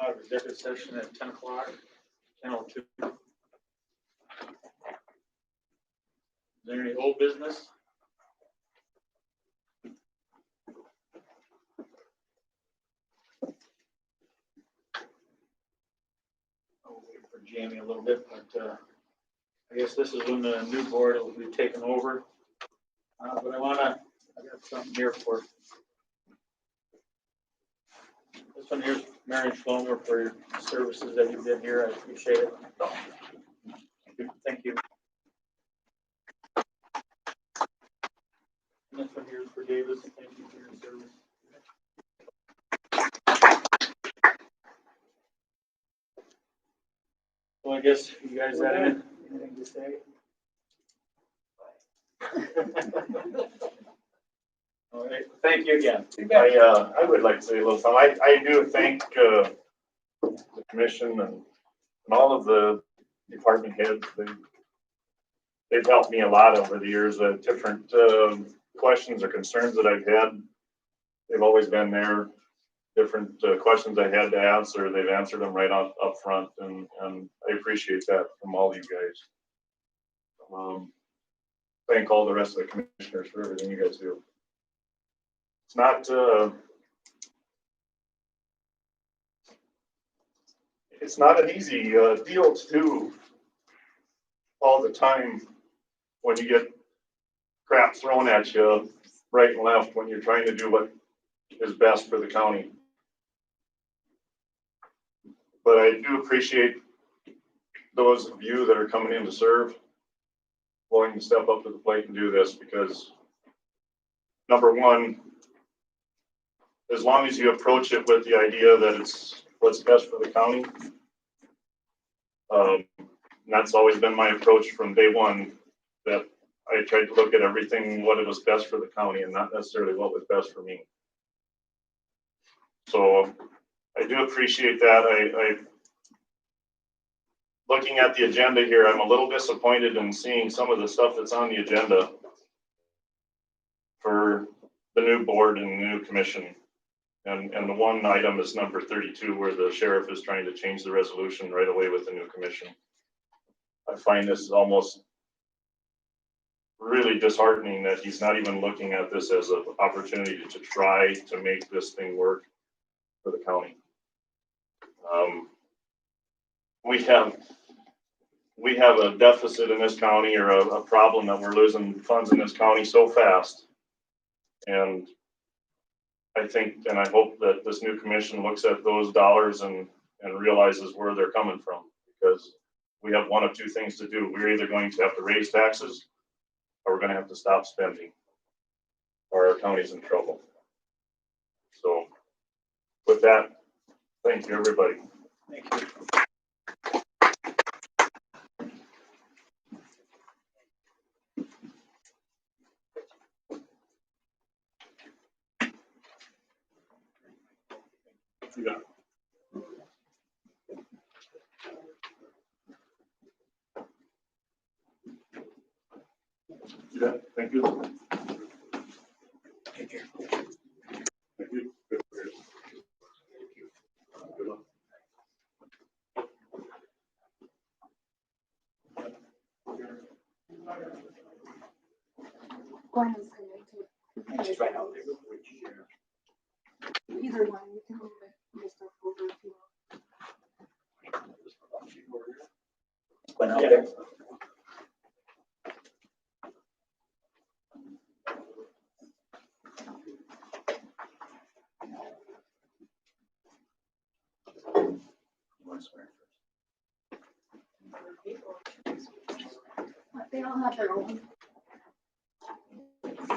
out of executive session at 10 o'clock, 10:02. Is there any old business? I'll wait for Jamie a little bit, but I guess this is when the new board will be taken over. But I got something here for this one. Here's Marion Schlomer for your services that you did here. I appreciate it. Thank you. And this one here is for Davis. Thank you for your service. Well, I guess you guys have anything to say? All right. Thank you again. I would like to say a little something. I do thank the commission and all of the department heads. They've helped me a lot over the years. Different questions or concerns that I've had, they've always been there. Different questions I had to answer, they've answered them right up front, and I appreciate that from all you guys. Thank all the rest of the commissioners for everything you guys do. It's not an easy deal to do all the time when you get crap thrown at you right and left when you're trying to do what is best for the county. But I do appreciate those of you that are coming in to serve, willing to step up to the plate and do this, because number one, as long as you approach it with the idea that it's what's best for the county, that's always been my approach from day one, that I tried to look at everything, what it was best for the county and not necessarily what was best for me. So I do appreciate that. Looking at the agenda here, I'm a little disappointed in seeing some of the stuff that's on the agenda for the new board and the new commission. And the one item is number 32, where the sheriff is trying to change the resolution right away with the new commission. I find this almost really disheartening that he's not even looking at this as an opportunity to try to make this thing work for the county. We have a deficit in this county, or a problem that we're losing funds in this county so fast. And I think, and I hope that this new commission looks at those dollars and realizes where they're coming from, because we have one of two things to do. We're either going to have to raise taxes, or we're going to have to stop spending, or our county's in trouble. So with that, thank you, everybody. Thank you. Yeah. Yeah, thank you. Take care. Thank you. Good. Good luck. Glenn is connected. Just right out there. Either one, you can move it. Mr. Over if you want. Went out there. They all have their own.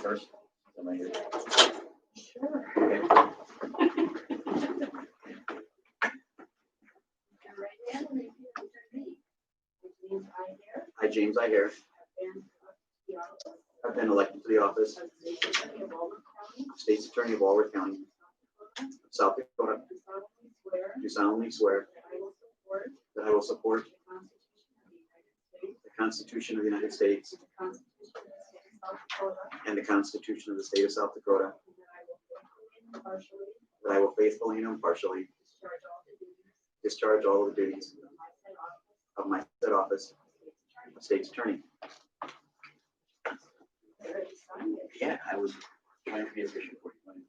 First, am I here? Sure. I, James I. Hare, have been elected to the office of State's Attorney of Walworth County, South Dakota, do solemnly swear that I will support the Constitution of the United States and the Constitution of the State of South Dakota, that I will faithfully and impartially discharge all of the duties of my said office of State's Attorney. Yeah, I was trying to be efficient for you.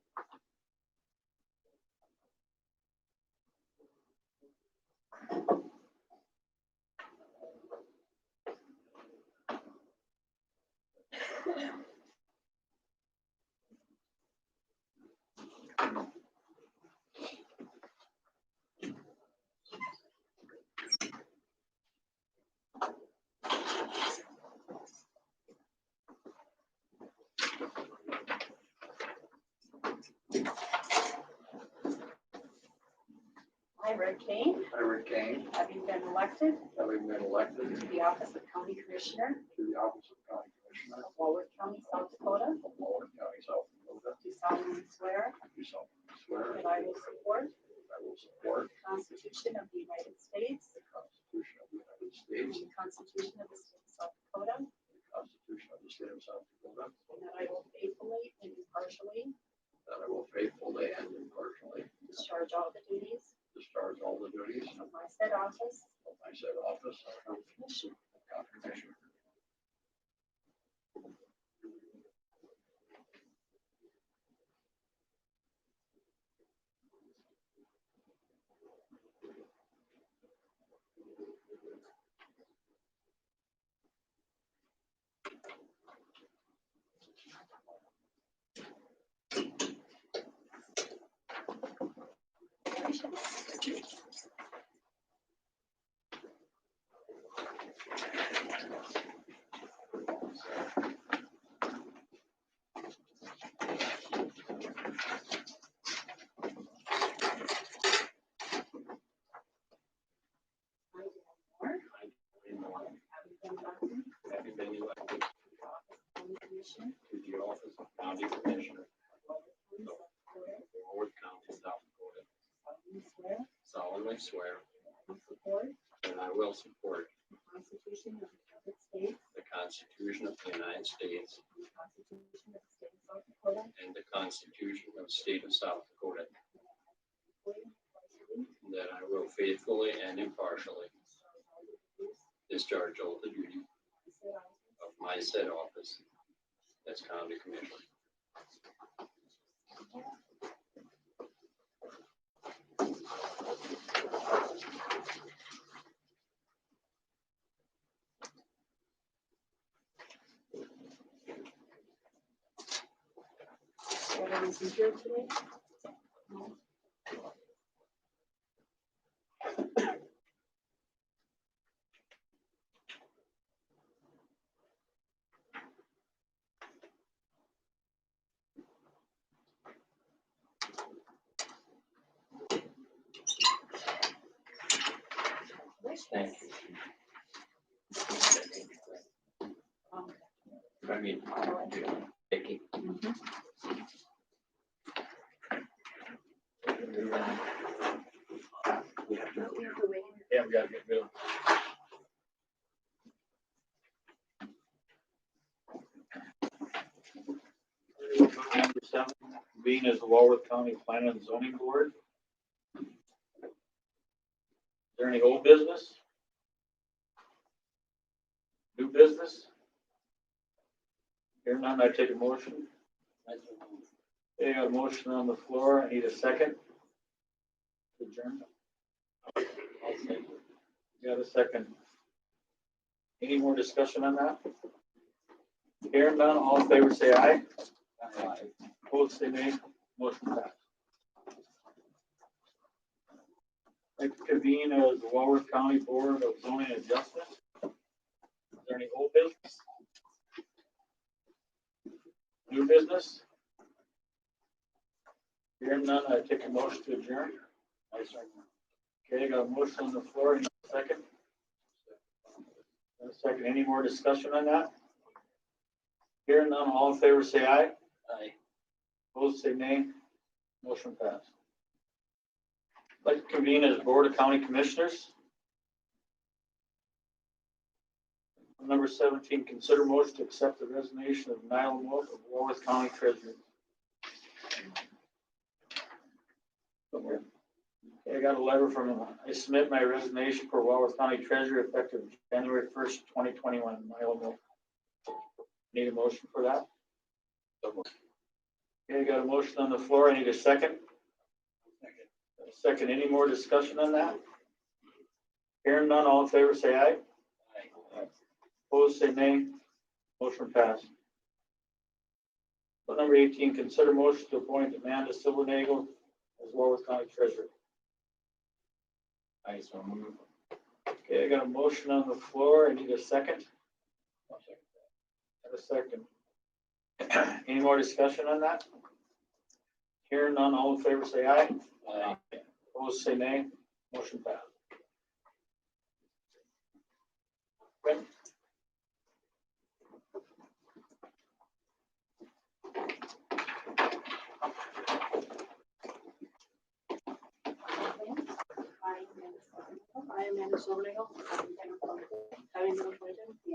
I, Rick Kane, I, Rick Kane, having been elected having been elected to the office of County Commissioner to the office of County Commissioner of Walworth County, South Dakota, of Walworth County, South Dakota, do solemnly swear do solemnly swear that I will support that I will support the Constitution of the United States the Constitution of the United and States, the Constitution of the State of South Dakota, the Constitution of the State of South Dakota, and that I will faithfully and impartially that I will faithfully and impartially discharge all the duties discharge all the duties of my said office of my said office of of Commissioner. County Commissioner. Having been elected to the office of County Commissioner To the office of County Commissioner of Walworth County, South Dakota, solemnly swear solemnly swear to support that I will support the Constitution of the United States the Constitution of the United States and the Constitution of the State of South Dakota, and the Constitution of the State of South Dakota, and that I will faithfully and impartially discharge all the duties of my said office as County Commissioner. Everyone's here today? Thank you. I mean, Vicky. Yeah, we gotta get rid of. Number 7, being as the Walworth County Planning and Zoning Board. Is there any old business? New business? Here none, I take a motion. Okay, I got a motion on the floor. I need a second. Adjourn. Got a second. Any more discussion on that? Hearing none, all in favor say aye. Aye. Opposed say nay. Motion passed. I convene as the Walworth County Board of Zoning Adjustment. Is there any old business? New business? Hearing none, I take a motion to adjourn. Okay, got a motion on the floor. Any second? A second. Any more discussion on that? Hearing none, all in favor say aye. Aye. Opposed say nay. Motion passed. I'd like to convene as Board of County Commissioners. Number 17, consider motion to accept the resignation of Nyla Moak of Walworth County Treasurer. I got a letter I submit my resignation for Walworth County Treasurer effective January 1st, 2021. Need a motion for that? Okay, I got a motion on the floor. I need a second. Second, any more discussion on that? Hearing none, all in favor say aye. Opposed say nay. Motion passed. So number 18, consider motion to appoint Amanda Silvernagle as Walworth County Treasurer. I so move. Okay, I got a motion on the floor. I need a second. Have a second. Any more discussion on that? Hearing none, all in favor say aye. Aye. Opposed say nay. Motion passed. Okay. I, Amanda Silvernagle, having been appointed to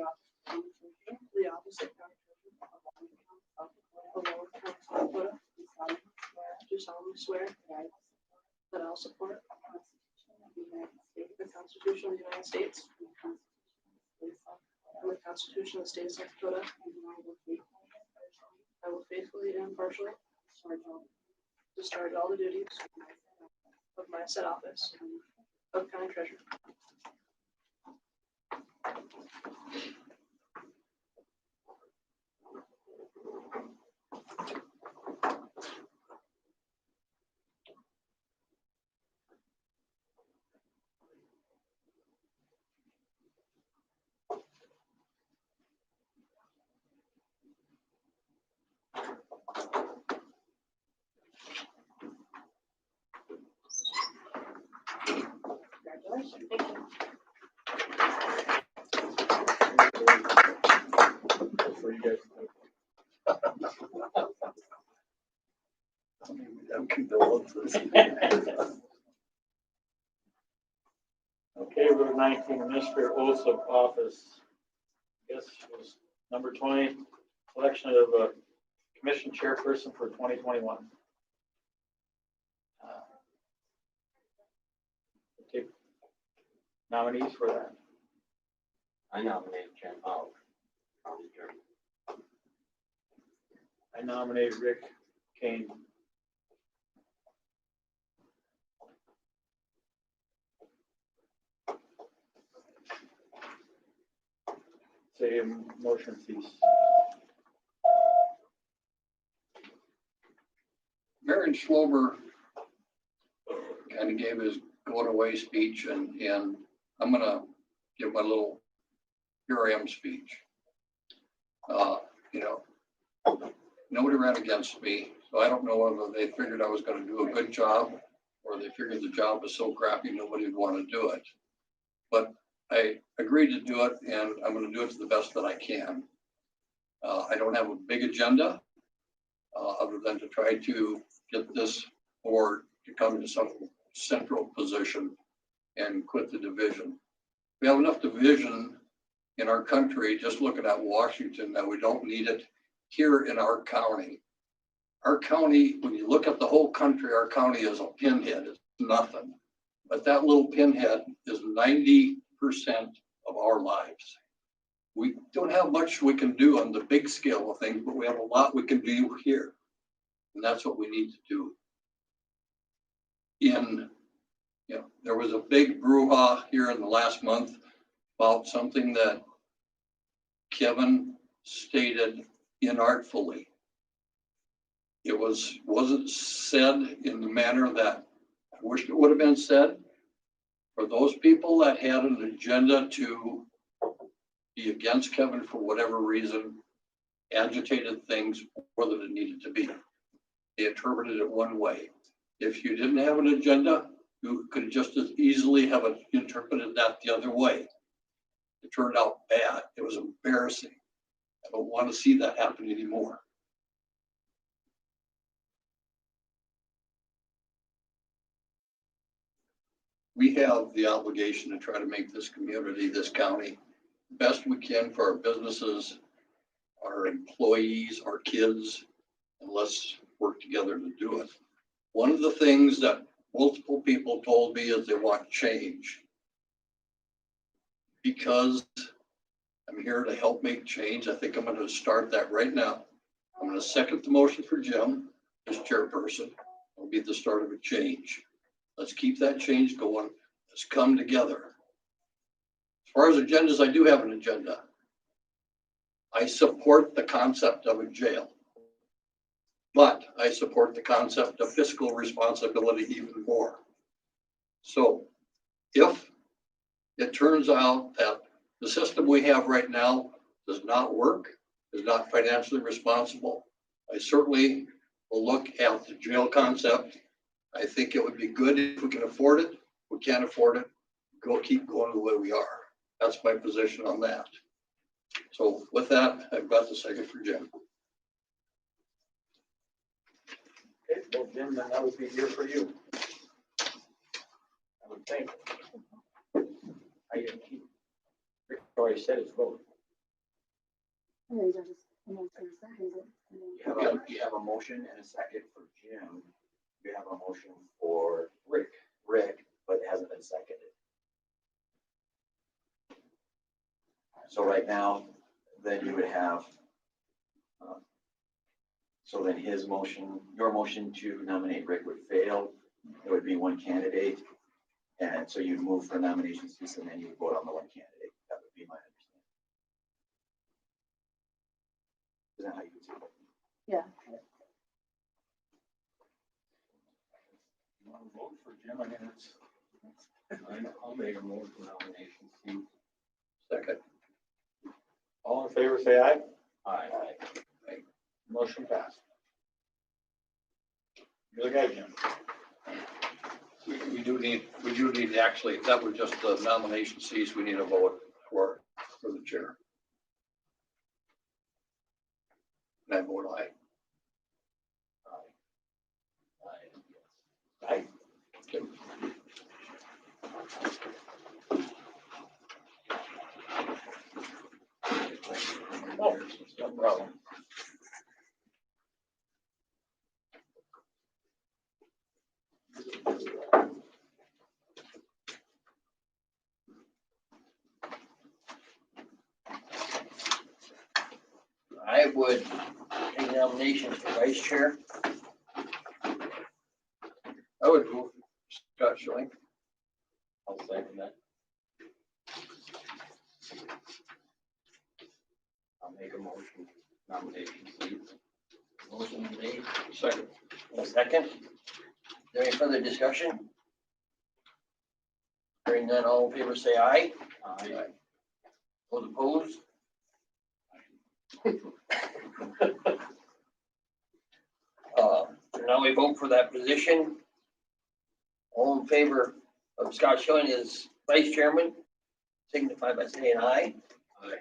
the office of county treasurer of Walworth County, South Dakota, do solemnly swear that I will support the Constitution of the United States and the Constitution of the State of South Dakota. I will faithfully and impartially discharge all the duties of my said office of county treasurer. Congratulations. Thank you. For you guys. Okay, we'll go to 19, administer oaths of office. Guess it was number 20, selection of a commission chairperson for 2021. Take nominees for that. I nominate Ken Powell, county attorney. I nominate Rick Kane. Say a motion, please. Baron Schlober kind of gave his going away speech, and I'm going to give my little here I am speech. You know, nobody ran against me, so I don't know whether they figured I was going to do a good job or they figured the job was so crappy nobody would want to do it. But I agreed to do it, and I'm going to do it to the best that I can. I don't have a big agenda other than to try to get this board to come to some central position and quit the division. We have enough division in our country, just looking at Washington, that we don't need it here in our county. Our county, when you look at the whole country, our county is a pinhead. It's nothing. But that little pinhead is 90% of our lives. We don't have much we can do on the big scale of things, but we have a lot we can do here. And that's what we need to do. There was a big brouhaha here in the last month about something that Kevin stated inartfully. It wasn't said in the manner that I wish it would have been said. For those people that had an agenda to be against Kevin for whatever reason, agitated things more than it needed to be. They interpreted it one way. If you didn't have an agenda, you could just as easily have interpreted that the other way. It turned out bad. It was embarrassing. I don't want to see that happen anymore. We have the obligation to try to make this community, this county, the best we can for our businesses, our employees, our kids, and let's work together to do it. One of the things that multiple people told me is they want change. Because I'm here to help make change, I think I'm gonna start that right now. I'm gonna second the motion for Jim as chairperson. It'll be the start of a change. Let's keep that change going. Let's come together. As far as agendas, I do have an agenda. I support the concept of a jail. But I support the concept of fiscal responsibility even more. So if it turns out that the system we have right now does not work, is not financially responsible, I certainly will look at the jail concept. I think it would be good if we can afford it. If we can't afford it, keep going the way we are. That's my position on that. So with that, I've got the second for Jim. Okay, well, Jim, then that would be here for you. I would think. Rick already said his vote. Okay, so just, I'm gonna say a second, and then- You have a motion and a second for Jim. You have a motion for Rick, but it hasn't been seconded. So right now, then you would have, so then his motion, your motion to nominate Rick would fail. There would be one candidate. And so you'd move for nominations, and then you would vote on the one candidate. That would be my understanding. Is that how you would see it? Yeah. You want to vote for Jim? I mean, I'll make a motion for nomination. See. Second. All in favor, say aye. Aye. Motion passed. You're the guy, Jim. We do need actually, that was just the nomination cease, we need a vote for the chair. And I vote aye. Aye. Okay. Oh, no problem. I would take nominations for vice chair. I would vote for Scott Schilling. I'll second that. I'll make a motion, nomination seats. Motion made. Second. A second. Is there any further discussion? Hearing none, all in favor say aye. Aye. Those opposed? Now we vote for that position. All in favor of Scott Schilling as vice chairman, signify by saying aye. Aye.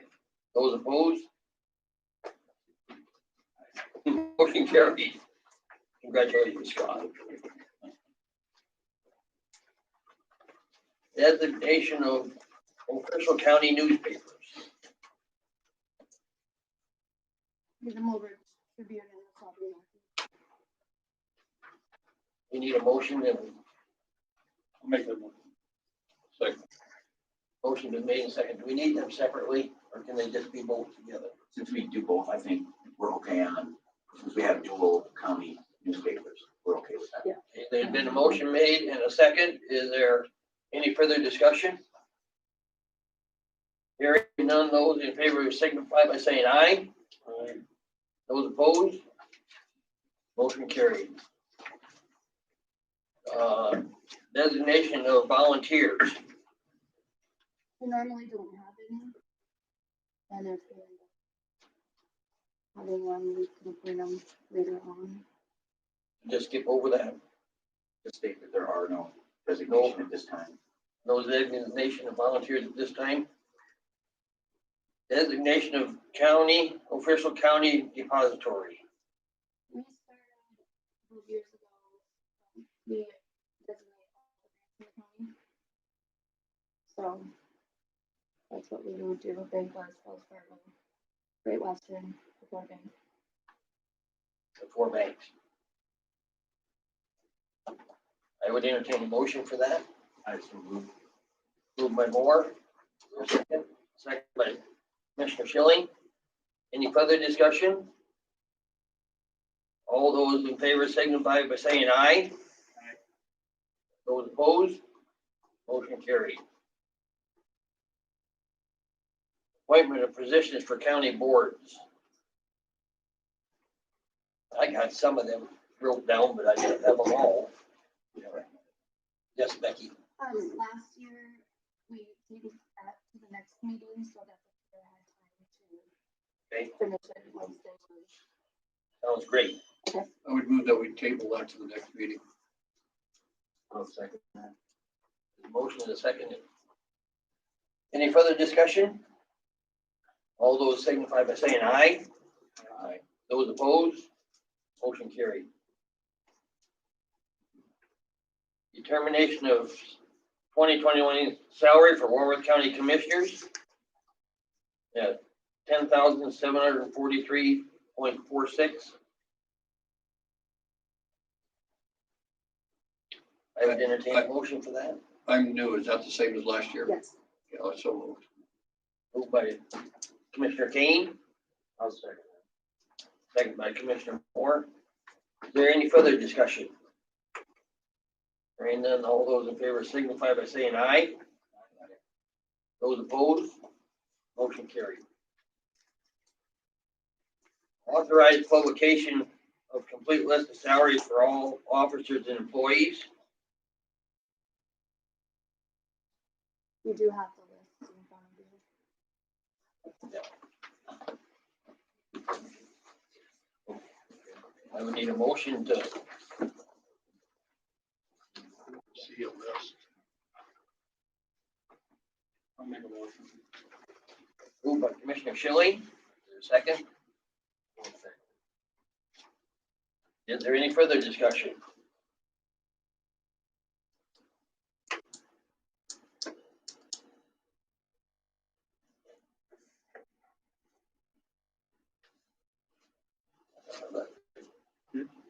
Those opposed? Motion carried. Congratulations, Scott. Designation of official county newspapers. Get them over, distributed in the property. We need a motion and I'll make that motion. Second. motion been made and second. Do we need them separately or can they just be both together? Since we do both, I think we're okay on, since we have dual county newspapers, we're okay with that. Okay, there's been a motion made and a second. Is there any further discussion? Hearing none, those in favor signify by saying aye. Aye. Those opposed? Motion carried. Designation of volunteers. We normally don't have any. And if we end up having one, we can appoint them later on. Just skip over that. Just state that there are no designation at this time. No designation of volunteers at this time. Designation of county, official county depository. We started a couple of years ago. We designate all the banks in the county. So that's what we would do. Bankwest, Wells Fargo, Great Western, Dakota Bank. The four banks. I I would entertain a motion for that. I so move. Moved by Moore. Second by Commissioner Schilling. Any further discussion? All those in favor signify by saying aye. Aye. Those opposed? Motion carried. Appointment of positions for county boards. I got some of them wrote down, but I didn't have them all. Yes, Becky. Last year, we tabled that to the next meeting so that the chair had Okay. time to finish it once they were. Sounds great. I would move that we table that to the next meeting. I'll second that. Motion is second. Any further discussion? All those signify by saying aye. Aye. Those opposed? Motion carried. Determination of 2021 salary for Walworth County Commissioners. Yeah, 10,743.46. I would entertain a motion for that. I'm new. Is that the same as last year? Yes. Yeah, so moved. Moved by Commissioner Kane, I'll second second by Commissioner Moore. Is there any further discussion? Hearing none, all those in favor signify by saying aye. Those opposed, motion carried. Authorized publication of complete list of salaries for all officers and employees. You do have the list in front of you. I would need a motion to, See a list. I'll make a motion. moved by Commissioner Schilling. Is there a second? Is there any further discussion?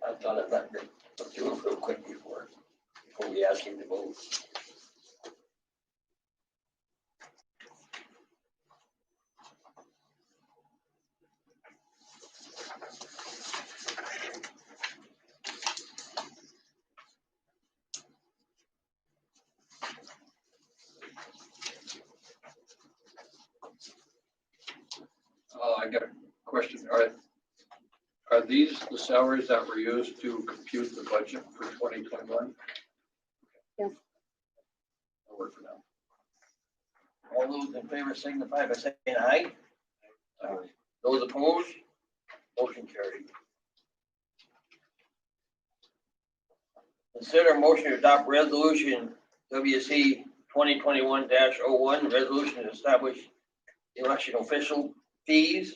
I thought I'd let Rick do it real quick before we ask him to vote. I got a question. Are these the salaries that were used to compute the budget for 2021? Yes. I'll work for now. All those in favor signify by saying aye. Those opposed, motion carried. Consider motion to adopt resolution WC 2021-01, resolution to establish election official fees.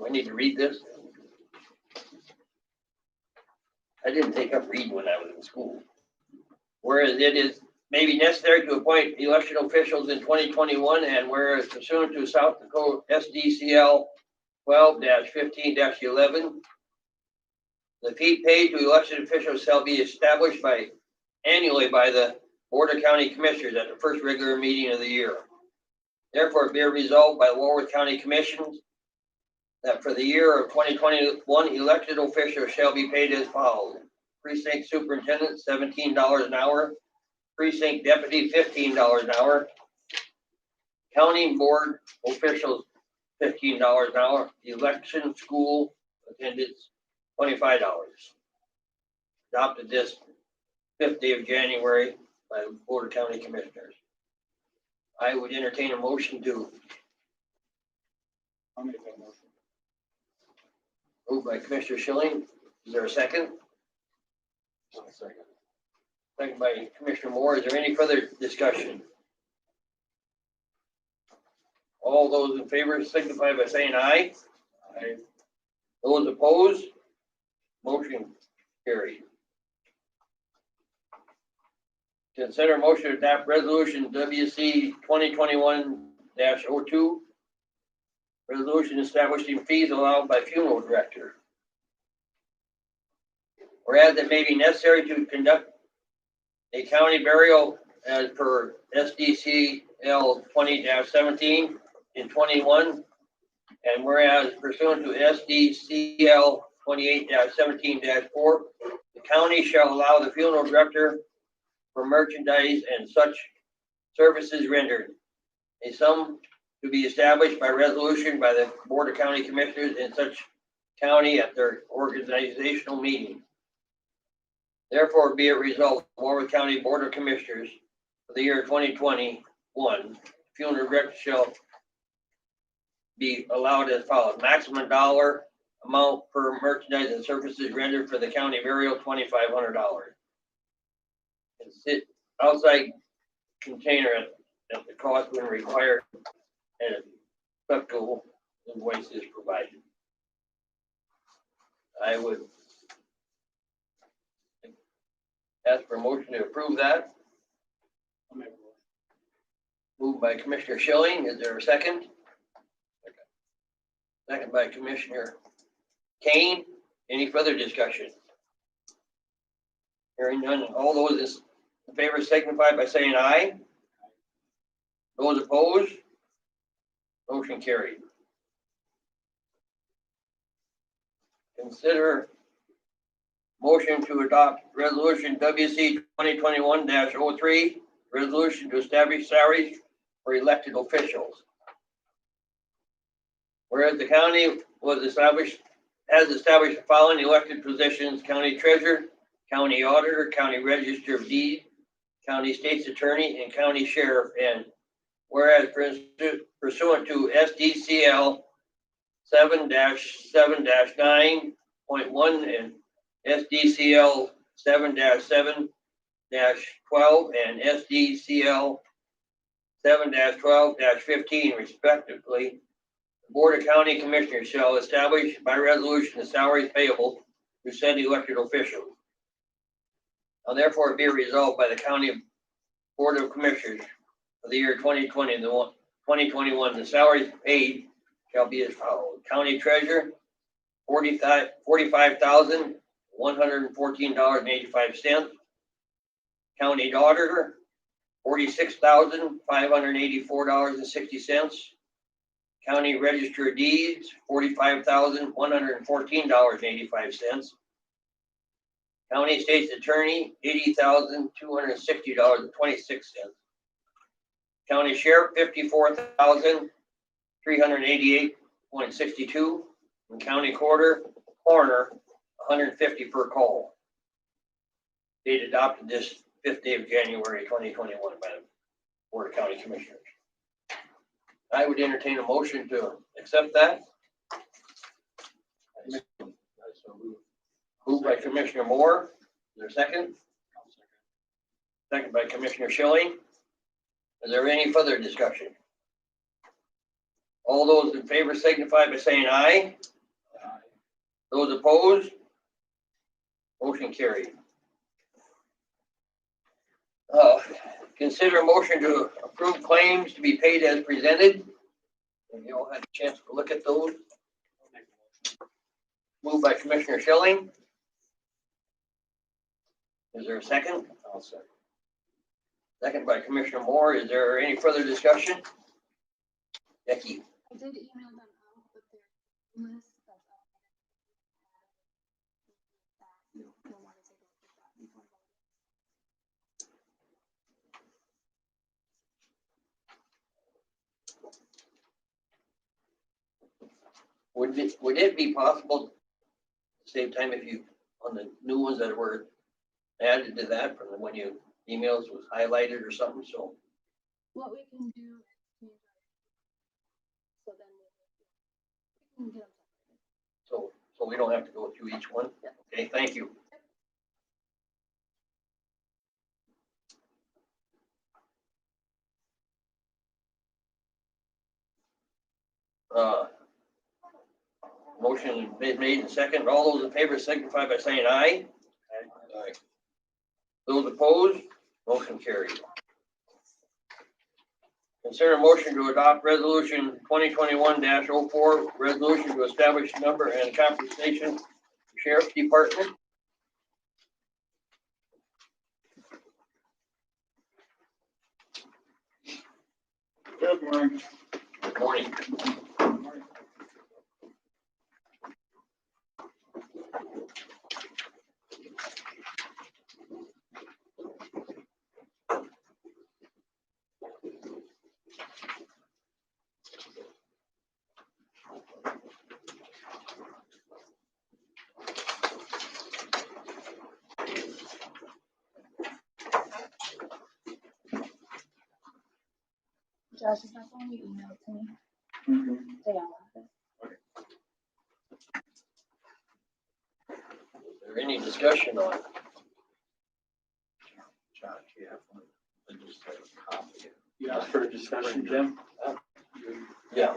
Do I need to read this? I didn't take up reading when I was in school. Whereas it is maybe necessary to appoint election officials in 2021, and whereas pursuant to South Dakota SDCL 12-15-11, the fee paid to election officials shall be established annually by the Board of County Commissioners at the first regular meeting of the year. Therefore, be it resolved by the Walworth County Commissions that for the year of 2021, elected officials shall be paid as follows. Precinct Superintendent, $17 an hour. Precinct Deputy, $15 an hour. County Board officials, $15 an hour. Election school attendants, $25. Adopted this 5th day of January by the Board of County Commissioners. I would entertain a motion to. I'll make that motion. Moved by Commissioner Schilling. Is there a second? I'll second. Second by Commissioner Moore. Is there any further discussion? All those in favor signify by saying aye. Aye. Those opposed? Motion carried. Consider motion to adopt resolution WC 2021-02. Resolution establishing fees allowed by funeral director. Whereas it may be necessary to conduct a county burial as per SDCL 20-17 in 21, and whereas pursuant to SDCL 28-17-4, the county shall allow the funeral director for merchandise and such services rendered a sum to be established by resolution by the Board of County Commissioners in such county at their organizational meeting. Therefore, be it resolved, Walworth County Board of Commissioners for the year 2021, funeral director shall be allowed as follows: maximum dollar amount per merchandise and services rendered for the county burial, $2,500. And sit outside container at the cost when required, and acceptable invoice is provided. I would ask for a motion to approve that. Moved by Commissioner Schilling. Is there a second? Second by Commissioner Kane. Any further discussion? Hearing none. All those in favor signify by saying aye. Those opposed? Motion carried. Consider motion to adopt resolution WC 2021-03, resolution to establish salaries for elected officials. Whereas the county has established the following elected positions: county treasurer, county auditor, county register of deeds, county state's attorney, and county sheriff. And whereas pursuant to SDCL 7-7-9.1 and SDCL 7-7-12 and SDCL 7-12-15 respectively, the Board of County Commissioners shall establish by resolution the salaries payable to said elected officials. Now therefore be resolved by the County Board of Commissioners for the year 2021, the salaries paid shall be as follows: county treasurer, $45,114.85. County auditor, $46,584.60. County register of deeds, $45,114.85. County state's attorney, $80,260.26. County sheriff, $54,388.62. And county coroner, $150 per call. Date adopted this 5th day of January 2021 by the Board of County Commissioners. I would entertain a motion to accept that. Moved by Commissioner Moore. Is there a second? Second by Commissioner Schilling. Is there any further discussion? All those in favor signify by saying aye. Aye. Those opposed? Motion carried. Consider a motion to approve claims to be paid as presented. And you all had a chance to look at those. Moved by Commissioner Schilling. Is there a second? I'll second. Second by Commissioner Moore. Is there any further discussion? Becky. I did email them out, but their list of you'll want to take a look at that before voting. Would it be possible to save time if you, on the new ones that were added to that from when you emails was highlighted or something, so. What we can do is change our, so then we can get them separated. So we don't have to go through each one? Yep. Okay, thank you. Motion made and second. All those in favor signify by saying aye. Aye. Those opposed? Motion carried. Consider motion to adopt resolution 2021-04, resolution to establish number and compensation for Sheriff's Department. Good morning. Good morning. Josh, is that the one you emailed to me? Mm-hmm. Stay on with it. Is there any discussion on it? Josh, you have one, I just have a copy. You asked for a discussion, Jim? Yeah.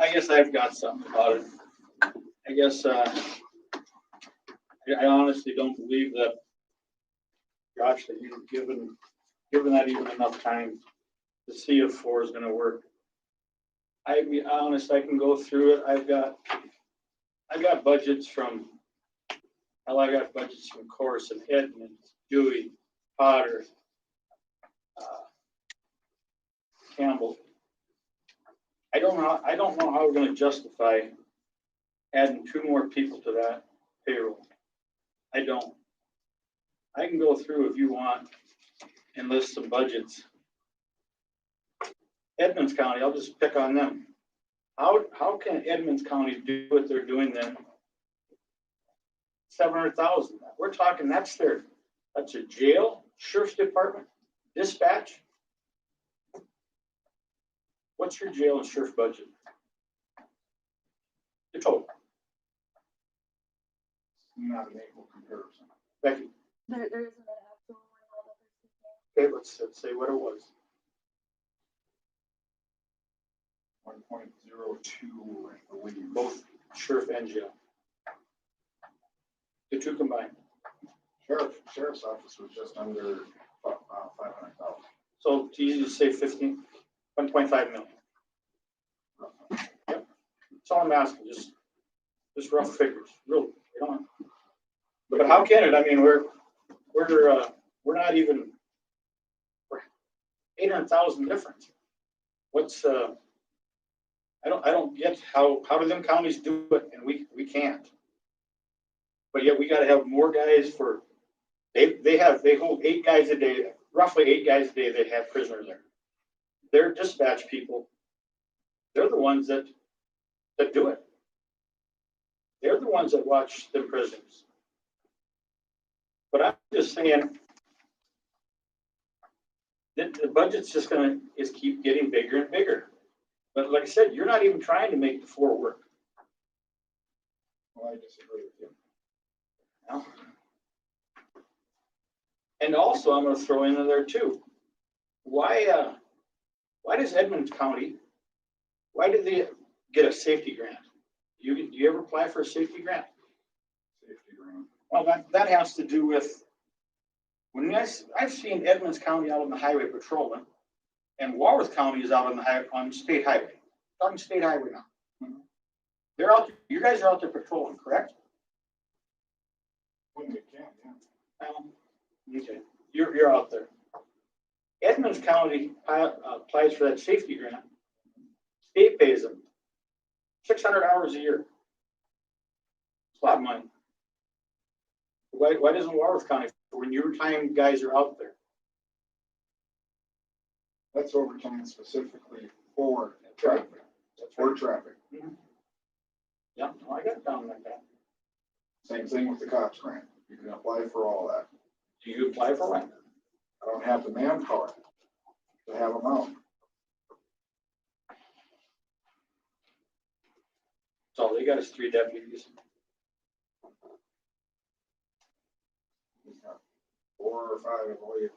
I guess I've got something about it. I guess, I honestly don't believe that, Josh, that you've given that even enough time to see if 4 is gonna work. I'd be honest, I can go through it. I've got budgets from, I got budgets from Corson, Edmonds, Dewey, Potter, Campbell. I don't know how we're gonna justify adding 2 more people to that payroll. I don't. I can go through if you want and list some budgets. Edmonds County, I'll just pick on them. How can Edmonds County do what they're doing then? 700,000. We're talking, that's a jail, sheriff's department, dispatch. What's your jail and sheriff budget? Your total. Not an equal comparison. Becky, There isn't an actual one all the okay, let's say what it was. 1.02, I believe. Both sheriff and jail. The 2 combined. Sheriff's office was just under 500,000. So to easy to say 1.5 million. Yep. That's all I'm asking, just rough figures, real, you know. But how can it? I mean, we're not even, we're 800,000 difference. What's, I don't get how do them counties do it and we can't. But yet we gotta have more guys for, they hold 8 guys a day, roughly 8 guys a day they have prisoners there. Their dispatch people, they're the ones that do it. They're the ones that watch them prisoners. But I'm just saying that the budget's just gonna keep getting bigger and bigger. But like I said, you're not even trying to make the 4 work. Well, I disagree with you. No. And also, I'm gonna throw in there too. Why does Edmonds County, why did they get a safety grant? Do you ever apply for a safety grant? Safety grant. Well, that has to do with, when I've seen Edmonds County out on the highway patrolling, and Walworth County is out on state highway. Talking state highway now. Mhm. They're out, you guys are out there patrolling, correct? When we can, yeah. Okay, you're out there. Edmonds County applies for that safety grant. State pays them 600 hours a year. It's a lot of money. Why doesn't Walworth County, when your time guys are out there? That's overtime specifically for traffic. For traffic. Yeah, I got it down like that. Same thing with the cops grant. You can apply for all that. Do you apply for one? I don't have the manpower to have them out. So all they got is 3 deputies. We've got 4 or 5, I believe.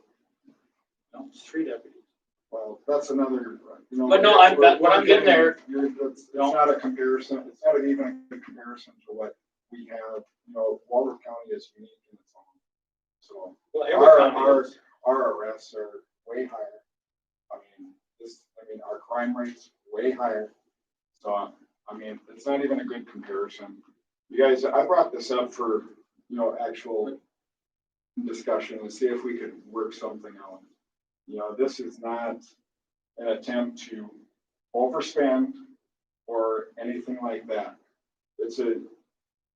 No, it's 3 deputies. Well, that's another, you know. But no, what I'm getting there. It's not a comparison, it's not even a good comparison to what we have, you know, Walworth County is unique in its own. So Well, every county is. our arrests are way higher. I mean, our crime rate's way higher. So, I mean, it's not even a good comparison. You guys, I brought this up for, you know, actual discussion to see if we could work something out. You know, this is not an attempt to overspend or anything like that.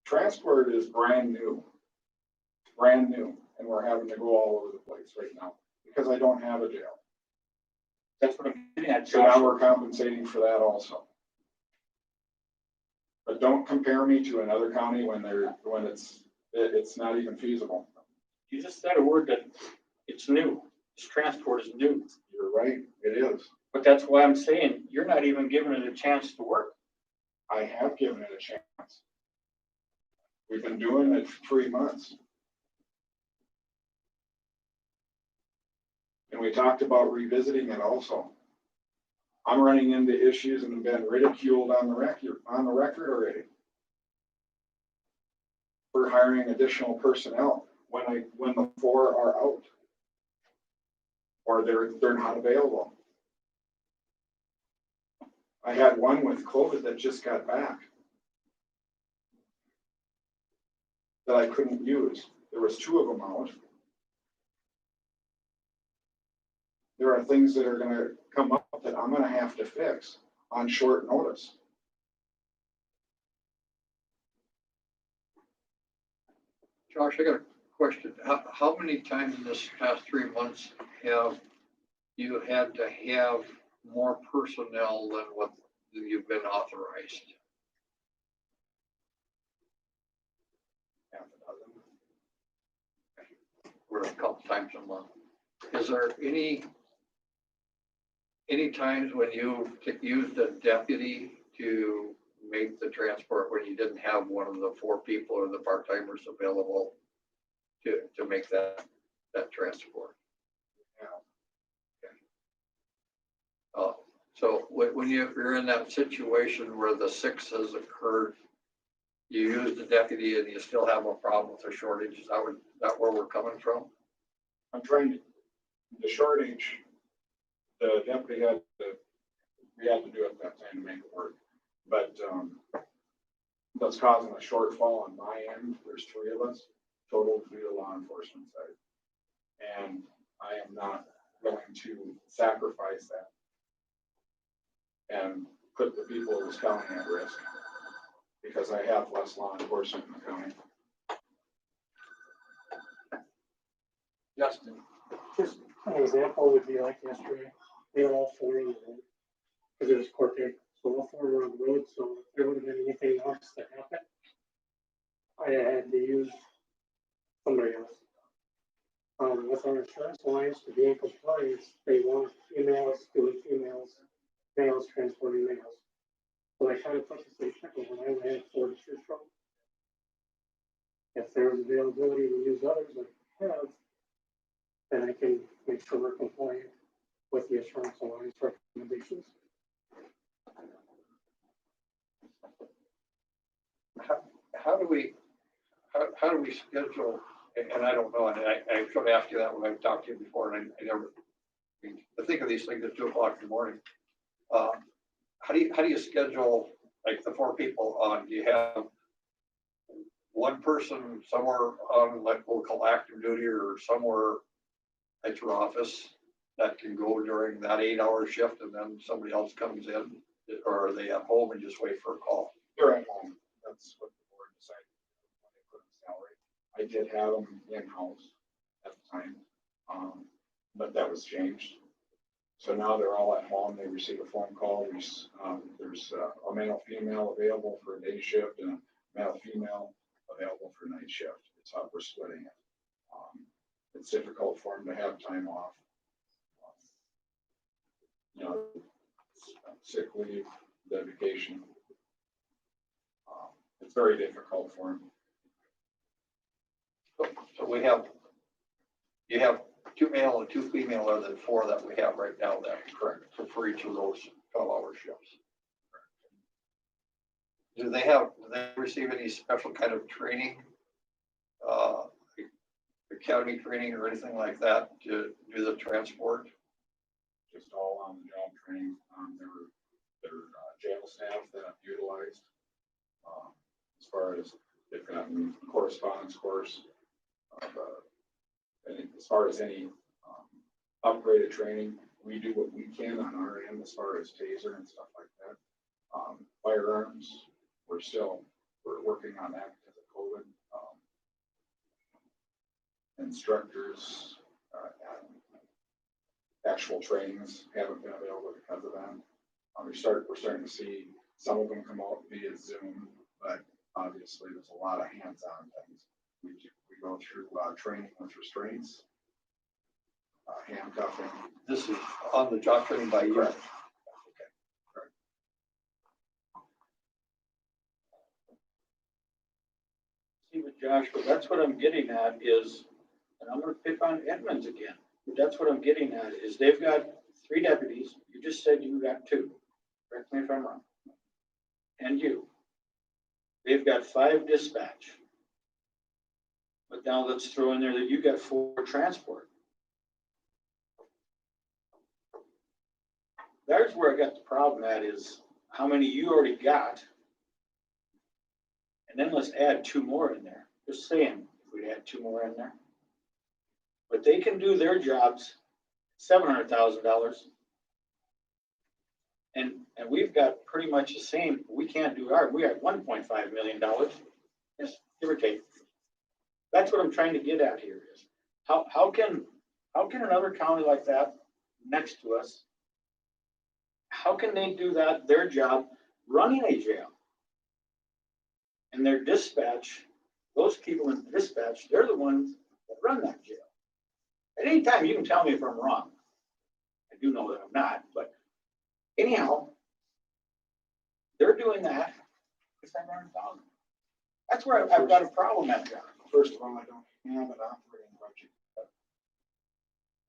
Transport is brand new, and we're having to go all over the place right now because I don't have a jail. That's what I'm getting at, So now Josh. we're compensating for that also. But don't compare me to another county when it's not even feasible. You just said a word that it's new. This transport is new. You're right, it is. But that's why I'm saying you're not even giving it a chance to work. I have given it a chance. We've been doing it for 3 months. And we talked about revisiting it also. I'm running into issues and have been ridiculed on the record already for hiring additional personnel when the 4 are out or they're not available. I had one with COVID that just got back that I couldn't use. There was 2 of them out. There are things that are going to come up that I'm going to have to fix on short notice. Josh, I got a question. How many times in this past 3 months have you had to have more personnel than what you've been authorized? Half a dozen. We're a couple times a month. Is there any times when you used a deputy to make the transport when you didn't have one of the 4 people or the part-timers available to make that transport? Yeah. So when you're in that situation where the 6 has occurred, you use the deputy and you still have a problem with the shortage, is that where we're coming from? I'm trying to, the shortage, the deputy we had to do it that time to make it work. But that's causing a shortfall on my end. There's 3 of us total to the law enforcement side. And I am not willing to sacrifice that and put the people of this county at risk because I have less law enforcement in the county. Justin. Just an example would be like yesterday, they were all 4 in the road because it was court day. So all 4 were on the road. So if there would have been anything else that happened, I had to use somebody else. With our insurance lines to be in compliance, they want females doing females, males transporting males. So I kind of put this in check when I only had 4 to choose from. If there's availability to use others like I have, then I can make sure we're compliant with the insurance alliance recommendations. How do we schedule, and I don't know, and I should have asked you that when I talked to you before, and I never, I think of these things at 2 o'clock in the morning. How do you schedule like the 4 people on? Do you have one person somewhere on like we'll call active duty or somewhere at your office that can go during that 8-hour shift and then somebody else comes in, or are they at home and just wait for a call? They're at home. That's what the board decided when they put the salary. I did have them in-house at the time, but that was changed. So now they're all at home. They receive a phone call. There's a male-female available for a day shift and a male-female available for night shift. It's how we're splitting it. It's difficult for them to have time off. You know, sick leave, the vacation. It's very difficult for them. So you have 2 male and 2 female are the 4 that we have right now then, correct, for each of those 12-hour shifts. Do they receive any special kind of training, academy training or anything like that to do the transport? Just all on the job training, their jail staff that I've utilized. As far as they've gotten correspondence course, and as far as any upgraded training, we do what we can on our end as far as taser and stuff like that. Firearms, we're working on that because of COVID. Instructors, actual trainings haven't been available because of that. We're starting to see some of them come out via Zoom, but obviously there's a lot of hands-on things. We go through training with restraints, handcuffing. This is on the job training by you? Correct. See, but Josh, but that's what I'm getting at is, and I'm gonna pick on Edmonds again, but that's what I'm getting at is they've got 3 deputies. You just said you got 2. Correct me if I'm wrong. And you. They've got 5 dispatch. But now let's throw in there that you got 4 transport. There's where I got the problem at is how many you already got. And then let's add 2 more in there. Just saying, if we'd add 2 more in there. But they can do their jobs, $700,000. And we've got pretty much the same. We can't do ours. We got $1.5 million, just give or take. That's what I'm trying to get at here is how can another county like that next to us, how can they do that, their job, running a jail? And their dispatch, those people in dispatch, they're the ones that run that jail. At any time, you can tell me if I'm wrong. I do know that I'm not, but anyhow, they're doing that. That's where I've got a problem at, John. First of all, I don't have an operating budget.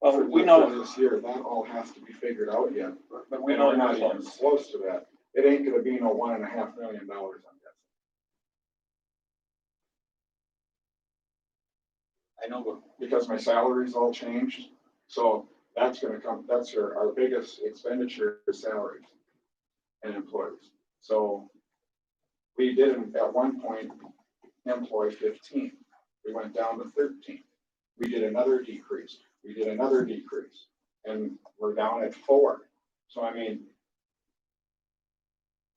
Well, we know this year, that all has to be figured out yet. but we And know we're not they're even close. close to that. It ain't gonna be no $1.5 million, I'm guessing. I know, but Because my salaries all changed. So that's gonna come, that's our biggest expenditure is salaries and employees. So we did at one point employ 15. We went down to 13. We did another decrease. We did another decrease. And we're down at 4. So I mean,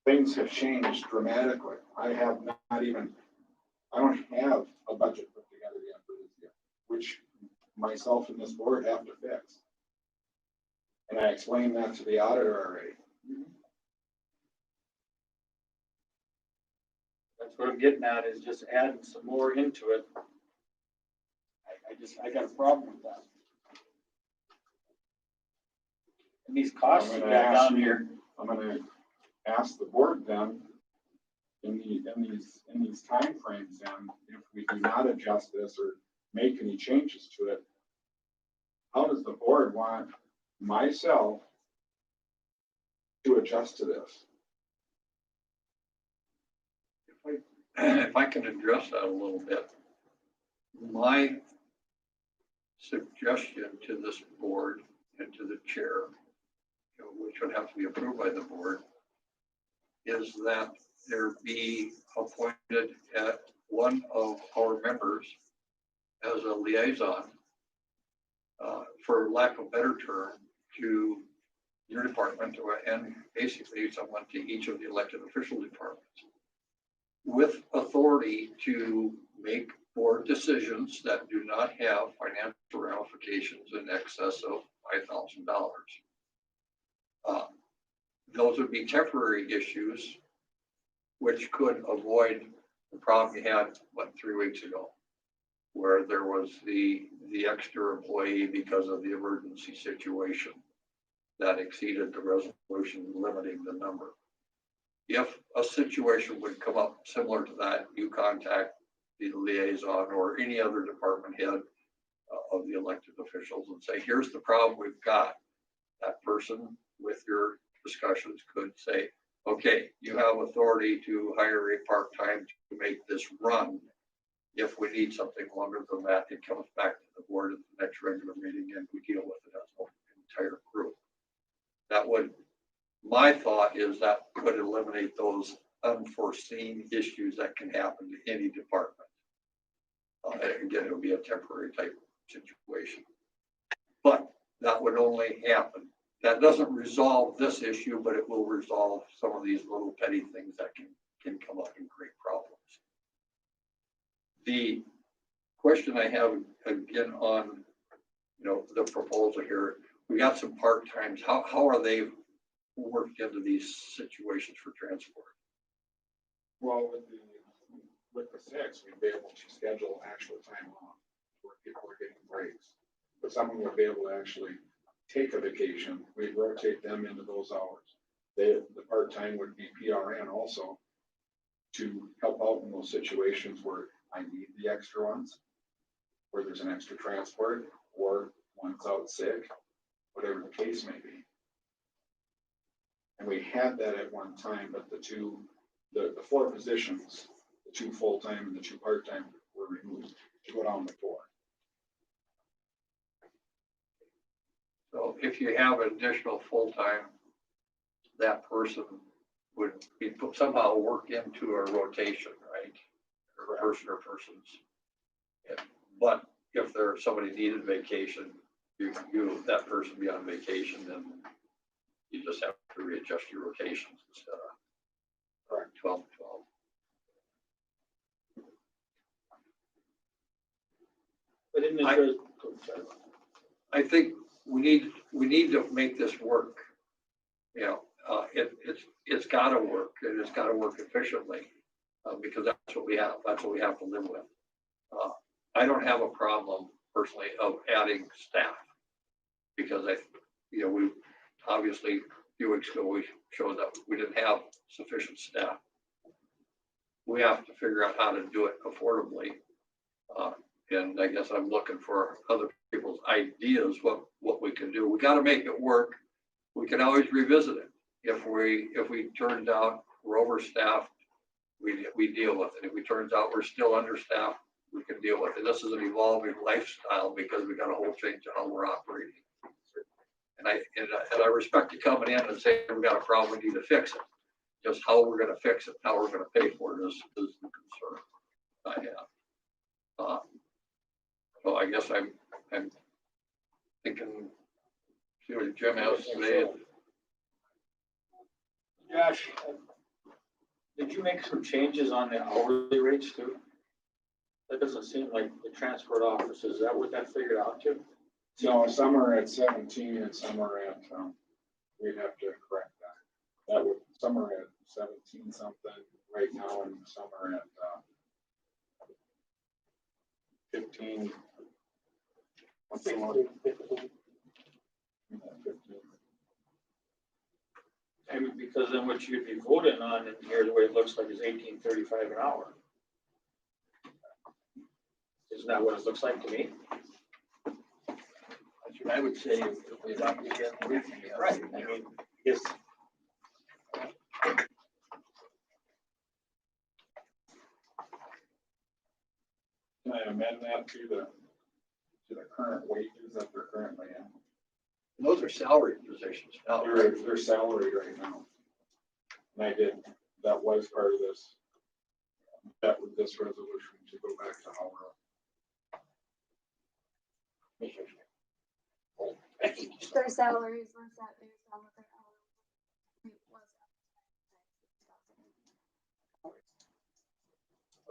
things have changed dramatically. I don't have a budget put together yet for this year, which myself and this board have to fix. And I explained that to the auditor already. that's what I'm getting at is just adding some more into it. I got a problem with that. And these costs you got down here. I'm gonna ask the board then, in these timeframes then, if we do not adjust this or make any changes to it, how does the board want myself to adjust to this? If I can address that a little bit, my suggestion to this board and to the chair, which would have to be approved by the board, is that there be appointed at one of our members as a liaison, for lack of a better term, to your department and basically someone to each of the elected official departments, with authority to make board decisions that do not have financial ramifications in excess of $5,000. Those would be temporary issues, which could avoid the problem you had, 3 weeks ago, where there was the extra employee because of the emergency situation that exceeded the resolution limiting the number. If a situation would come up similar to that, you contact the liaison or any other department head of the elected officials and say, here's the problem we've got. That person with your discussions could say, okay, you have authority to hire a part-time to make this run. If we need something longer than that, it comes back to the board at the next regular meeting and we deal with it as an entire group. That would, my thought is that could eliminate those unforeseen issues that can happen to any department. And again, it would be a temporary type situation. But that would only happen. That doesn't resolve this issue, but it will resolve some of these little petty things that can come up and create problems. The question I have again on, the proposal here, we got some part-times. How are they worked into these situations for transport? Well, with the six, we'd be able to schedule actual time off where people are getting breaks. But someone would be able to actually take a vacation. We'd rotate them into those hours. The part-time would be PRN also to help out in those situations where I need the extra ones, where there's an extra transport or one's out sick, whatever the case may be. And we had that at one time, but the four positions, the two full-time and the two part-time were removed to go down to four. So if you have an additional full-time, that person would be somehow work into a rotation, right? Or person or persons. Yeah. But if somebody needed vacation, that person be on vacation, then you just have to readjust your rotations instead of 12 to 12. But in I think we need to make this work. It's got to work, and it's got to work efficiently because that's what we have. That's what we have to live with. I don't have a problem personally of adding staff because we obviously a few weeks ago we showed that we didn't have sufficient staff. We have to figure out how to do it affordably. And I guess I'm looking for other people's ideas, what we can do. We got to make it work. We can always revisit it. If we turns out we're overstaffed, we deal with it. If it turns out we're still understaffed, we can deal with it. This is an evolving lifestyle because we got a whole change in how we're operating. And I respect you coming in and saying we got a problem, we need to fix it. Just how we're going to fix it, how we're going to pay for it is the concern I have. So I guess I'm thinking, see what Jim has to say. Josh, did you make some changes on the hourly rates too? That doesn't seem like the transport offices. Is that what that figured out to? No, some are at 17 and some are at, we'd have to correct that. Some are at 17 something right now and some are at 15. I mean, because then what you'd be voting on in here, the way it looks like, is $18.35 an hour. Isn't that what it looks like to me? That's what I would say if we adopt it again. Right. I mean, yes. Can I amend that to the current wages that they're currently in? Those are salary positions now. They're salaried right now. And that was part of this resolution to go back to hourly. Their salaries were set based on what their hourly rate was.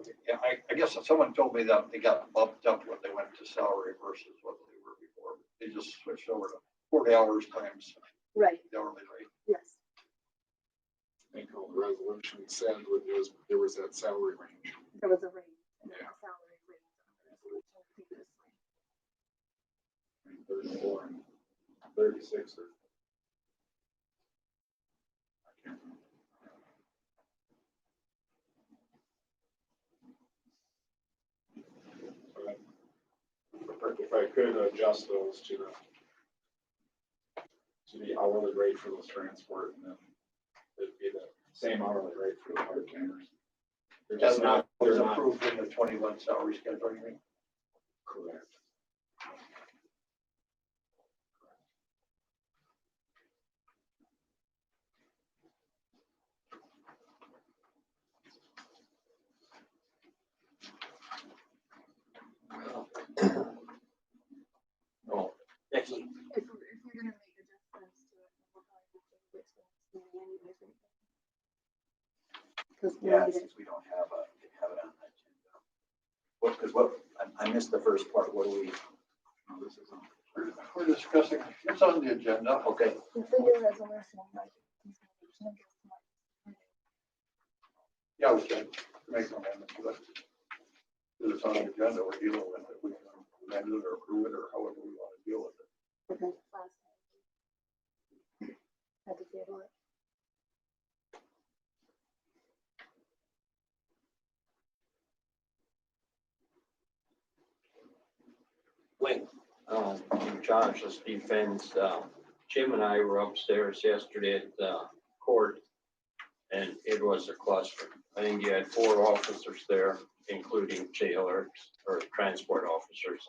Okay, yeah, I guess someone told me that they got bumped up when they went to salary versus what they were before. They just switched over to 40 hours times Right, the hourly rate. yes. I think all the resolution said there was that salary range. There was a range, and then Yeah. the salary range previously. 34 and 36 or. I can't remember. if I could adjust those to the hourly rate for those transport, and then it'd be the same hourly rate for the part-timers. They're just not, Was they're not approved in the 21 salary schedule, you mean? correct. No, Becky, If you're gonna make adjustments to it, then we'll probably have to wait till next meeting anyways, right? Cause we Yeah, need it. since we don't have it on that agenda. What, because I missed the first part. What do we? Oh, this is on. We're discussing, it's on the agenda. Okay. The figure resolution, like, consolidation of this month. Yeah, we can make an amendment to it. Because it's on the agenda, we're dealing with it. We can amend it or approve it or however we want to deal with it. Okay, last time. Had to table it. Wayne, in Josh's defense, Jim and I were upstairs yesterday at the court, and it was a cluster. I think you had 4 officers there, including jailers or transport officers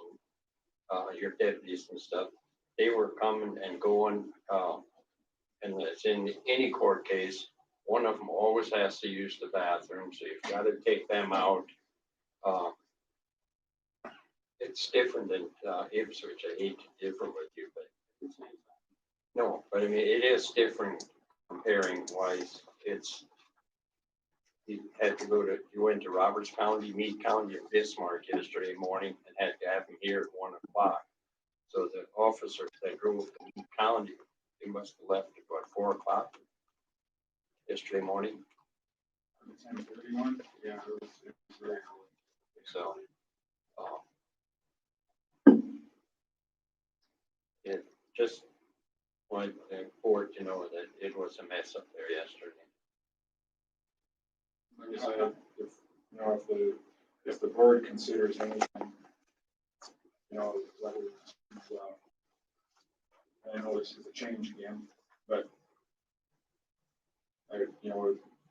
and your deputies and stuff. They were coming and going, and it's in any court case, one of them always has to use the bathroom, so you've got to take them out. It's different than Ipswich. I hate to differ with you, but no, but I mean, it is different comparing wise. It's, you had to you went to Roberts County, Meade County, and Bismarck yesterday morning and had to have them here at 1 o'clock. So the officers that drove to Meade County, they must have left at what, 4 o'clock yesterday morning. 10:31? Yeah, it was very early. So, it just wanted the board to know that it was a mess up there yesterday. Like I said, if the board considers anything, whether it's, I know this is a change again, but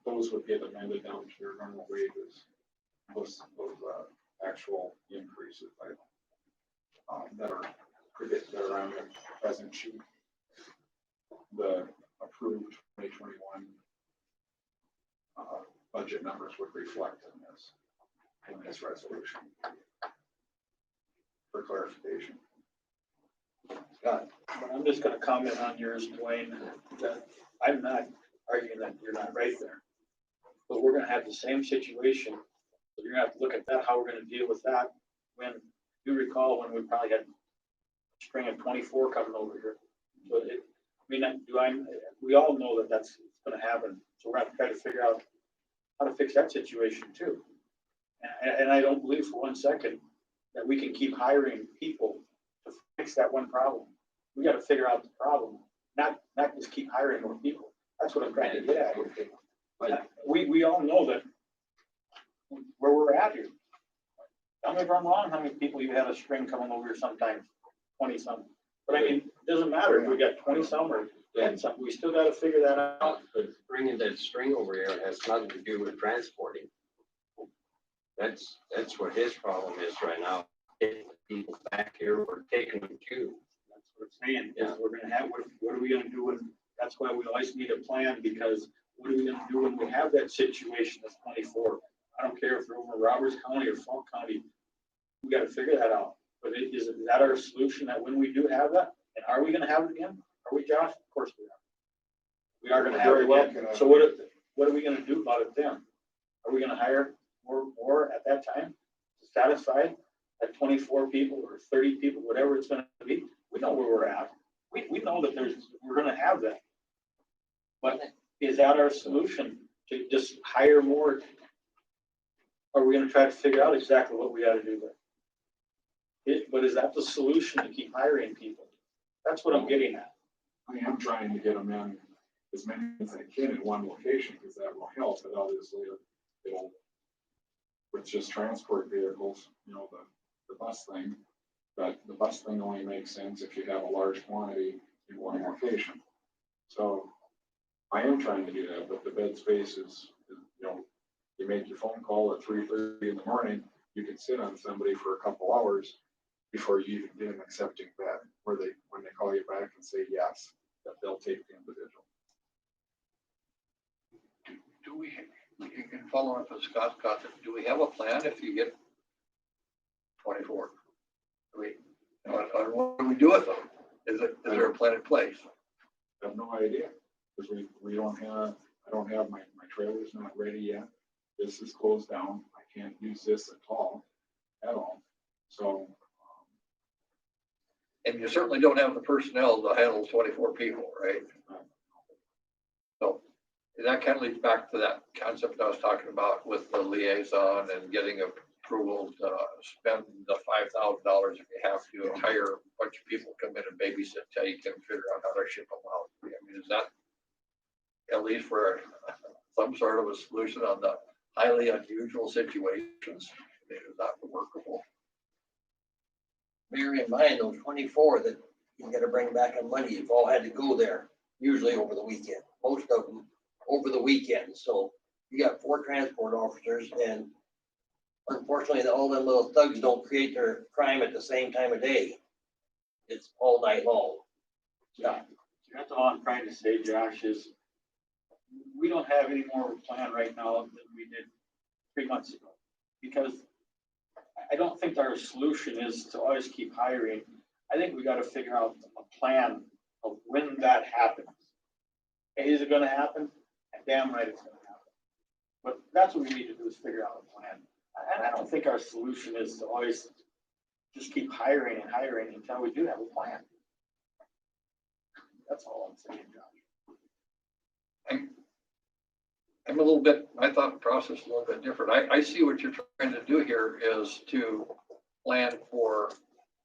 those would get amended down to your normal wages, plus those, actual increases that are predicted around the present sheet. The approved 2021 budget numbers would reflect in this resolution for clarification. Scott, I'm just gonna comment on yours, Dwayne, that I'm not arguing that you're not right there. But we're gonna have the same situation. You're gonna have to look at that, how we're gonna deal with that. When you recall when we probably had spring of 24 coming over here. So we all know that that's gonna happen. So we're gonna have to try to figure out how to fix that situation too. And I don't believe for 1 second that we can keep hiring people to fix that one problem. We gotta figure out the problem, not just keep hiring more people. That's what I'm trying to get at. But we all know that where we're at here. Tell me if I'm wrong, how many people you had a string coming over here sometimes, 20 something. But I mean, it doesn't matter if we got 20 some or 10 something, we still gotta figure that out. But bringing that string over here has nothing to do with transporting. That's what his problem is right now. Getting the people back here, we're taking them to. That's what I'm saying, is we're gonna have, what are we gonna do when, that's why we always need a plan, because what are we gonna do when we have that situation that's 24? I don't care if they're over Roberts County or Falk County, we gotta figure that out. But is that our solution, that when we do have that, and are we gonna have it again? Are we, Josh? Of course we are. We are gonna have it again. So what are we gonna do about it then? Are we gonna hire more at that time to satisfy at 24 people or 30 people, whatever it's gonna be? We know where we're at. We know that we're gonna have that. But is that our solution, to just hire more? Are we gonna try to figure out exactly what we gotta do there? But is that the solution, to keep hiring people? That's what I'm getting at. I am trying to get them in as many as I can in one location, because that will help, but obviously it'll, with just transport vehicles, the bus thing, But the busing only makes sense if you have a large quantity in one location. So I am trying to do that, but the bed space is, you know, you make your phone call at 3:30 in the morning, you can sit on somebody for a couple hours before you even get an accepting bed, when they call you back and say yes, that they'll take the individual. Do we, you can follow up with Scott's comment, do we have a plan if you get 24? Do we, what do we do with them? Is there a plan in place? I have no idea, because we don't have, I don't have my trailer's not ready yet. This is closed down. I can't use this at all. So. And you certainly don't have the personnel to handle 24 people, right? So that kind of leads back to that concept I was talking about with the liaison and getting approval to spend the $5,000 if you have to hire a bunch of people, come in and babysit till you can figure out how to ship them out. I mean, is that at least for some sort of a solution on the highly unusual situations? I mean, is that workable? Bear in mind, those 24 that you gotta bring back on Monday, you've all had to go there, usually over the weekend, most of them over the weekend. So you got 4 transport officers, and unfortunately, all them little thugs don't create their crime at the same time of day. It's all night long. Yeah, that's all I'm trying to say, Josh, is we don't have any more of a plan right now than we did 3 months ago. Because I don't think our solution is to always keep hiring. I think we gotta figure out a plan of when that happens. Hey, is it gonna happen? Damn right it's gonna happen. But that's what we need to do, is figure out a plan. And I don't think our solution is to always just keep hiring and hiring until we do have a plan. That's all I'm saying, Josh. I'm a little bit, my thought process is a little bit different. I see what you're trying to do here is to plan for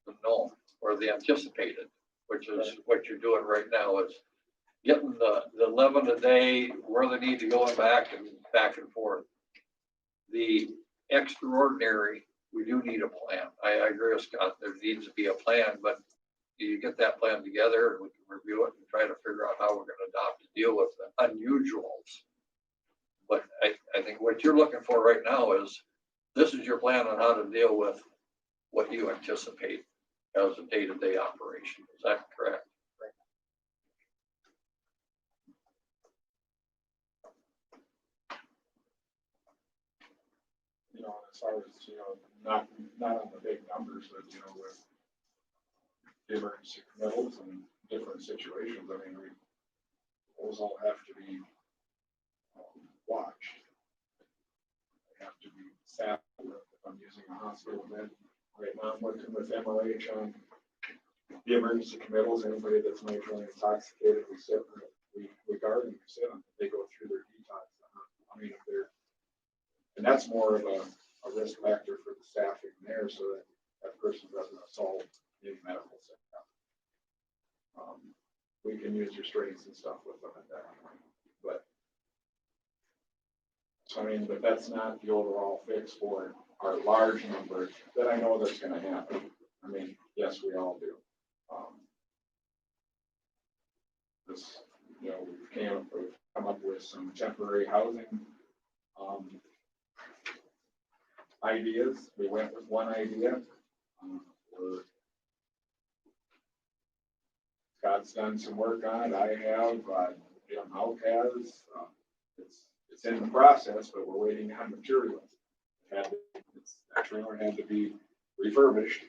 the known or the anticipated, which is what you're doing right now, is getting the 11 a day, where they need to go and back and forth. The extraordinary, we do need a plan. I agree with Scott, there needs to be a plan, but you get that plan together and we can review it and try to figure out how we're going to adopt to deal with the unusuals. But I think what you're looking for right now is, this is your plan on how to deal with what you anticipate as a day-to-day operation. Is that correct? You know, as far as, you know, not on the big numbers, but, you know, with the emergency committals and different situations, I mean, those all have to be watched. They have to be staffed. If I'm using a hospital bed right now, I'm working with MOH on the emergency committals. Anybody that's majorly intoxicated, we guard them, we sit them. They go through their detox. I mean, if they're, and that's more of a risk factor for the staffing there, so that that person doesn't assault any medical staff. We can use restraints and stuff with them at that point, but. So I mean, but that's not the overall fix for our large numbers that I know that's gonna happen. I mean, yes, we all do. This, you know, we've come up with some temporary housing ideas. We went with one idea. Scott's done some work on it. I have, Jim Houck has. It's in the process, but we're waiting on materials. That trailer had to be refurbished,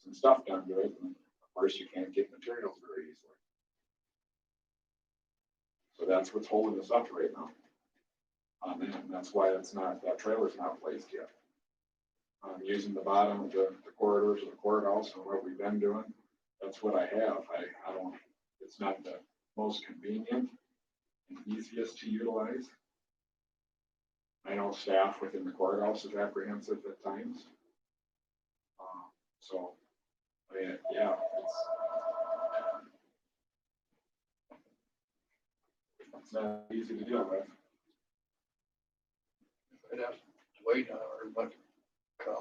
some stuff done to it. And of course, you can't get materials very easily. So that's what's holding us up right now. And that's why that trailer's not placed yet. Using the bottom of the corridors of the courthouse and what we've been doing, that's what I have. I don't, it's not the most convenient and easiest to utilize. I know staff within the courthouse is apprehensive at times. So, I mean, yeah, it's not easy to deal with. I'd have to wait on everybody.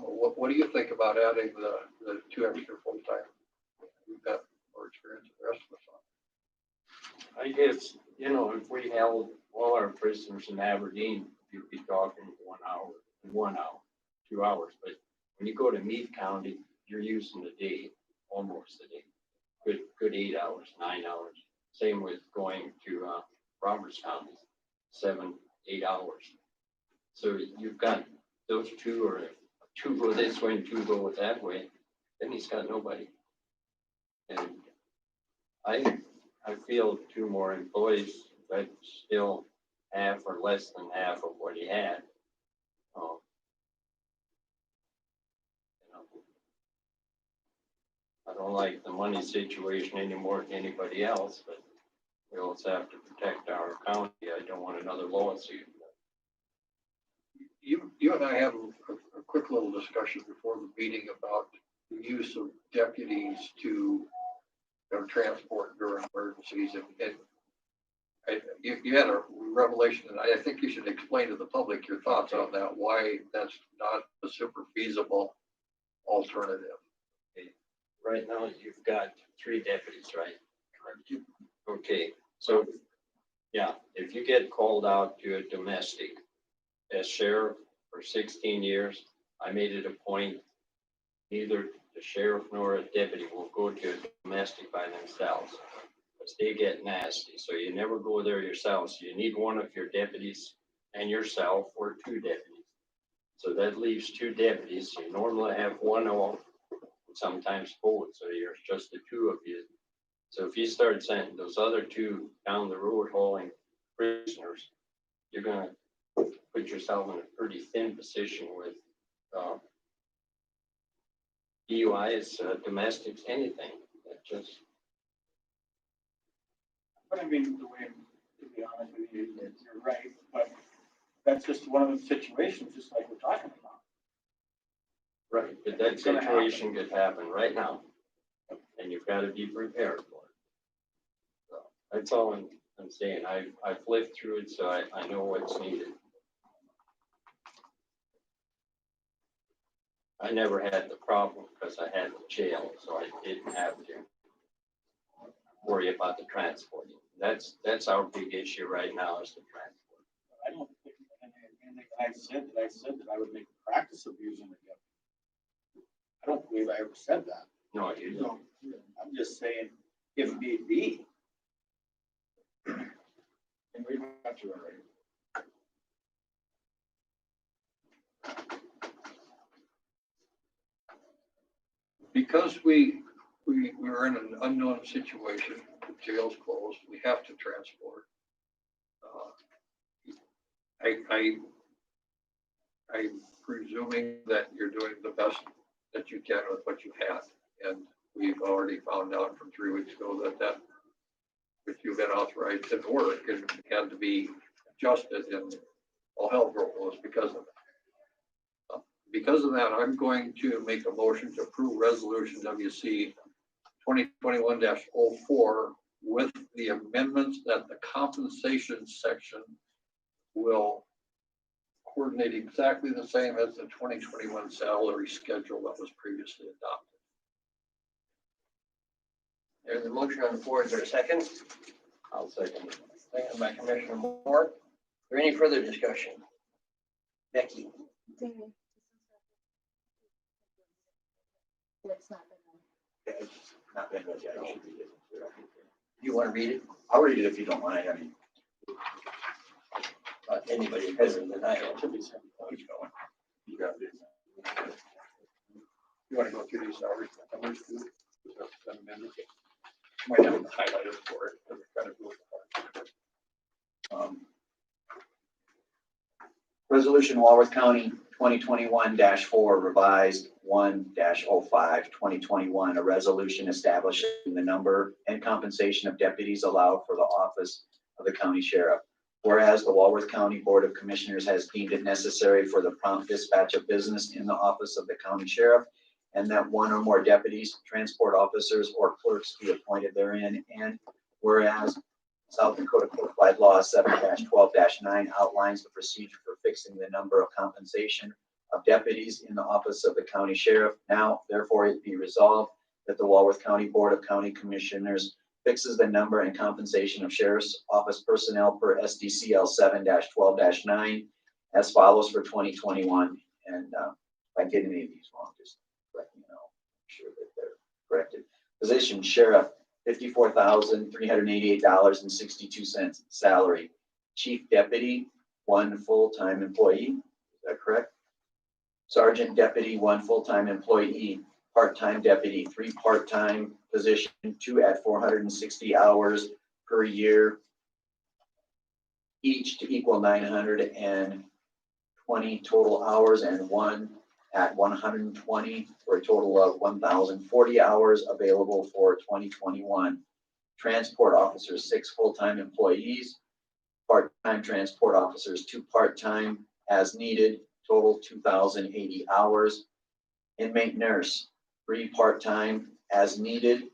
What what do you think about adding the 2 extra full-time? You've got more experience than the rest of us on. I guess, if we held all our prisoners in Aberdeen, you'd be talking 1 hour, 2 hours. But when you go to Meade County, you're using a day, almost a day. Good 8 hours, 9 hours. Same with going to Roberts County, 7, 8 hours. So you've got those two, or 2 go this way and 2 go that way. Then he's got nobody. And I feel 2 more employees, but still half or less than half of what he had. I don't like the money situation any more than anybody else, but we also have to protect our county. I don't want another lawsuit. You and I had a quick little discussion before the meeting about the use of deputies to transport during emergencies, and you had a revelation, and I think you should explain to the public your thoughts on that, why that's not a super feasible alternative. Right now, you've got 3 deputies, right? Okay, so, yeah, if you get called out to a domestic, as sheriff for 16 years, I made it a point, neither the sheriff nor a deputy will go to a domestic by themselves, because they get nasty. So you never go there yourself. So you need one of your deputies and yourself, or 2 deputies. So that leaves 2 deputies. You normally have 1 off, sometimes both. So you're just the 2 of you. So if you start sending those other 2 down the road hauling prisoners, you're going to put yourself in a pretty thin position with DUIs, domestics, anything. That just. But I mean, the way, to be honest with you, you're right, but that's just one of the situations, just like we're talking about. Right, but that situation could happen right now, and you've got to be prepared for it. So that's all I'm saying. I've lived through it, so I know what's needed. I never had the problem because I had the jail, so I didn't have to worry about the transporting. That's our big issue right now, is the transport. I don't think anything I said that I would make a practice of using the deputy. I don't believe I ever said that. No, you don't. I'm just saying, if need be. And we've got to already. Because we're in an unknown situation, the jail's closed, we have to transport. I'm presuming that you're doing the best that you can with what you have. And we've already found out from 3 weeks ago that which you've been authorized to work and had to be adjusted, and all hell broke loose because of it. Because of that, I'm going to make a motion to approve resolution WC 2021-04 with the amendments that the compensation section will coordinate exactly the same as the 2021 salary schedule that was previously adopted. There's a motion on the floor. Is there a second? I'll second it. Second by Commissioner Moore. Is there any further discussion? Becky? It's not been. It's not been read yet. You should read it. You want to read it? I'll read it if you don't mind. I mean, Anybody better than I am. should be some points going. You got this. You want to go through these salaries numbers too? Might have highlighted for it, but it's kind of cool. Resolution Walworth County 2021-4 revised 1-05 2021, a resolution establishing the number and compensation of deputies allowed for the office of the county sheriff. Whereas the Walworth County Board of Commissioners has deemed it necessary for the prompt dispatch of business in the office of the county sheriff, and that 1 or more deputies, transport officers, or clerks be appointed therein. And whereas South Dakota Codified Law 7-12-9 outlines the procedure for fixing the number of compensation of deputies in the office of the county sheriff. Now, therefore, it be resolved that the Walworth County Board of County Commissioners fixes the number and compensation of sheriff's office personnel per SDCL 7-12-9 as follows for 2021. And if I get any of these wrong, just let me know. Make sure that they're corrected. Position sheriff, $54,388.62 salary. Chief deputy, 1 full-time employee. Is that correct? Sergeant deputy, 1 full-time employee. Part-time deputy, 3 part-time position, 2 at 460 hours per year, each to equal 920 total hours, and 1 at 120 for a total of 1,040 hours available for 2021. Transport officers, 6 full-time employees. Part-time transport officers, 2 part-time as needed, total 2,080 hours. Inmate nurse, 3 part-time as needed.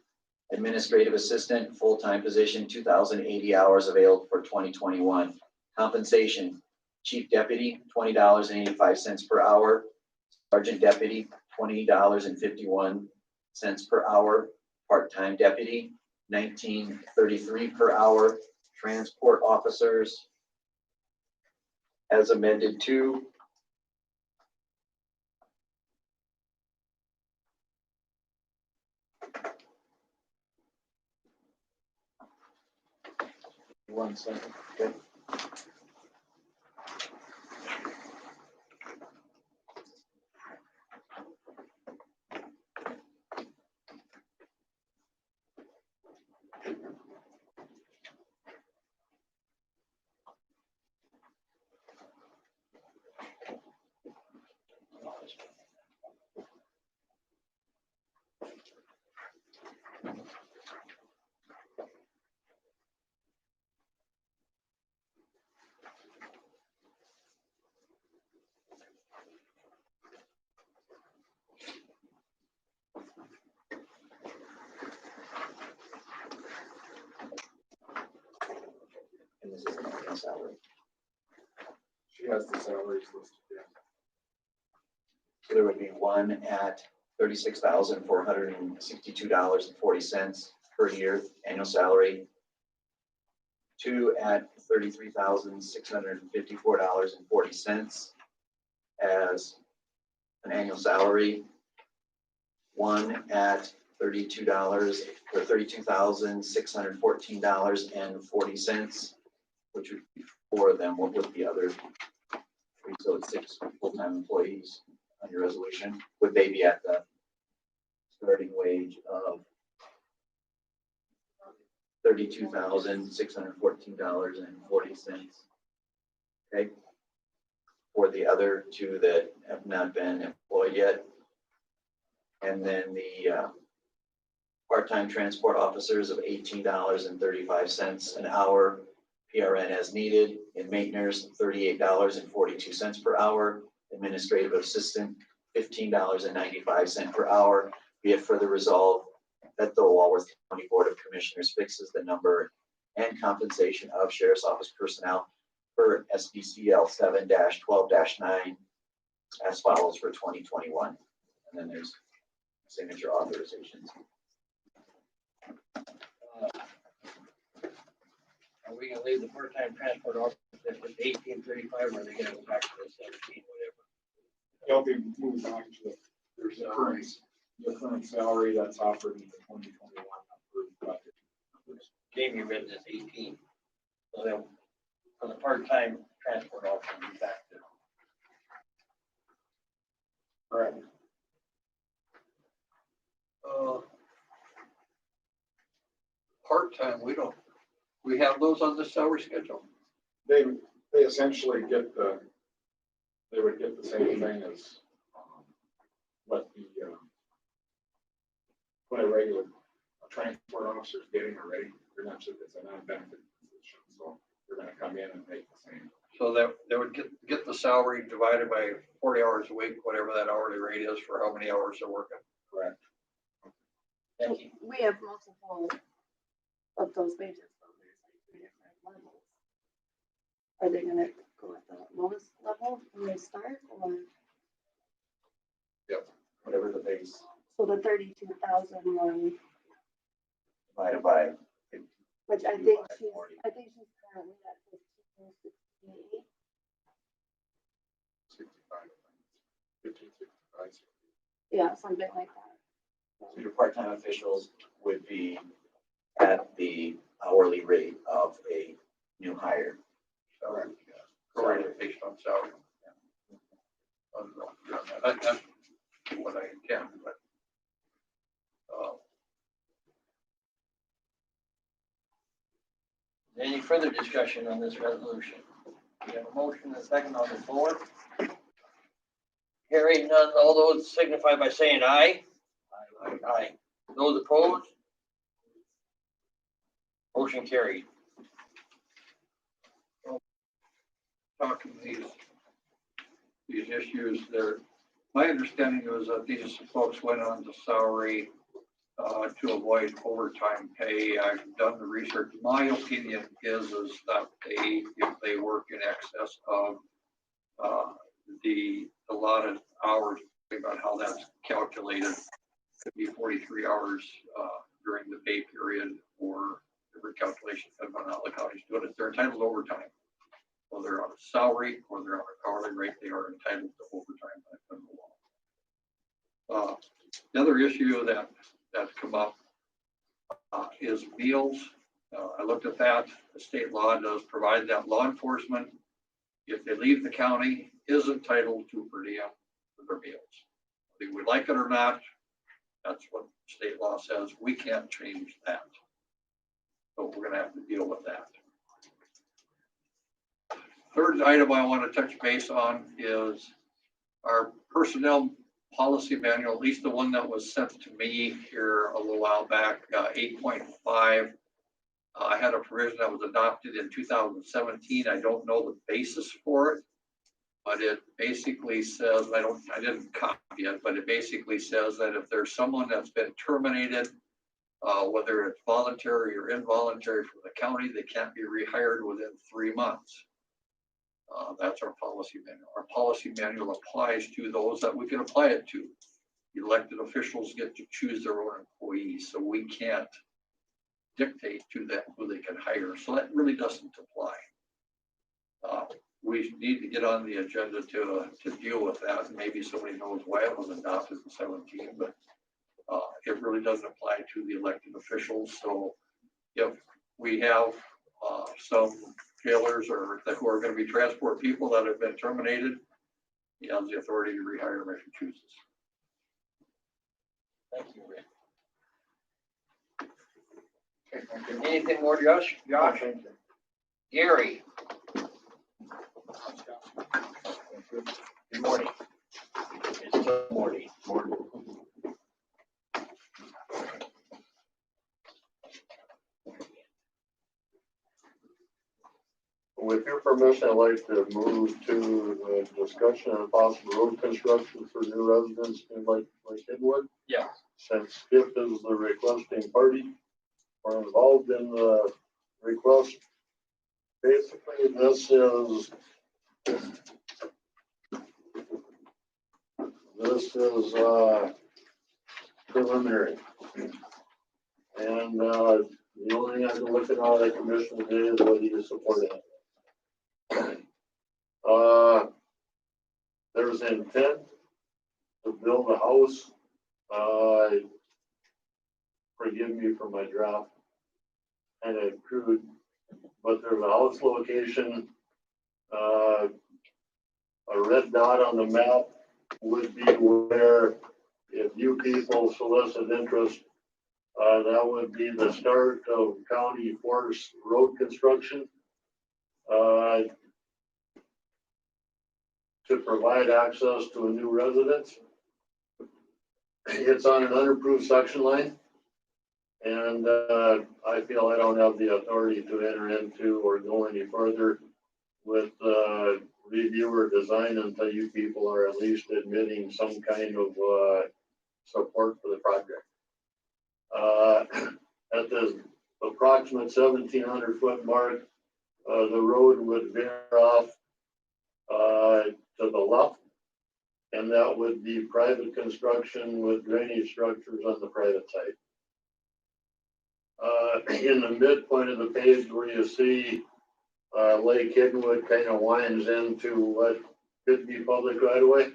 Administrative assistant, full-time position, 2,080 hours available for 2021. Compensation, chief deputy, $20.85 per hour. Sergeant deputy, $20.51 per hour. Part-time deputy, $19.33 per hour. Transport officers, as amended to One second. okay. And this is the annual salary. She has the salaries listed, yeah. So there would be 1 at $36,462.40 per year annual salary. 2 at $33,654.40 as an annual salary. 1 at $32,614.40, which would be 4 of them. What would the other 3? So it's 6 full-time employees on your resolution. Would they be at the starting wage of $32,614.40? Okay. For the other 2 that have not been employed yet. And then the part-time transport officers of $18.35 an hour, PRN as needed. In maintainers, $38.42 per hour. Administrative assistant, $15.95 per hour. Be it further resolved that the Walworth County Board of Commissioners fixes the number and compensation of sheriff's office personnel per SDCL 7-12-9 as follows for 2021. And then there's signature authorizations. Are we gonna leave the part-time transport officer at 1835, or are they gonna go back to the 17, whatever? They'll be moved on to the current salary that's offered in the 2021 approved budget numbers. Jamie read this 18. So then, for the part-time transport officer, we'll be back to. Correct. Part-time, we have those on the salary schedule. They essentially they would get the same thing as what a regular transport officer is getting already. Pretty much it's a non-benefit position, so they're gonna come in and make the same. So they would get the salary divided by 40 hours a week, whatever that hourly rate is for how many hours they're working. Correct. Thank you. We have multiple of those wages, so there's like 3 different levels. Are they gonna go at the lowest level when they start, or? Whatever the base So the 32,001, Divided by, which I think she's currently at 1568. 65, 1565. Yeah, something like that. so your part-time officials would be at the hourly rate of a new hire. Correct. Correct, based on salary. That's what I intend, but. Any further discussion on this resolution? We have a motion and a second on the floor. Hearing none, all those signify by saying aye. Aye. Those opposed? Motion carried. Talking these issues there, my understanding was that these folks went on to salary to avoid overtime pay. I've done the research. My opinion is that if they work in excess of the allotted hours, about how that's calculated, could be 43 hours during the pay period, or different calculation depending on how the county's doing it. They're entitled to overtime. Whether they're on a salary or they're on an hourly rate, they are entitled to overtime by federal law. The other issue that's come up is meals. I looked at that. The state law does provide that law enforcement, if they leave the county, is entitled to per diem for their meals. Whether we like it or not, that's what state law says. We can't change that. So we're gonna have to deal with that. Third item I want to touch base on is our personnel policy manual, at least the one that was sent to me here a little while back, 8.5. I had a provision that was adopted in 2017. I don't know the basis for it, but it basically says, I didn't copy it, but it basically says that if there's someone that's been terminated, whether it's voluntary or involuntary from the county, they can't be rehired within 3 months. That's our policy manual. Our policy manual applies to those that we can apply it to. Elected officials get to choose their own employees, so we can't dictate to them who they can hire. So that really doesn't apply. We need to get on the agenda to deal with that. Maybe somebody knows why it was adopted in 17, but it really doesn't apply to the elected officials. So if we have some jailers or who are going to be transport people that have been terminated, he has the authority to rehire them if he chooses. Thank you, Rick. Okay, thank you. Anything more, Josh? Josh? Thank you. Gary? Good morning. It's still morning. With your permission, I'd like to move to the discussion of possible road construction for new residents in Lake Inwood. Yeah. Since Skip is the requesting party, we're involved in the request. Basically, this is preliminary. And the only thing I can look at all the commission today is whether you support it. There's intent to build a house. Forgive me for my draft, kind of crude, but there's a house location. A red dot on the map would be where, if you people solicit interest, that would be the start of county forest road construction. To provide access to a new residence. It's on an unapproved section line. And I feel I don't have the authority to enter into or go any further with review or design until you people are at least admitting some kind of support for the project. At the approximate 1,700 foot mark, the road would veer off to the left, and that would be private construction with drainage structures on the private side. In the midpoint of the page where you see Lake Hiddenwood kind of winds into what could be public right away.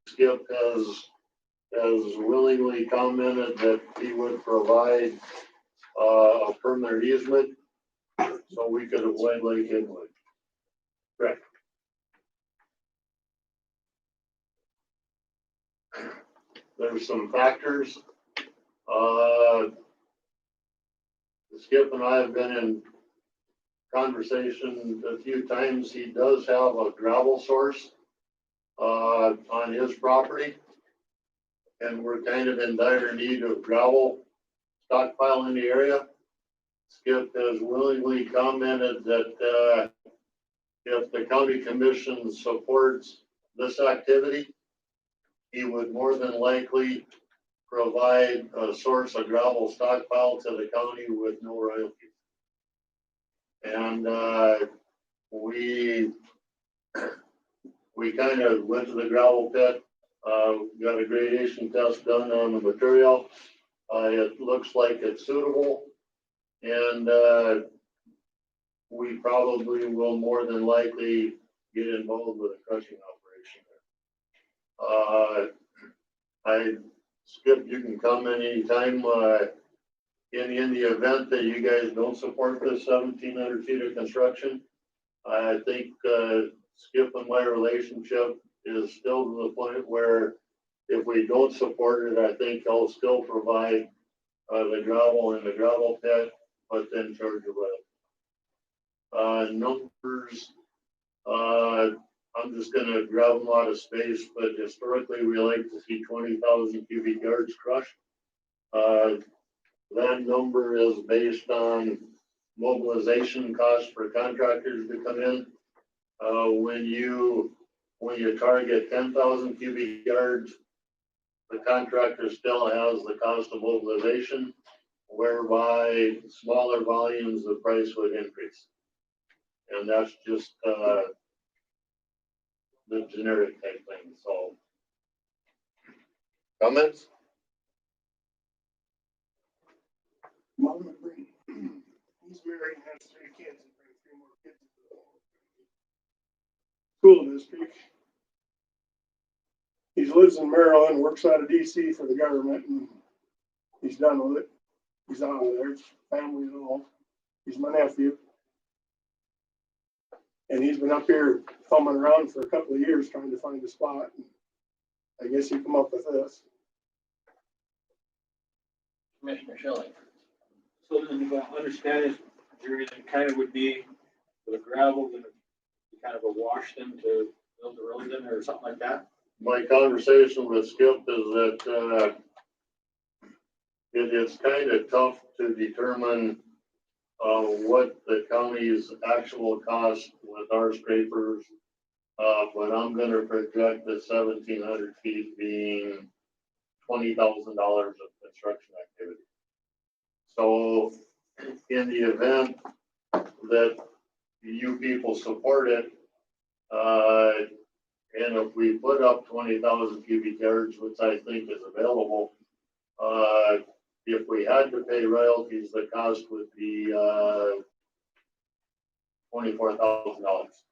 Skip has willingly commented that he would provide a permanent easement so we could avoid Lake Hiddenwood. Correct. There's some factors. Skip and I have been in conversation a few times. He does have a gravel source on his property, and we're kind of in dire need of gravel stockpile in the area. Skip has willingly commented that if the county commission supports this activity, he would more than likely provide a source of gravel stockpile to the county with no royalties. And we kind of went to the gravel pit, got a gradation test done on the material. It looks like it's suitable, and we probably will more than likely get involved with a crushing operation there. Skip, you can comment anytime in the event that you guys don't support this 1,700 feet of construction. I think Skip and my relationship is still to the point where if we don't support it, I think I'll still provide the gravel in the gravel pit, but then charge a royalty. Numbers, I'm just gonna grab them out of space, but historically we like to see 20,000 cubic yards crushed. That number is based on mobilization costs for contractors to come in. When you target 10,000 cubic yards, the contractor still has the cost of mobilization, whereby smaller volumes, the price would increase. And that's just the generic type thing. So, comments? Mom, he's married and has 3 kids and brings 3 more kids into the school district. He lives in Maryland, works out of DC for the government, and he's done with it. He's out of there, family and all. He's my nephew. And he's been up here thumbing around for a couple of years trying to find a spot. I guess he come up with this. Commissioner Schilling. So then if I understand this, Jerry, then kind of would be the gravel, gonna be kind of a wash then to build the road in or something like that? My conversation with Skip is that it is kind of tough to determine what the county's actual cost with our scrapers, but I'm going to project the 1,700 feet being $20,000 of construction activity. So in the event that you people support it, and if we put up 20,000 cubic yards, which I think is available, if we had to pay royalties, the cost would be $24,000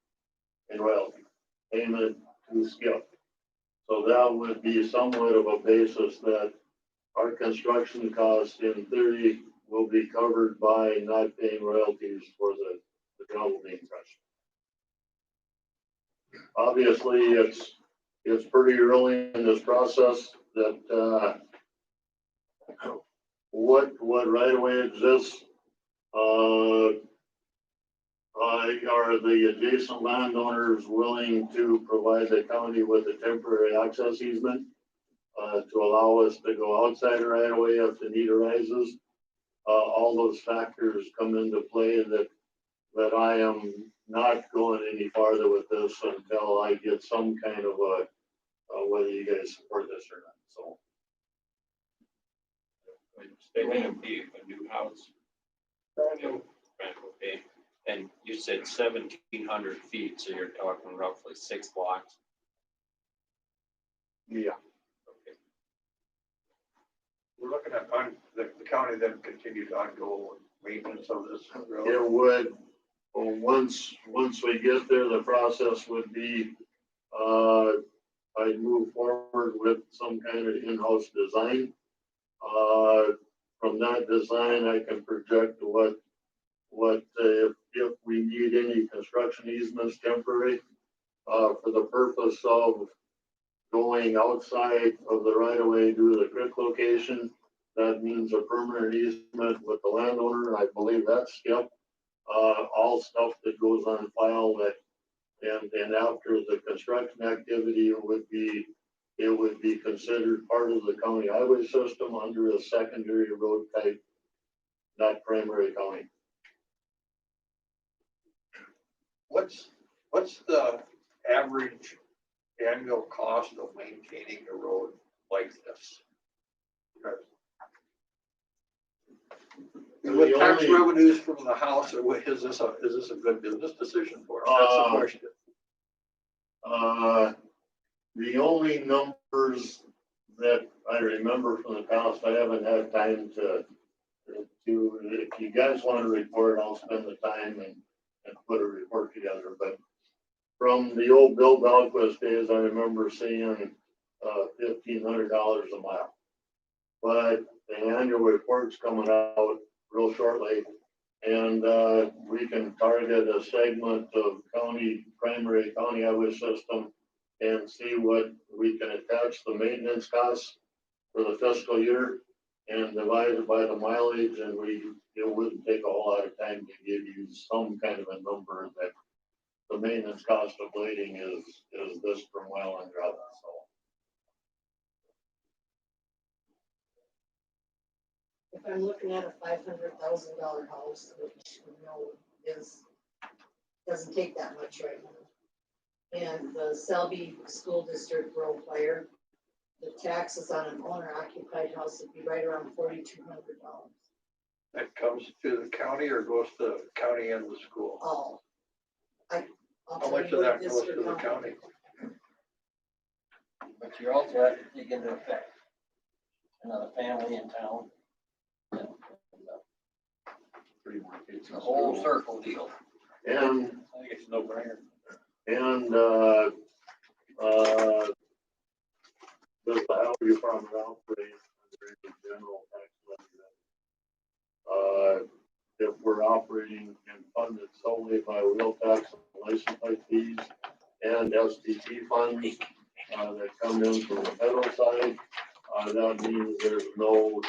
in royalty payment to Skip. So that would be somewhat of a basis that our construction costs, in theory, will be covered by not paying royalties for the gravel being crushed. Obviously, it's pretty early in this process that what right away exists are the adjacent landowners willing to provide the county with a temporary access easement to allow us to go outside right away if the need arises. All those factors come into play that I am not going any farther with this until I get some kind of whether you guys support this or not. So. They're gonna be a new house. Okay, and you said 1,700 feet, so you're talking roughly 6 blocks. Yeah. We're looking at the county then continued ongoing maintenance of this road. It would, well, once we get there, the process would be, I'd move forward with some kind of in-house design. From that design, I can project if we need any construction easements temporary, for the purpose of going outside of the right of way due to the creek location. That means a permanent easement with the landowner. I believe that's Skip. All stuff that goes on file that, and after the construction activity, it would be considered part of the county highway system under a secondary road type, not primary county. What's the average annual cost of maintaining a road like this? With tax revenues from the house, or what, is this a good business decision for us? That's the question. The only numbers that I remember from the past, I haven't had time to, if you guys want to report, I'll spend the time and put a report together. But from the old Bill Dahlquist days, I remember seeing $1,500 a mile. But the annual report's coming out real shortly, and we can target a segment of primary county highway system and see what we can attach the maintenance costs for the fiscal year and divide it by the mileage, and it wouldn't take a whole lot of time to give you some kind of a number that the maintenance cost of blading is this per mile on gravel. So. If I'm looking at a $500,000 house, which we know doesn't take that much right now, and the Selby School District road fire, the taxes on an owner-occupied house would be right around $4,200. That comes to the county or goes to the county and the school? Oh, How much of that goes to the county? But you also have to take into effect another family in town. It's a whole circle deal. And I think it's no brainer. And does the Howard Department operate under the general tax levy? If we're operating and funded solely by wheel tax and license plate fees and STP funds that come in from the federal side, that means there's no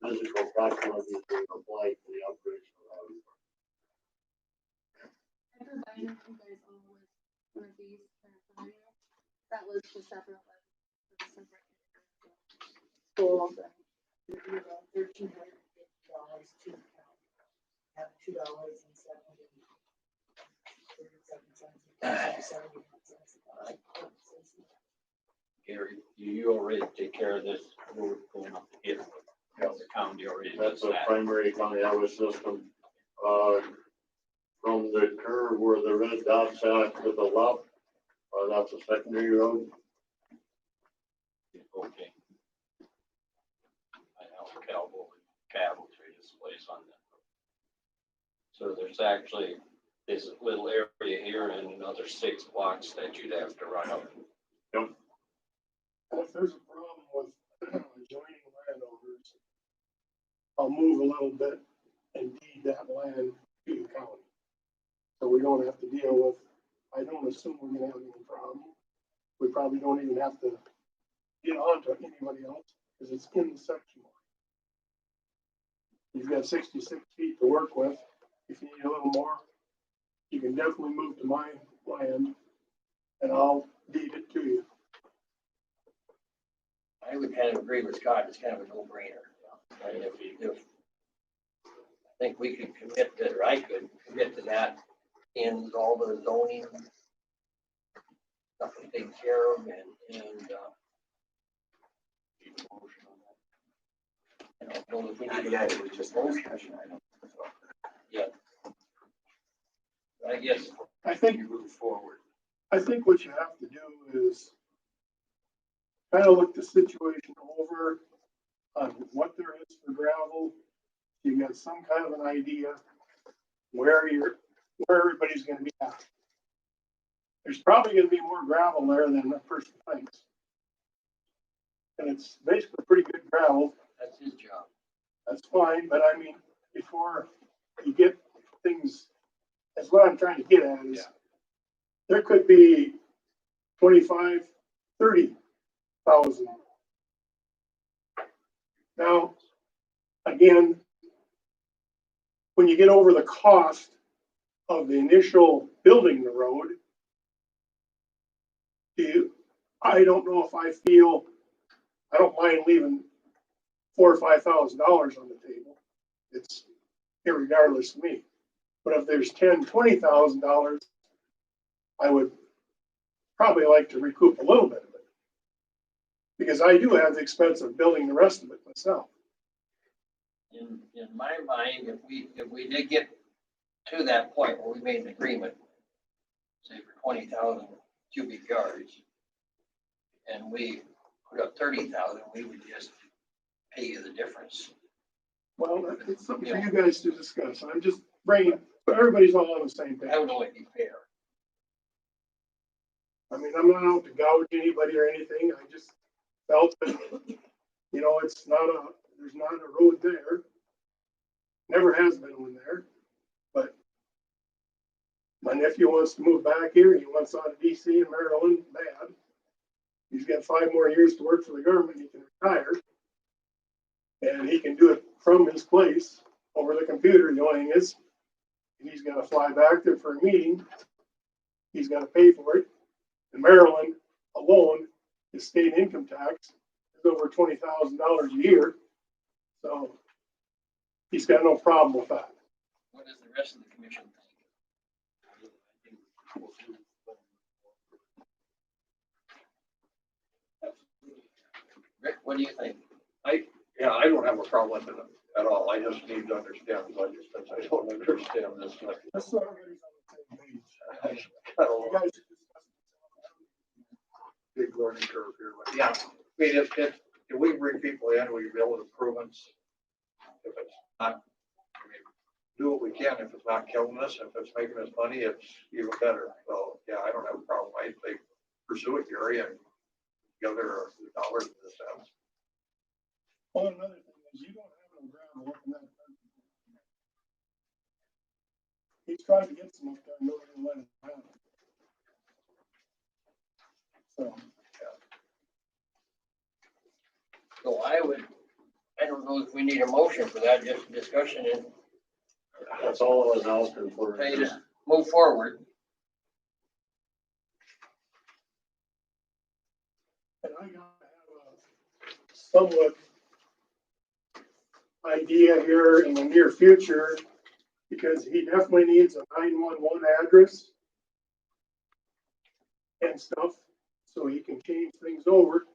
physical tax levy being applied to the operation of the Howard Department. I provided you guys all with one of these that was the separate levy for the separate schools and $1,350 to have $2.37. Gary, you already take care of this road going up the hill. The county already That's does a that. primary county highway system. From the curve where the red dots at to the left, that's a secondary road. Okay. I know cattle through this place on that. So there's actually this little area here and another 6 blocks that you'd have to run up. Yep. If there's a problem with adjoining landowners, I'll move a little bit and deed that land to the county. So we don't have to deal with, I don't assume we're gonna have any problem. We probably don't even have to get onto anybody else because it's in the section. You've got 66 feet to work with. If you need a little more, you can definitely move to my land and I'll deed it to you. I would kind of agree with Scott, it's kind of a no-brainer. And if I think we could commit to, or I could commit to that in all the zoning stuff we take care of and don't know if we need to. Yeah, it was just a discussion item. Yeah. I guess I think You move forward. what you have to do is kind of look the situation over on what there is for gravel. You got some kind of an idea where everybody's gonna be at. There's probably gonna be more gravel there than the person thinks. And it's basically pretty good gravel. That's his job. That's fine, but I mean, before you get things, that's what I'm trying to get at is there could be 25, 30,000. Now, again, when you get over the cost of the initial building the road, I don't know if I feel, I don't mind leaving $4,000 or $5,000 on the table. It's irregardless to me. But if there's $10,000, $20,000, I would probably like to recoup a little bit of it. Because I do have the expense of building the rest of it myself. In my mind, if we did get to that point where we made an agreement, say for 20,000 cubic yards, and we put up 30,000, we would just pay you the difference. Well, it's something for you guys to discuss. I'm just bringing, everybody's all on the same page. That would only be fair. I mean, I'm not out to gouge anybody or anything. I just felt that, you know, there's not a road there. Never has been one there. But my nephew wants to move back here. He wants out of DC and Maryland bad. He's got 5 more years to work for the government. He can retire. And he can do it from his place over the computer. The only thing is, he's got to fly back there for a meeting. He's got to pay for it. In Maryland alone, his state income tax is over $20,000 a year. So he's got no problem with that. What does the rest of the commission think? Rick, what do you think? Yeah, I don't have a problem with it at all. I just need to understand, I don't understand this. Just so everybody's on the same page. I don't You know. guys Big learning curve here, but yeah, I mean, if we bring people in, we build improvements. If it's not, I mean, do what we can. If it's not killing us, if it's making us money, it's even better. So, yeah, I don't have a problem. I say pursue it, Gary, and gather the dollars in the sense. Well, another thing is you don't have no gravel up in that country. He's tried to get some up there, and nobody will let him have it. So, So I don't know if we need a motion for that, just discussion and That's all I was asking for. try to move forward. and I gotta have a somewhat idea here in the near future, because he definitely needs a 911 address and stuff, so he can change things over.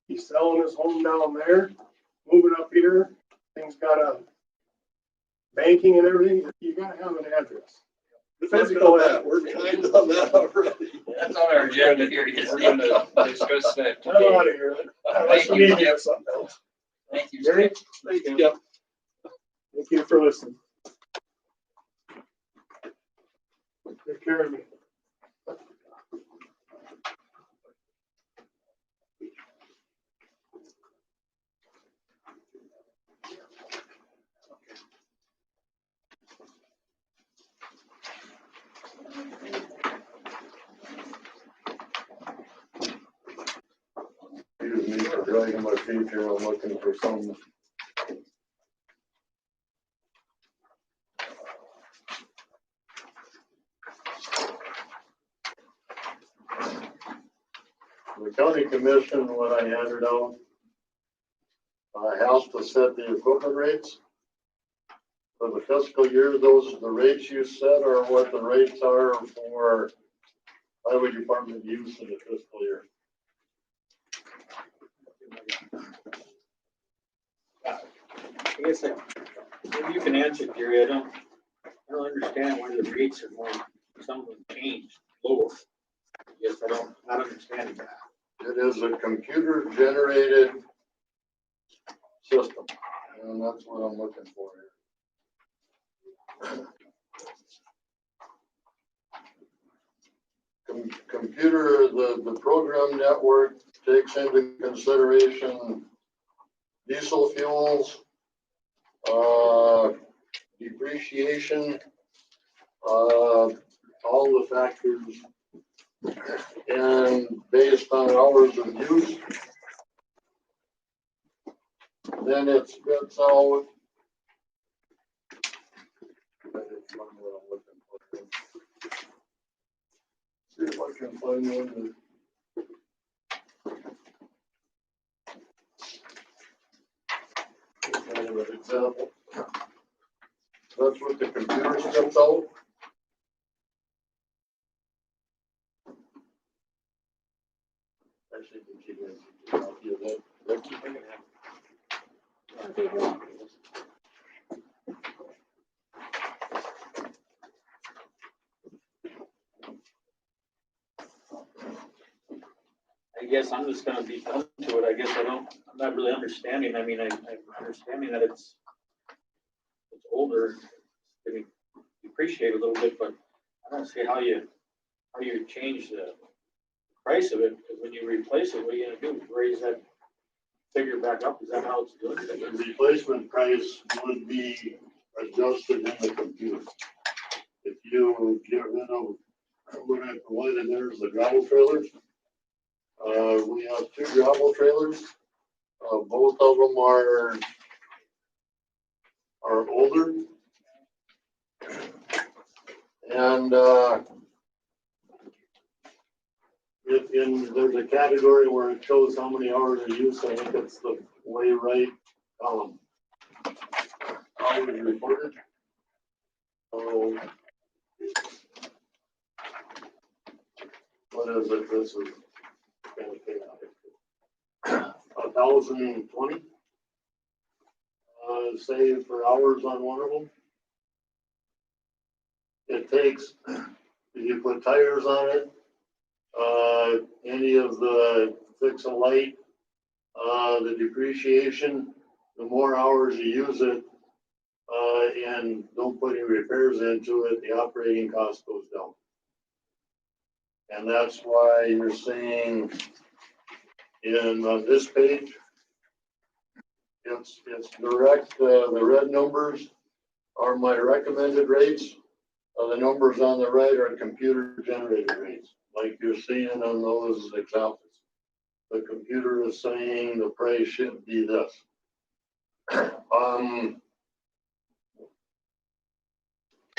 He's selling his home down there, moving up here, things got a banking and everything, you gotta have an address. The physical address. We're kind of on that already. That's on our agenda here. We're gonna discuss that I'm today. out of here. Unless we need to have something else. Thank you. Gary, Thank you. thank you for listening. Take care of me. Excuse me for dragging my feet here. I'm looking for some. The county commission, when I handed out, has to set the equipment rates. For the fiscal year, those are the rates you set, or what the rates are for highway department use in the fiscal year. I guess maybe you can answer, Gary. I don't understand why the rates are more, some of them changed lower. Yes, I don't, not understanding that. It is a computer generated system, and that's what I'm looking for here. Computer, the program network takes into consideration diesel fuels, depreciation, all the factors, and based on hours of use, then it spits out. See if I can find one. Kind of an example. That's what the computer spits out. Actually, can keep it. I'll give that. That's what I can have. I guess I'm just gonna be done to it. I guess I'm not really understanding. I mean, I'm understanding that it's older, getting depreciated a little bit, but I don't see how you change the price of it, because when you replace it, what are you gonna do? Raise that figure back up? Is that how it's doing? The replacement price would be adjusted in the computer. If you get rid of what I provided, there's the gravel trailers. We have 2 gravel trailers. Both of them are older. And there's a category where it shows how many hours of use. I think it's the way right column. Hours reported. So what is it? This is kind of chaotic. 1,020 saved for hours on one of them. It takes, if you put tires on it, any of the fix a light, the depreciation, the more hours you use it, and don't put any repairs into it, the operating cost goes down. And that's why you're seeing on this page, it's direct, the red numbers are my recommended rates. The numbers on the right are computer generated rates, like you're seeing on those examples. The computer is saying the price should be this. On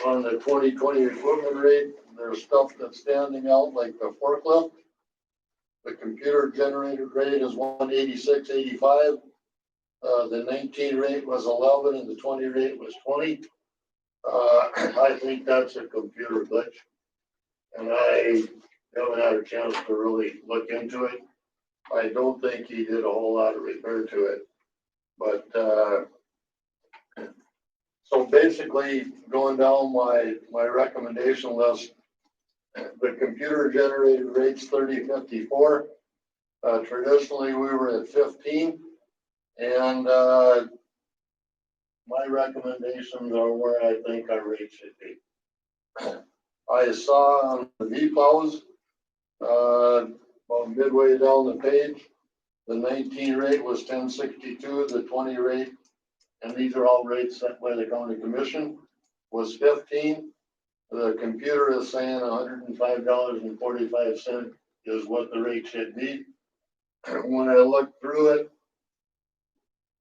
the 2020 equipment rate, there's stuff that's standing out like the forklift. The computer generated rate is 186.85. The 19 rate was 11 and the 20 rate was 20. I think that's a computer glitch, and I haven't had a chance to really look into it. I don't think he did a whole lot of repair to it, but so basically going down my recommendation list, the computer generated rates 3054. Traditionally we were at 15, and my recommendations are where I think our rate should be. I saw on the V-plows, about midway down the page, the 19 rate was 1062, the 20 rate, and these are all rates set by the county commission, was 15. The computer is saying $105.45 is what the rate should be. When I looked through it,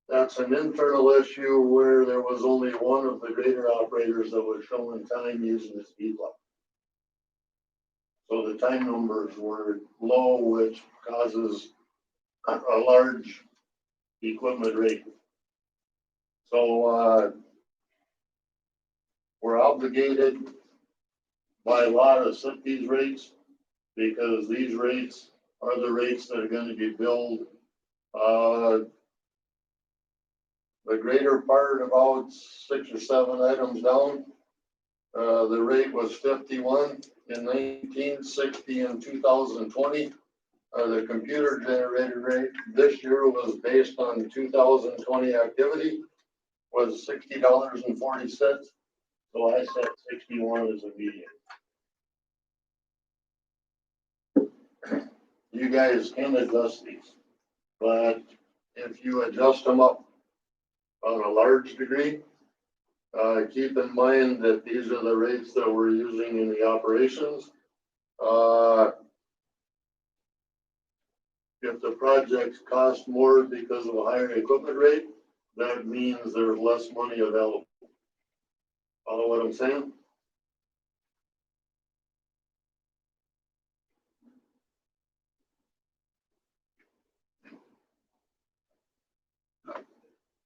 that's an internal issue where there was only one of the grader operators that was showing time using this V-plow. So the time numbers were low, which causes a large equipment rate. So we're obligated by law to set these rates, because these rates are the rates that are going to be billed. The greater part, about 6 or 7 items down, the rate was 51 in 1960 and 2020. The computer generated rate this year was based on 2020 activity, was $60.40. So I said 61 as a median. You guys can adjust these, but if you adjust them up on a large degree, keep in mind that these are the rates that we're using in the operations. If the projects cost more because of a higher equipment rate, that means there's less money available. Follow what I'm saying?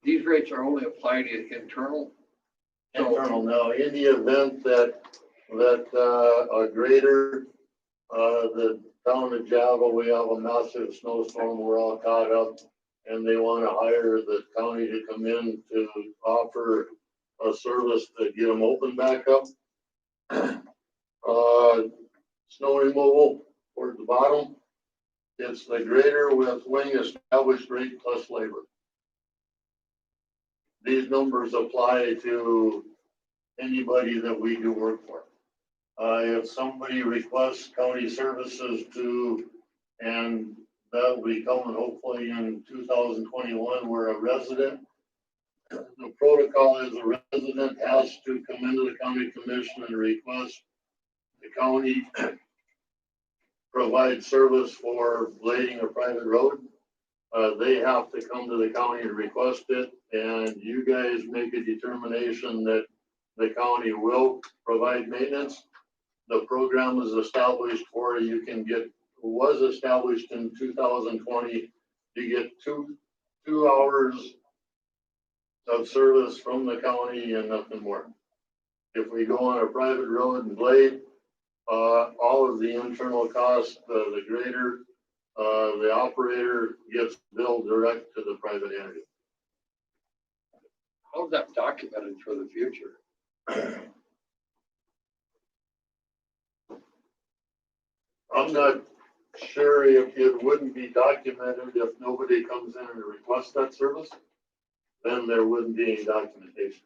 These rates are only applied in internal. Internal now, in the event that a grader, the town of Java, we have a massive snowstorm, we're all caught up, and they want to hire the county to come in to offer a service to get them open back up. Snow removal towards the bottom, it's the grader with wing established rate plus labor. These numbers apply to anybody that we do work for. If somebody requests county services and that will be coming hopefully in 2021, we're a resident. The protocol is a resident has to come into the county commission and request the county provide service for blading a private road. They have to come to the county and request it, and you guys make a determination that the county will provide maintenance. The program is established for, was established in 2020 to get two hours of service from the county and nothing more. If we go on a private road and blade, all of the internal costs, the grader, the operator gets billed direct to the private entity. How's that documented for the future? I'm not sure if it wouldn't be documented if nobody comes in and requests that service, then there wouldn't be any documentation.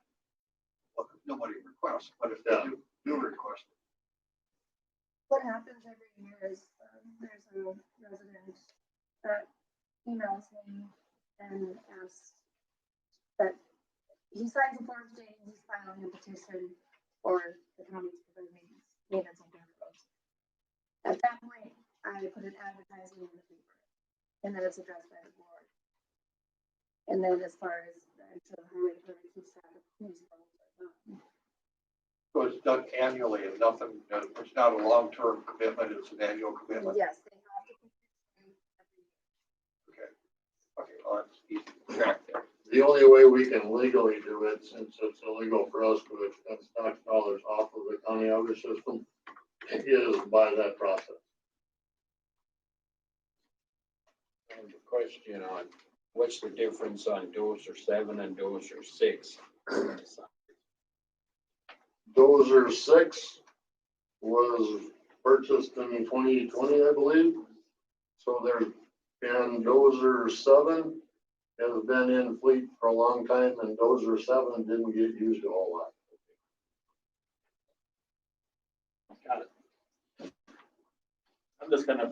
Well, nobody requests, but if they do request it. What happens every year is there's a resident that emails me and asks that he signs a form stating he's filing a petition for the county to provide maintenance on county roads. At that point, I put an advertisement in the paper, and then it's addressed by the board. And then as far as the actual highway department keeps track of whose roads are done. So it's done annually and nothing, it's not a long-term commitment, it's an annual commitment? Yes, they have to complete every year. Okay, well, that's easy to track there. The only way we can legally do it, since it's illegal for us to expense tax dollars off of the county highway system, is by that process. And the question on what's the difference on Dozer 7 and Dozer 6? Dozer 6 was purchased in 2020, I believe. So and Dozer 7 has been in fleet for a long time, and Dozer 7 didn't get used a whole lot. Got it. I'm just gonna,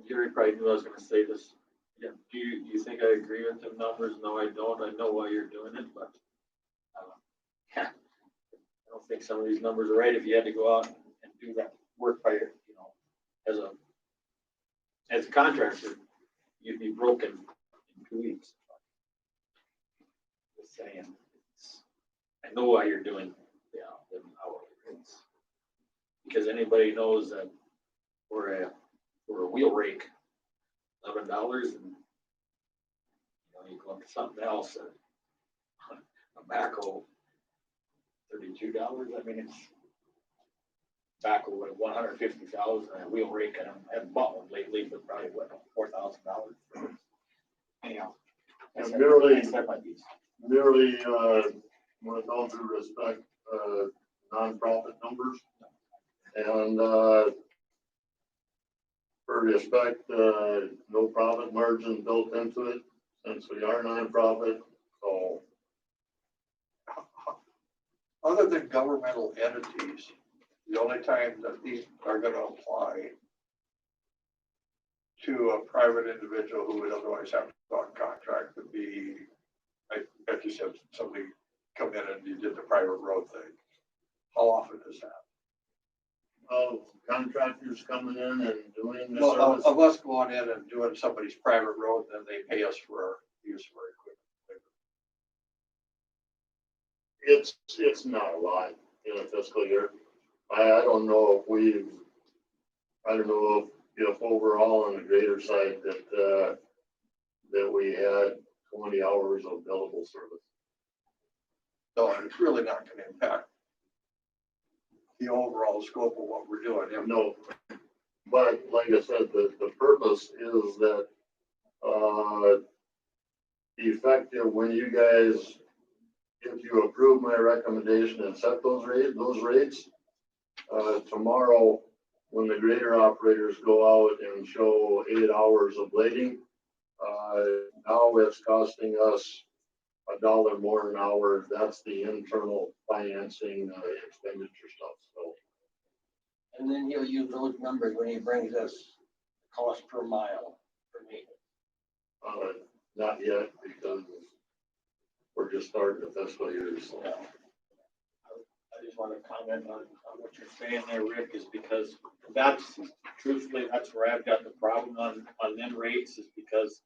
Gary probably knew I was gonna say this. Yeah, do you think I agree with the numbers? No, I don't. I know why you're doing it, but I don't think some of these numbers are right. If you had to go out and do that work by your, as a contractor, you'd be broken in 2 weeks. Just saying, I know why you're doing, them hourly rates. Because anybody knows that for a wheel rake, $11, and you go up to something else, a backhoe, $32. I mean, it's backhoe with 150,000 and a wheel rake. I haven't bought one lately, but probably $4,000. Anyhow, And merely, with all due respect, nonprofit numbers, and for respect, no profit margin built into it since we are nonprofit, so. Other than governmental entities, the only time that these are gonna apply to a private individual who would otherwise have to go on contract would be, like you said, somebody come in and you did the private road thing. How often is that? Of contractors coming in and doing the No, service. of us going in and doing somebody's private road, then they pay us for use for equipment. It's not a lot in a fiscal year. I don't know if overall on the greater side that we had 20 hours of billable service. So it's really not gonna impact the overall scope of what we're doing. No, but like I said, the purpose is that, effective when you guys, if you approve my recommendation and set those rates, tomorrow, when the grader operators go out and show 8 hours of blading, now it's costing us $1 more an hour. That's the internal financing expenditure stuff, so. And then he'll use those numbers when he brings us cost per mile for maintenance. Not yet, because we're just starting the fiscal year, so. I just want to comment on what you're saying there, Rick, is because that's, truthfully, that's where I've got the problem on them rates, is because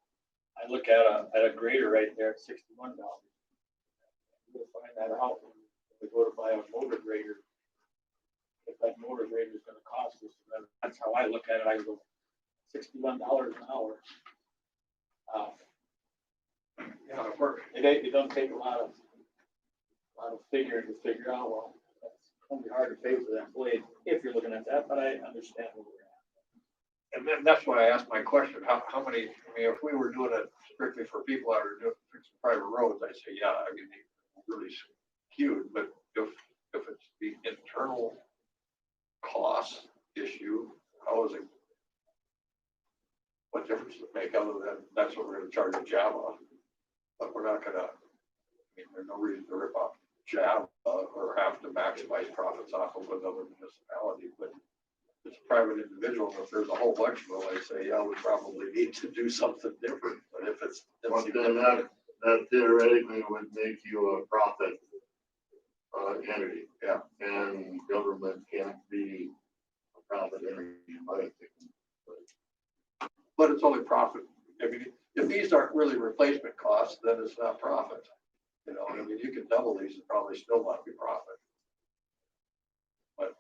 I look at a grader right there at $61. We'll find that out when we go to buy a motor grader. If that motor grader is gonna cost us, then that's how I look at it. I go, $61 an hour. Yeah, of course. It don't take a lot of figuring to figure out, well, that's gonna be hard to pay for that blade if you're looking at that, but I understand where we're at. And then that's why I asked my question, how many, I mean, if we were doing it strictly for people that are doing fixing private roads, I'd say, yeah, I mean, they really skewed, but if it's the internal cost issue, how is it? What difference does it make other than that's what we're gonna charge a Java? But we're not gonna, I mean, there's no reason to rip off Java or have to maximize profits off of another municipality, but it's a private individual. If there's a whole bunch of them, I'd say, yeah, we probably need to do something different, but if it's. Well, then that theoretically would make you a profit entity. Yeah. And government can't be a profit entity, in my opinion. But it's only profit. I mean, if these aren't really replacement costs, then it's not profit. You know, I mean, you can double these and probably still not be profit. But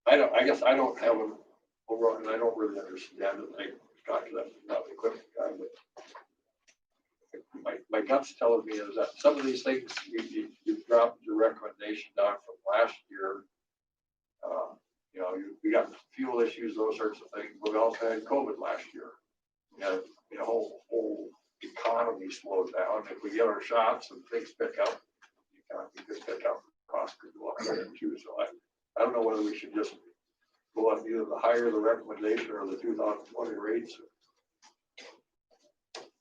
I guess I don't have an overall, and I don't really understand it. I talked to that, not the equipment guy, but my gut's telling me is that some of these things, you dropped your recommendation down from last year. You know, we got fuel issues, those sorts of things, but we also had COVID last year. And the whole economy slows down. If we get our shots and things pick up, the economy could pick up, costs could go up there too. So I don't know whether we should just go up either the higher the recommendation or the 2020 rates.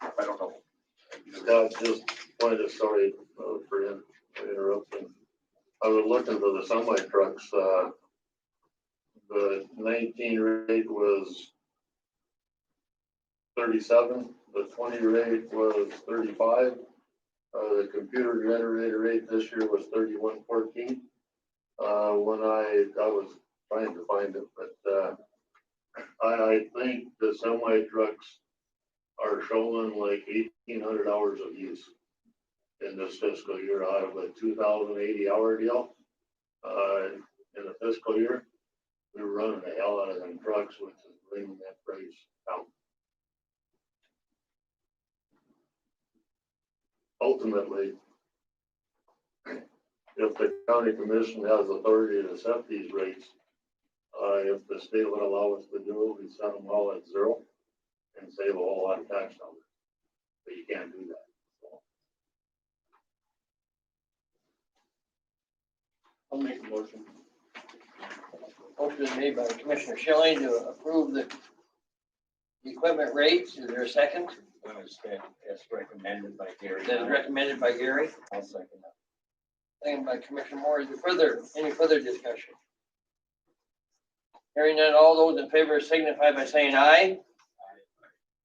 I don't know. Just pointed, sorry for interrupting. I was looking for the semi trucks. The 19 rate was 37. The 20 rate was 35. The computer generator rate this year was 31.14. When I was trying to find it, but I think the semi trucks are showing like 1,800 hours of use in this fiscal year out of a 2,080 hour deal. In the fiscal year, we were running the hell out of them trucks, which is bringing that price down. Ultimately, if the county commission has authority to set these rates, if the state would allow us to do it, we set them all at 0 and save a whole lot of tax dollars. But you can't do that. So. I'll make a motion. Motion is made by Commissioner Schilling to approve the equipment rates. Is there a second? I was as recommended by Gary. That is recommended by Gary. I'll second that. Second by Commissioner Moore. Is there any further discussion? Hearing none, all those in favor signify by saying aye.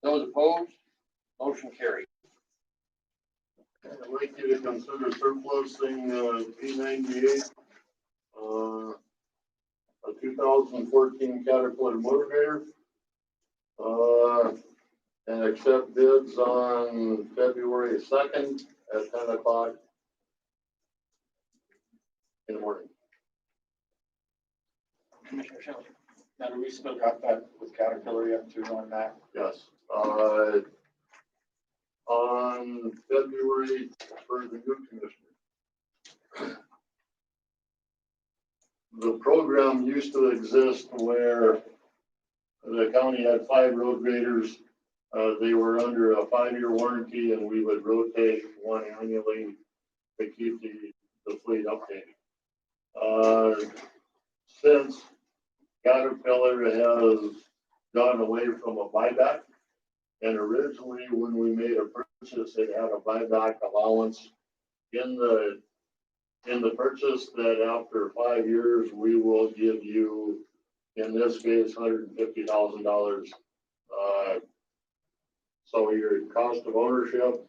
Those opposed, motion carried. I'd like you to consider surplusing, P98, a 2014 Caterpillar motor grader. And accept bids on February 2nd at 10 o'clock in the morning. Commissioner Shelley. Now, do we still got that with Caterpillar yet too on that? Yes. On February for the new commissioner. The program used to exist where the county had 5 road graders. They were under a 5-year warranty and we would rotate one annually to keep the fleet updated. Since Caterpillar has gone away from a buyback, and originally when we made a purchase, it had a buyback allowance in the purchase that after 5 years, we will give you, in this case, $150,000. So your cost of ownership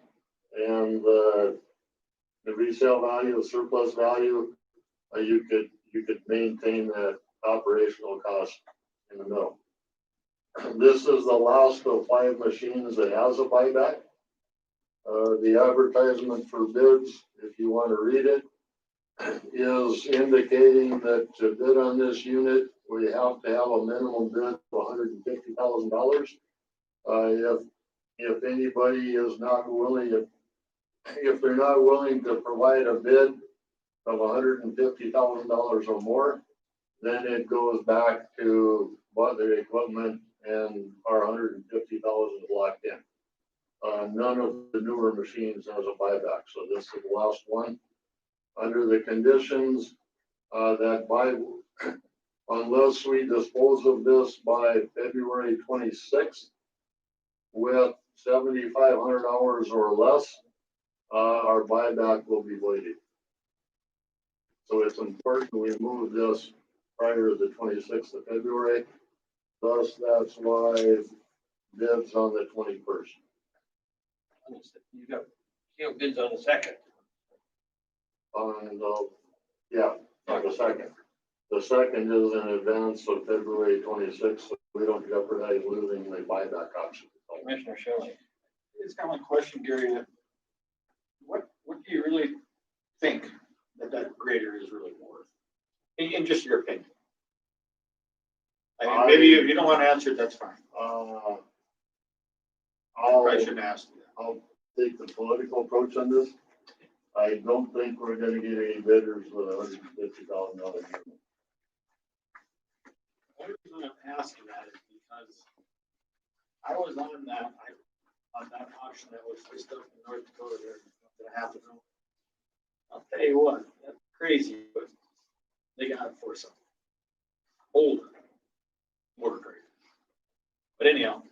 and the resale value, the surplus value, you could maintain that operational cost in the middle. This is the last of 5 machines that has a buyback. The advertisement for bids, if you want to read it, is indicating that to bid on this unit, we have to have a minimum bid of $150,000. If anybody is not willing, if they're not willing to provide a bid of $150,000 or more, then it goes back to what their equipment and our $150,000 is locked in. None of the newer machines has a buyback, so this is the last one. Under the conditions that unless we dispose of this by February 26th with 7,500 hours or less, our buyback will be voided. So it's important we move this prior to the 26th of February. Thus, that's why bids on the 21st. You got bids on the 2nd. On the second. The second is in advance of February 26th, so we don't jeopardize losing the buyback option. Commissioner Shelley. It's kind of my question, Gary. What do you really think that grader is really worth? In just your opinion. I mean, maybe if you don't want to answer it, that's fine. I shouldn't ask you. I'll take the political approach on this. I don't think we're gonna get any bidders with $150,000 unit. The reason I'm asking that is because I was on that auction that was just up in North Dakota there a half ago. I'll tell you what, that's crazy, but they got it for some older motor grader. But anyhow,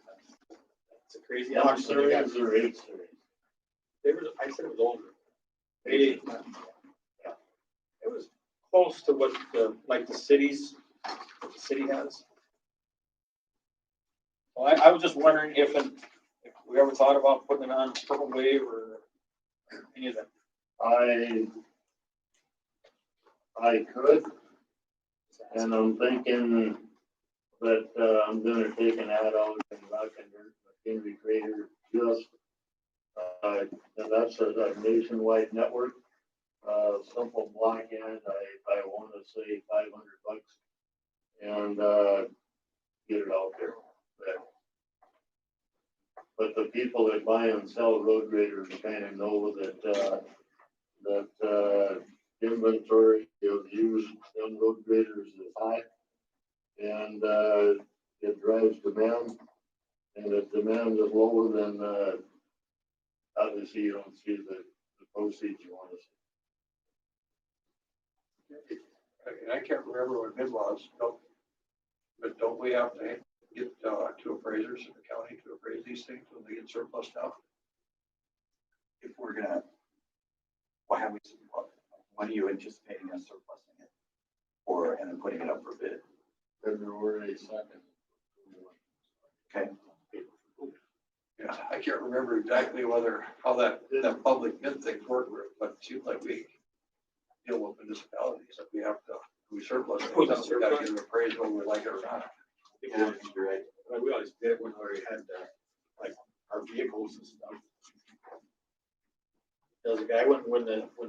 that's a crazy auction. Series or 8 series? I said it was older. Yeah. It was close to what the city has. Well, I was just wondering if we ever thought about putting it on Purple Wave or any of that. I could, and I'm thinking that I'm gonna take an ad out and McKinley Creator just, and that's a nationwide network. Simple block end, I want to say $500 and get it out there. But the people that buy and sell road graders kind of know that inventory of used road graders is high, and it drives demand. And if demand is lower, then obviously you don't see the proceeds you want to see. I can't remember what bid was, but don't we have to get, two appraisers in the county to appraise these things when they get surplus now? If we're gonna, how we, when are you anticipating us surplusing it? Or, and then putting it up for bid? February 2nd. Okay. Yeah, I can't remember exactly how that public bid things work, but it seems like we deal with municipalities, that we surplus it, we gotta get an appraisal, whether we like it or not. Yeah, you're right. But we always did when we had, like, our vehicles and stuff. There was a guy when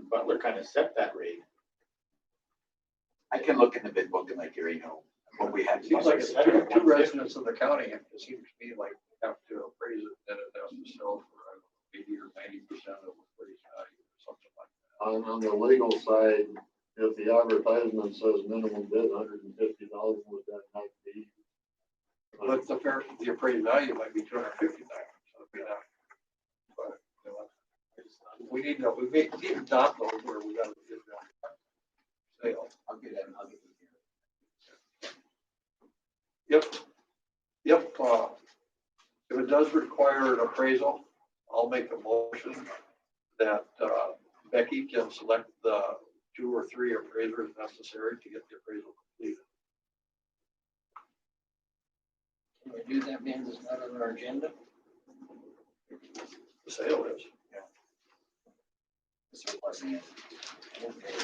Butler kind of set that rate. I can look in the bid book and like here, what we had. It seems like it's two residents of the county, it seems to me like you have to appraise it, then it has to sell for 80 or 90% of appraised value or something like that. On the legal side, if the advertisement says minimum bid $150,000, would that not be? But the appraised value might be 250,000, so it'd be not. But, we need to adopt those where we gotta get that sale. I'll get that, I'll get it here. Yep, if it does require an appraisal, I'll make a motion that, Becky can select the 2 or 3 appraisers necessary to get the appraisal completed. Can we do that, means it's not on our agenda? The sale is. The surplusing it. Okay,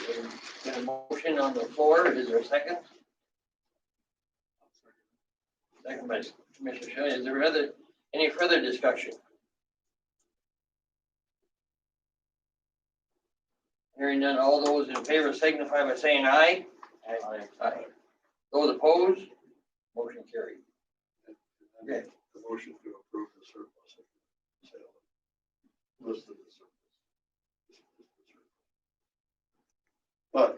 got a motion on the floor, is there a second? Second by Commissioner Shelley, is there any further discussion? Hearing none, all those in favor signify by saying aye. Aye. Those opposed, motion carried. Okay. The motion to approve the surplus sale. Listed as surplus. But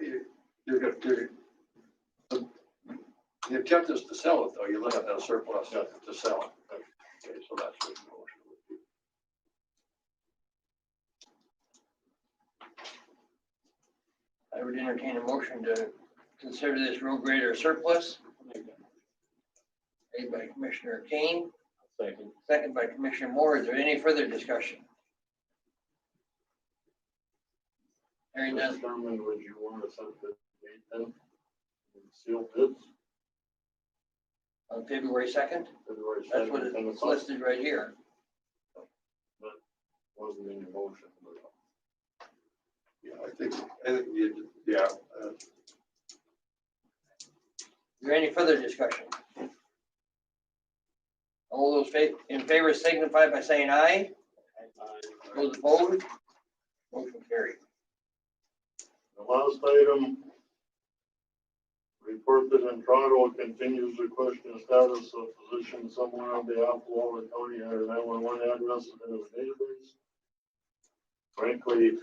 the attempt is to sell it, though. You look at that surplus to sell it. Okay, so that's what the motion would be. I would entertain a motion to consider this road grader surplus. Made by Commissioner Kane, second by Commissioner Moore. Is there any further discussion? Hearing none. Mr. Chairman, would you want to set the date then? Seal bids? On February 2nd? February 2nd. That's what it's listed right here. Wasn't in your motion, but. Yeah, I think yeah. Is there any further discussion? All those in favor signify by saying aye. Those opposed, motion carried. The last item, report that Entrado continues to question status of position somewhere on behalf of Walworth County had a 911 address in his database. Frankly,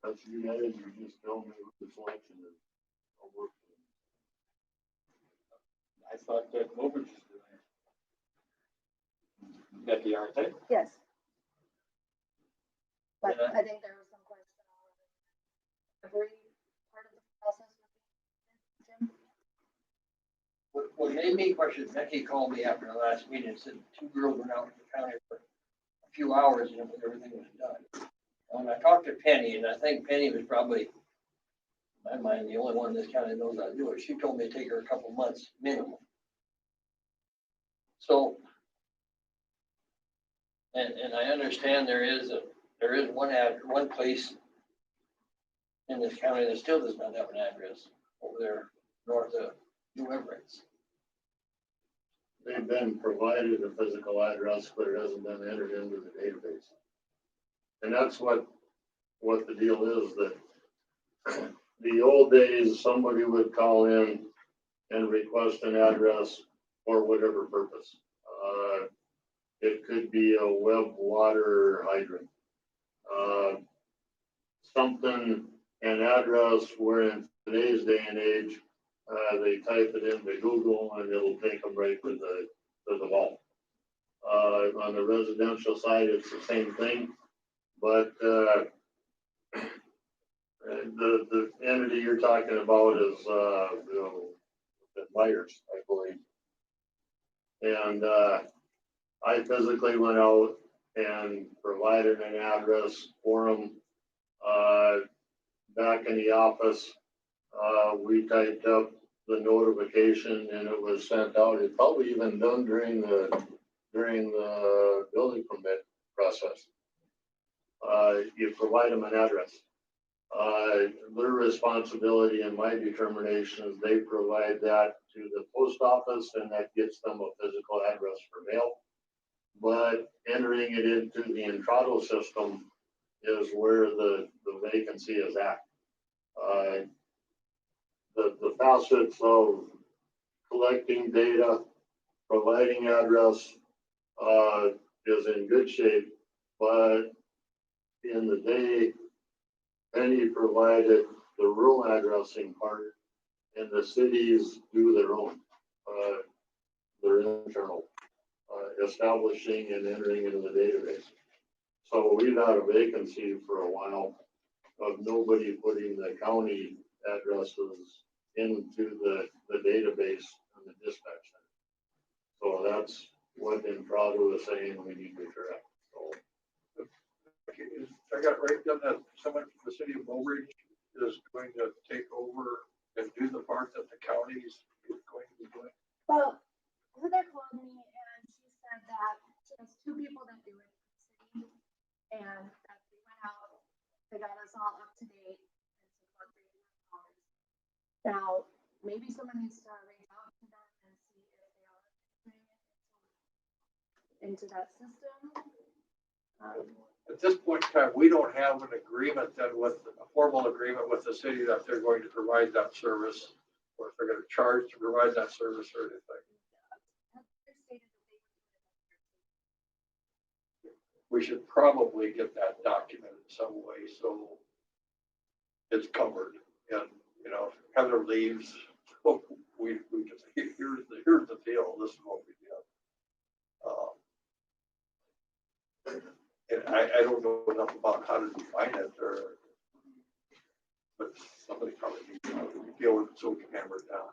that's you guys, you just tell me what the selection is. I'll work with it. I thought that Mobridge was doing it. You got the RT? Yes. But Yeah. I think there was some question on every part of the process. Jim? What made me question, Becky called me after the last meeting and said 2 girls went out to the county for a few hours and everything was done. When I talked to Penny, and I think Penny was probably, in my mind, the only one in this county that knows how to do it, she told me to take her a couple months minimum. So, and I understand there is one place in this county that still does not have an address over there north of New Everett's. They've been provided a physical address, but it hasn't been entered into the database. And that's what the deal is, that the old days, somebody would call in and request an address for whatever purpose. It could be a web water hydrant. Something, an address where in today's day and age, they type it into Google and it'll take them right to the vault. On the residential side, it's the same thing, but the entity you're talking about is the Myers, I believe. And, I physically went out and provided an address for them. Back in the office, we typed up the notification and it was sent out. It's probably even done during the building permit process. You provide them an address. Their responsibility and my determination is they provide that to the post office and that gets them a physical address for mail. But entering it into the Entrado system is where the vacancy is at. The facets of collecting data, providing address, is in good shape, but in the day, Penny provided the rural addressing part, and the cities do their own, their internal, establishing and entering into the database. So we've had a vacancy for a while of nobody putting the county addresses into the database and the dispatch center. So that's what Entrado is saying we need to correct. So I got right down that someone from the city of Mobridge is going to take over and do the part that the county is going to be doing. Well, Heather called me and she said that she has 2 people that do it in the city and that they went out, they got us all up to date and took about $300. Now, maybe someone needs to reach out to them and see if they are entering it into that system. At this point in time, we don't have an agreement then with, a formal agreement with the city that they're going to provide that service, or if they're going to charge to provide that service or anything. We should probably get that documented in some way so it's covered. And, you know, if Heather leaves, we can say, here's the deal, this is what we did. And I don't know enough about how to define it, or, but somebody probably needs to deal with it so we can hammer it down.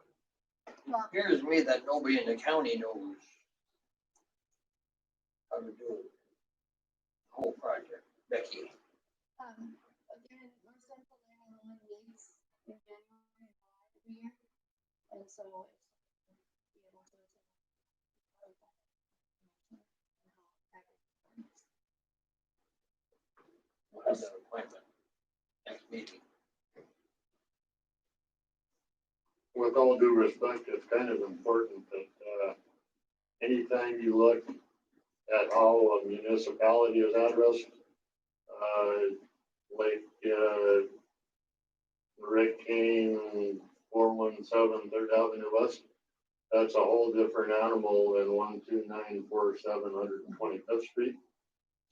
Well, Appears to me that nobody in the county knows how to do the whole project. Becky, again, North Central Learning only meets in January and July every year. And so it's be able to we'll have that appointment next meeting. with all due respect, it's kind of important that, anytime you look at how a municipality is addressed, like, Rick Kane, 417 3rd Avenue West, that's a whole different animal than 12947 125th Street.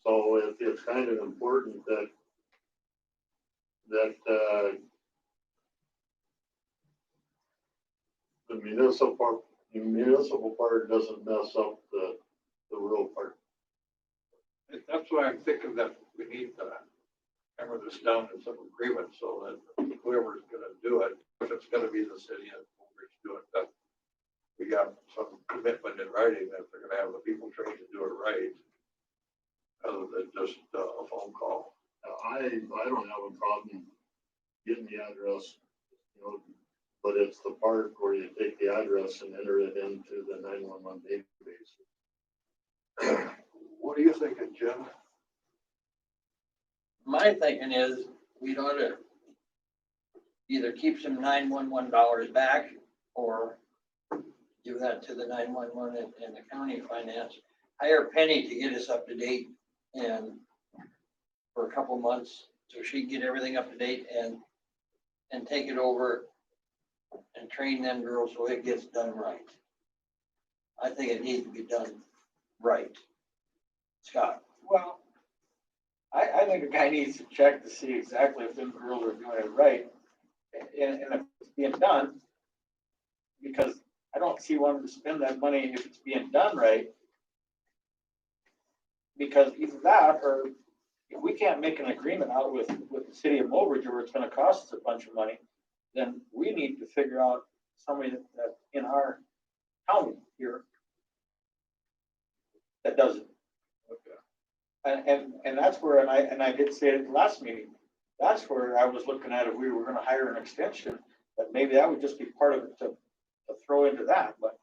So it's kind of important that the municipal part doesn't mess up the rural part. That's why I'm thinking that we need to hammer this down in some agreement so that whoever's gonna do it, if it's gonna be the city of Woolwich do it, that we got some commitment in writing that they're gonna have the people trained to do it right, other than just a phone call. I don't have a problem getting the address, you know, but it's the part where you take the address and enter it into the 911 database. What are you thinking, Jim? My thinking is we ought to either keep some 911 dollars back or give that to the 911 and the county finance. Hire Penny to get us up to date and for a couple months so she can get everything up to date and take it over and train them girls so it gets done right. I think it needs to be done right. Scott? Well, I think a guy needs to check to see exactly if them girls are doing it right and if it's being done. Because I don't see wanting to spend that money if it's being done right. Because either that or if we can't make an agreement out with the city of Mobridge or it's gonna cost us a bunch of money, then we need to figure out somebody that in our county here that doesn't. And that's where, and I did say it at the last meeting, that's where I was looking at if we were gonna hire an extension, that maybe that would just be part of it to throw into that, but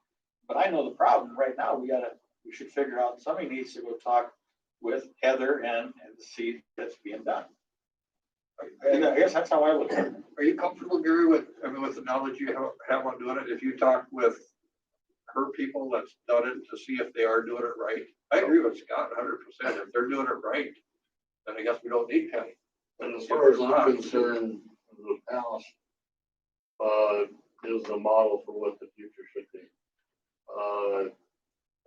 I know the problem right now, we should figure out, somebody needs to go talk with Heather and see that's being done. I guess that's how I look at it. Are you comfortable, Gary, with the knowledge you have on doing it? If you talk with her people that's done it to see if they are doing it right? I agree with Scott 100%. If they're doing it right, then I guess we don't need Penny. And as far as I'm concerned, the past, is the model for what the future should be.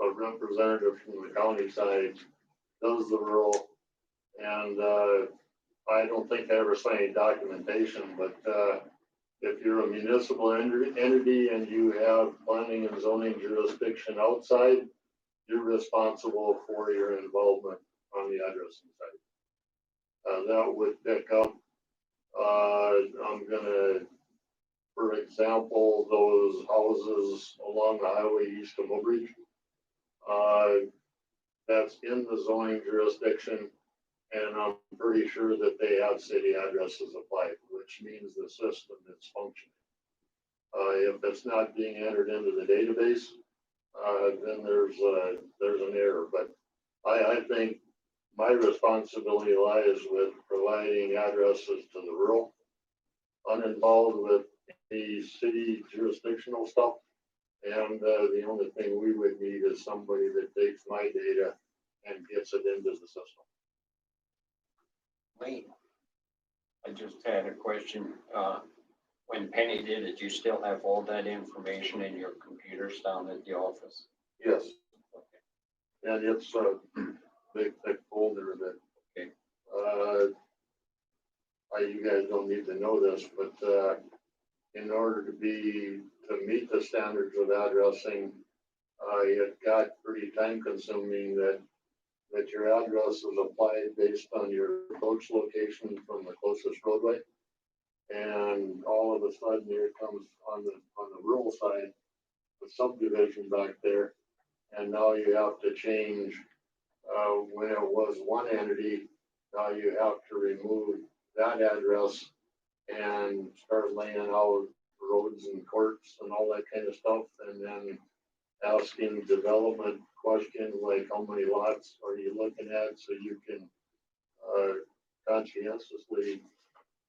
A representative from the county side does the role, and, I don't think I ever saw any documentation, but, if you're a municipal entity and you have planning and zoning jurisdiction outside, you're responsible for your involvement on the addressing side. That would pick up, I'm gonna, for example, those houses along the highway east of Mobridge. That's in the zoning jurisdiction, and I'm pretty sure that they have city addresses applied, which means the system is functioning. If it's not being entered into the database, then there's an error. But I think my responsibility lies with providing addresses to the rural, uninvolved with the city jurisdictional stuff. And the only thing we would need is somebody that takes my data and gets it into the system. Wayne, I just had a question. When Penny did it, you still have all that information in your computers down at the office? Yes. And it's a big thick folder that, you guys don't need to know this, but, in order to meet the standards of addressing, it got pretty time consuming that your address is applied based on your approach location from the closest roadway. And all of a sudden here comes on the rural side, the subdivision back there. And now you have to change, when it was one entity, now you have to remove that address and start laying out roads and courts and all that kind of stuff. And then asking development questions like how many lots are you looking at, so you can conscientiously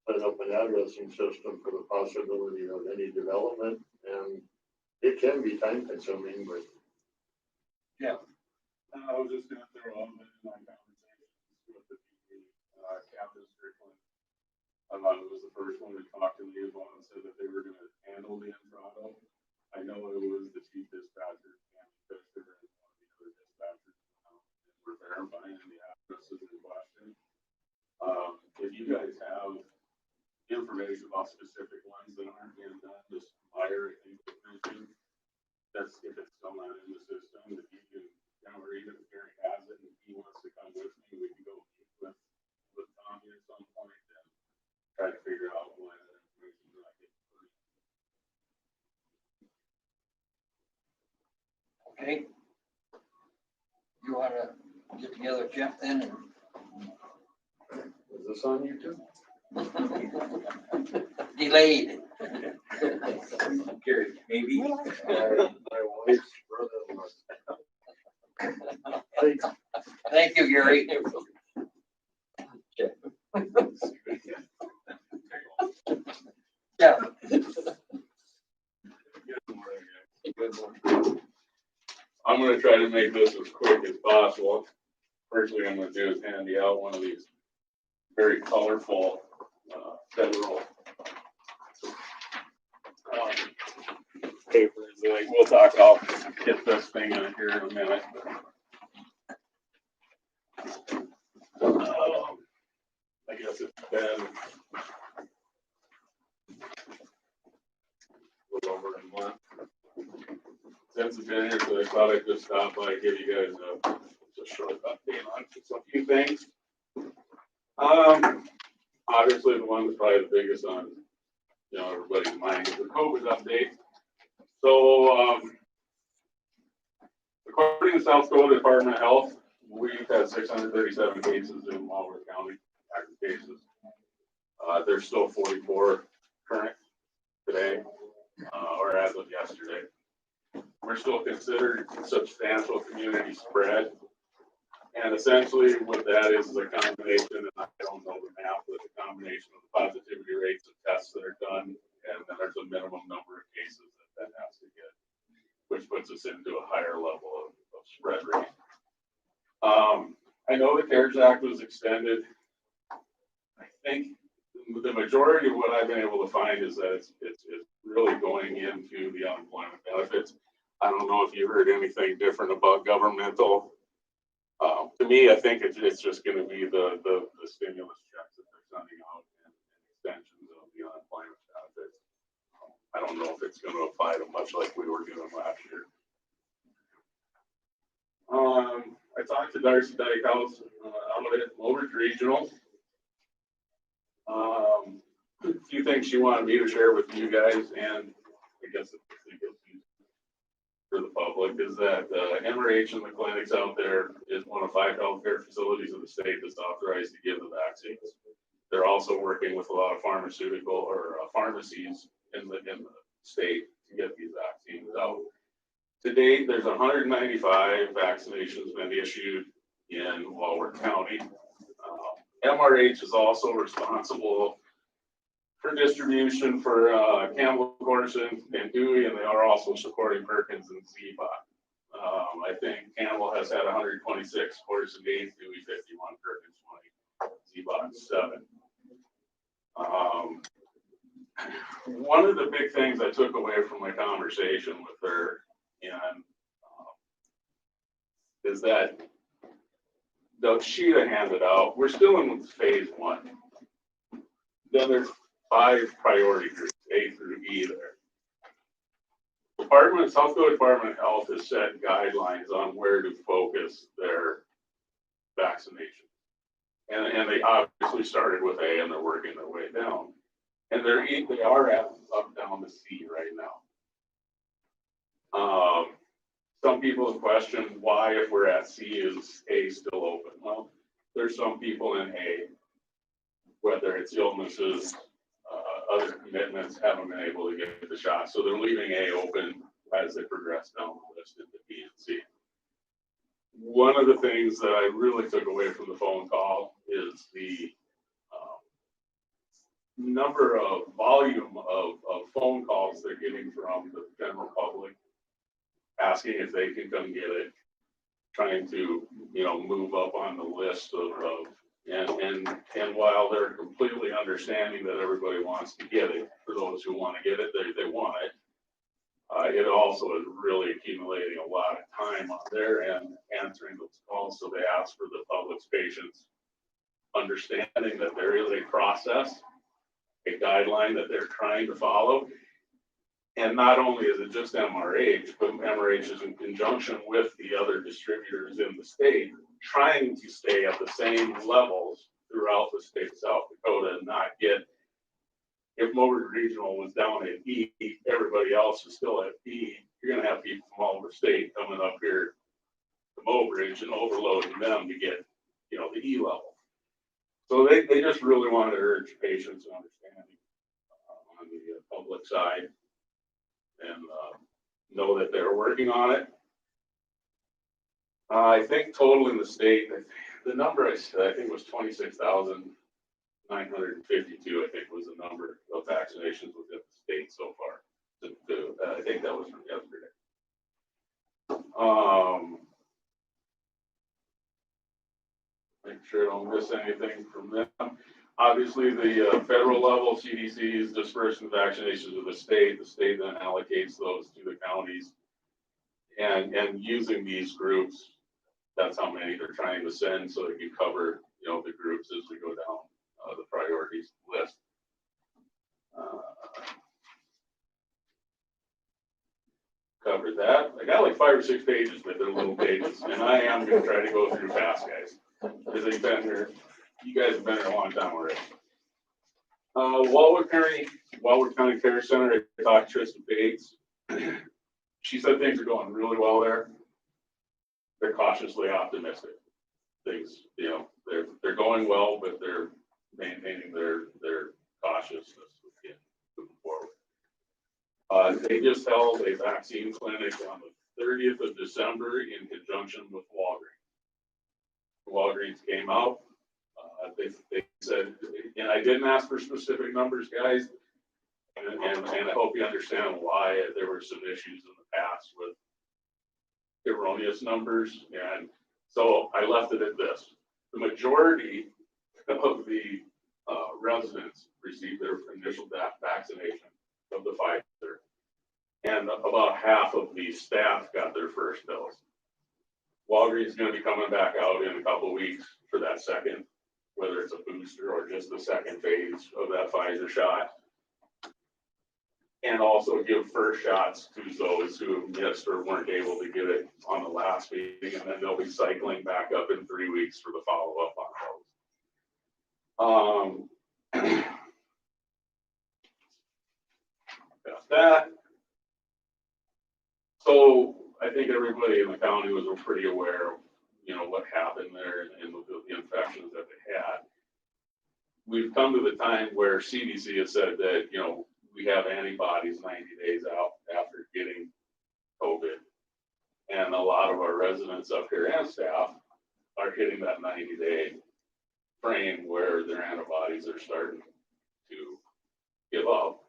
set up an addressing system for the possibility of any development. And it can be time consuming, but yeah. I was just gonna throw out in my conversations with the Captain Strickland. It was the first one to talk to me about and said that they were gonna handle the Entrado. I know it was the chief dispatcher, and Fisher, and one of the other dispatchers, and we're verifying the addresses in question. If you guys have information about specific ones that aren't being done, just fire information. That's if it's still not in the system, if you can, or even if Gary has it and he wants to come with me, we can go meet with Tommy at some point and try to figure out why that information is not getting put in. Okay. You wanna get together, Jeff, then? is this on YouTube? Delayed. Gary, maybe. My wife's brother-in-law. Thank you, Gary. Yeah. I'm gonna try to make this as quick as possible. First thing I'm gonna do is hand you out one of these very colorful federal papers. Like, we'll talk, I'll get this thing in here in a minute. I guess it's been a little over a month since it's been here, so I thought I'd just stop by and give you guys a short update on just a few things. Obviously the one that's probably the biggest on, everybody's mind is the COVID update. So, According to South Dakota Department of Health, we've had 637 cases in Walworth County, active cases. There's still 44 current today, or as of yesterday. We're still considered substantial community spread. And essentially what that is a combination, and I don't know the math, but a combination of the positivity rates of tests that are done, and then there's a minimum number of cases that has to get, which puts us into a higher level of spread rate. I know the CARES Act was extended. I think the majority of what I've been able to find is that it's really going into the unemployment benefits. I don't know if you heard anything different about governmental. To me, I think it's just going to be the stimulus checks that they're sending out and extensions of the unemployment benefits. I don't know if it's going to apply to much like we were doing last year. I talked to Darcy Dykehouse out at Walworth Regional. A few things she wanted me to share with you guys, and I guess for the public, is that MRH and the clinics out there is one of 5 healthcare facilities in the state that's authorized to give the vaccines. They're also working with a lot of pharmaceutical or pharmacies in the state to get these vaccines out. To date, there's 195 vaccinations been issued in Walworth County. MRH is also responsible for distribution for Campbell, Corson, and Dewey, and they are also supporting Perkins and Ziebach. I think Campbell has had 126, Corson 8, Dewey 51, Perkins 20, Ziebach 7. One of the big things I took away from my conversation with her is that the sheet I handed out, we're still in phase 1. Then there's 5 priority groups, A through E there. South Dakota Department of Health has set guidelines on where to focus their vaccination. And they obviously started with A and they're working their way down. And they are at up down to C right now. Some people have questioned why, if we're at C, is A still open? Well, there's some people in A, whether it's illnesses, other commitments, haven't been able to get the shot. So they're leaving A open as they progress down the list into B and C. One of the things that I really took away from the phone call is the volume of phone calls they're getting from the general public, asking if they can come get it, trying to, move up on the list and while they're completely understanding that everybody wants to get it, for those who want to get it, they want it. It also is really accumulating a lot of time on their end answering those calls. So they ask for the public's patience, understanding that there is a process, a guideline that they're trying to follow. And not only is it just MRH, but MRH is in conjunction with the other distributors in the state, trying to stay at the same levels throughout the state of South Dakota and not get, if Walworth Regional was down at E, everybody else is still at B, you're going to have people from all over the state coming up here to Mobridge and overloading them to get, the E level. So they just really want to urge patience and understanding on the public side and know that they're working on it. I think total in the state, the number I said, I think was 26,952, I think was the number of vaccinations within the state so far. I think that was from yesterday. Make sure I don't miss anything from them. Obviously, the federal level CDC is dispersing the vaccinations to the state. The state then allocates those to the counties. And using these groups, that's how many they're trying to send so they can cover, the groups as we go down the priorities list. Covered that. I got like 5 or 6 pages, but they're little pages. And I am going to try to go through fast, guys. Because they've been here. You guys have been here a long time already. Walworth County Care Center, I talked to Tristan Bates. She said things are going really well there. they're cautiously optimistic. Things, you know, they're going well, but they're maintaining their cautiousness in moving forward. They just held a vaccine clinic on the 30th of December in conjunction with Walgreens. Walgreens came out. They said, and I didn't ask for specific numbers, guys, and I hope you understand why there were some issues in the past with erroneous numbers, and so I left it at this. The majority of the residents received their initial vaccination of the Pfizer, and about half of the staff got their first dose. Walgreens is going to be coming back out in a couple of weeks for that second, whether it's a booster or just the second phase of that Pfizer shot. And also give first shots to those who missed or weren't able to get it on the last meeting, and then they'll be cycling back up in 3 weeks for the follow-up on those. That's that. So I think everybody in the county was pretty aware of, you know, what happened there and the infections that they had. We've come to the time where CDC has said that, you know, we have antibodies 90 days out after getting COVID. And a lot of our residents up here and staff are hitting that 90-day frame where their antibodies are starting to give up.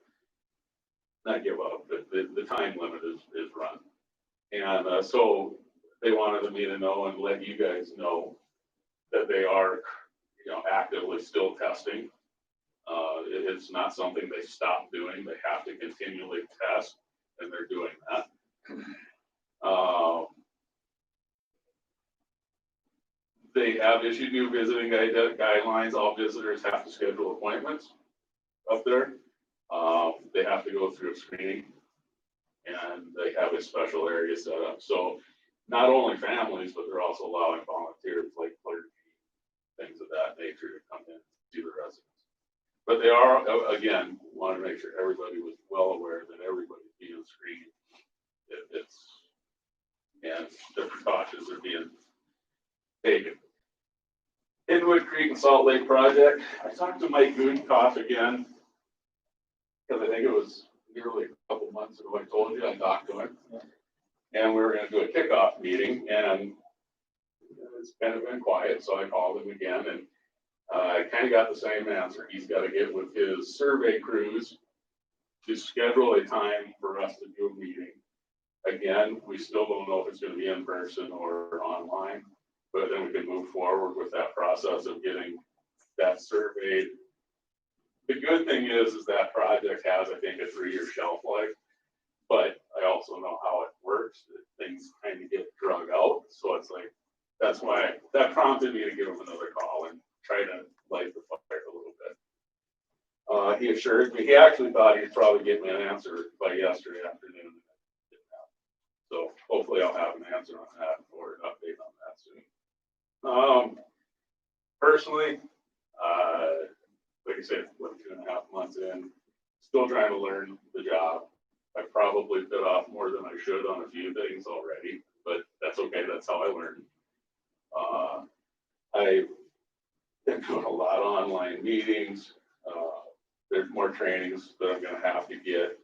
Not give up, but the time limit is run. And so they wanted me to know and let you guys know that they are, you know, actively still testing. It's not something they stop doing. They have to continually test, and they're doing that. They have issued new visiting guidelines. All visitors have to schedule appointments up there. They have to go through a screening, and they have a special area set up. So not only families, but they're also allowing volunteers like clergy, things of that nature to come in and see the residents. But they are, again, want to make sure everybody was well aware that everybody's being screened. And the precautions are being taken. Inwood Creek and Salt Lake project. I talked to Mike Goodenkoff again, because I think it was nearly a couple months ago. I told you I talked to him, and we were going to do a kickoff meeting, and it's kind of been quiet, so I called him again, and I kind of got the same answer. He's got to get with his survey crews to schedule a time for us to do a meeting. Again, we still don't know if it's going to be in person or online, but then we can move forward with that process of getting that surveyed. The good thing is that project has, I think, a 3-year shelf life, but I also know how it works. Things kind of get drug out. So it's like, that's why that prompted me to give him another call and try to light the fire a little bit. He assured me, he actually thought he'd probably get me an answer by yesterday afternoon. So hopefully I'll have an answer on that or an update on that soon. Personally, like I said, 2.5 months in, still trying to learn the job. I probably bit off more than I should on a few things already, but that's okay. That's how I learned. I've been doing a lot of online meetings. There's more trainings that I'm going to have to get.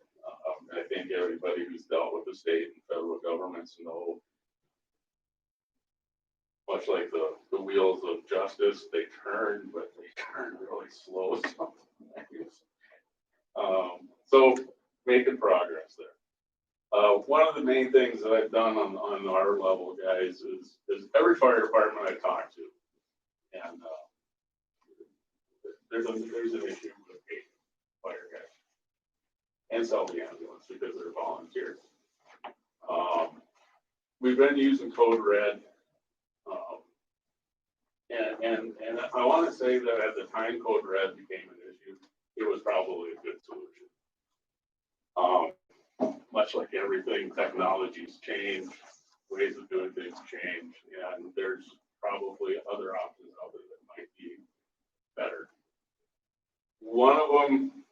I think everybody who's dealt with the state and federal governments know, much like the wheels of justice, they turn, but they turn really slow sometimes. So making progress there. One of the main things that I've done on our level, guys, is every fire department I talk to, and there's an issue with fire guys and self-the ambulance because they're volunteers. We've been using Code Red, and I want to say that at the time Code Red became an issue, it was probably a good solution. Much like everything, technologies change, ways of doing things change, and there's probably other options out there that might be better. One of them,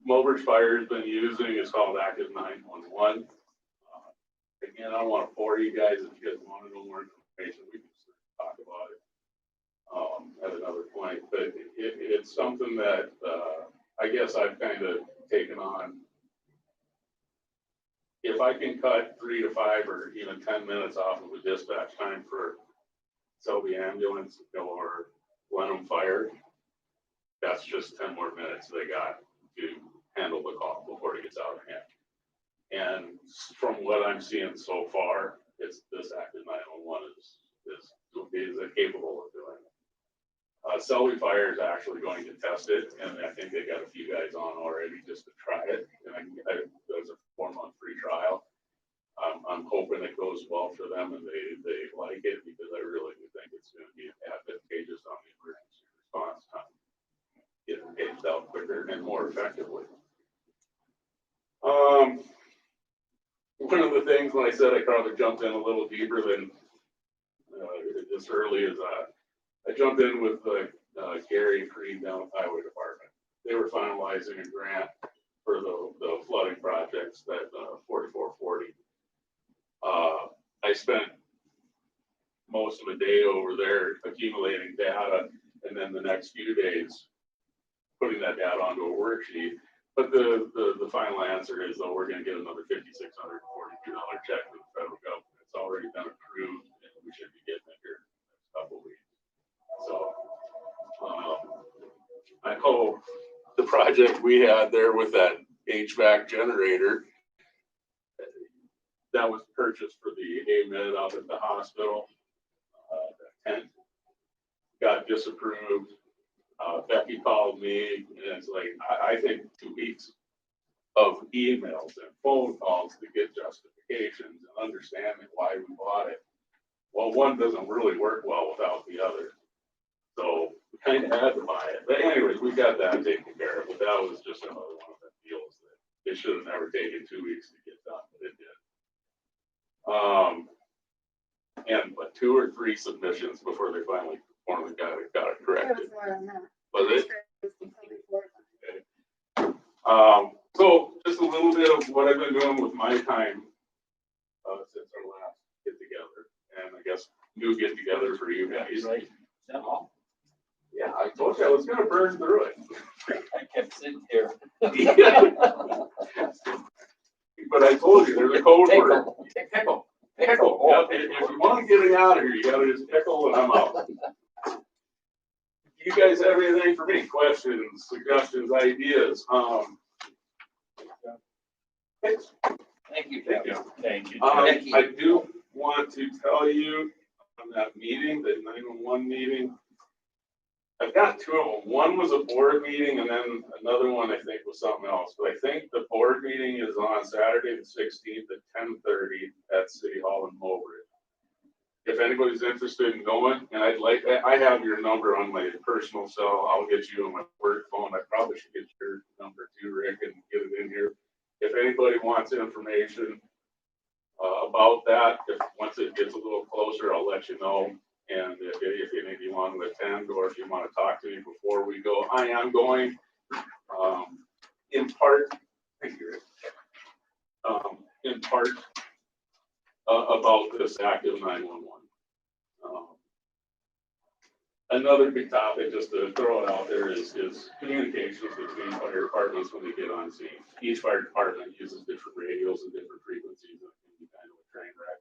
Mulberry Fire has been using, is called Active 911. Again, I don't want to bore you guys if you guys want to know more information, we can talk about it at another point. But it's something that I guess I've kind of taken on. If I can cut 3 to 5 or even 10 minutes off of a dispatch time for Selby ambulance or Wenham fire, that's just 10 more minutes they got to handle the call before it gets out of hand. And from what I'm seeing so far, it's this active 911 is capable of doing it. Selby Fire is actually going to test it, and I think they got a few guys on already just to try it. And there's a 4-month free trial. I'm hoping it goes well for them and they like it, because I really do think it's going to be advantageous on the emergency response time, getting paged out quicker and more effectively. One of the things when I said I probably jumped in a little deeper than this early is I jumped in with Gary Creed down at Highway Department. They were finalizing a grant for the flooding projects that 4440. I spent most of the day over there accumulating data, and then the next few days putting that data onto a worksheet. But the final answer is, though, we're going to get another $5,642 check from the federal government. It's already been approved, and we should be getting it here in the next couple of weeks. So I hope the project we had there with that HVAC generator that was purchased for the AMED up at the hospital, that tent got disapproved. Becky called me, and it's like, I think 2 weeks of emails and phone calls to get justifications and understanding why we bought it. Well, one doesn't really work well without the other. So we kind of had to buy it. But anyways, we got that taken care of. But that was just another one of the deals that it should have never taken 2 weeks to get done, but it did. And 2 or 3 submissions before they finally formally got it corrected. It was more than that. Was it? Okay. So just a little bit of what I've been doing with my time since our last get together, and I guess new get together for you guys. Right. Is that all? Yeah, I told you I was going to burn through it. I kept sitting here. But I told you there's a code word. Pickle. Pickle. Yep. If you want to get it out of here, you got to just pickle, and I'm out. You guys have anything for me? Questions, suggestions, ideas? Thank you. Thank you. Thank you. I do want to tell you on that meeting, the 911 meeting, I've got 2 of them. One was a board meeting, and then another one I think was something else. But I think the board meeting is on Saturday the 16th at 10:30 at City Hall in Walworth. If anybody's interested in going, and I have your number on my personal cell. I'll get you on my work phone. I probably should get your number too, Rick, and get it in here. If anybody wants information about that, once it gets a little closer, I'll let you know. And if any of you want to attend, or if you want to talk to me before we go, I am going. In part, thank you, Rick. In part about this active 911. Another big topic, just to throw it out there, is communications between fire departments when they get on scene. Each fire department uses different radios and different frequencies, and it can be kind of a train wreck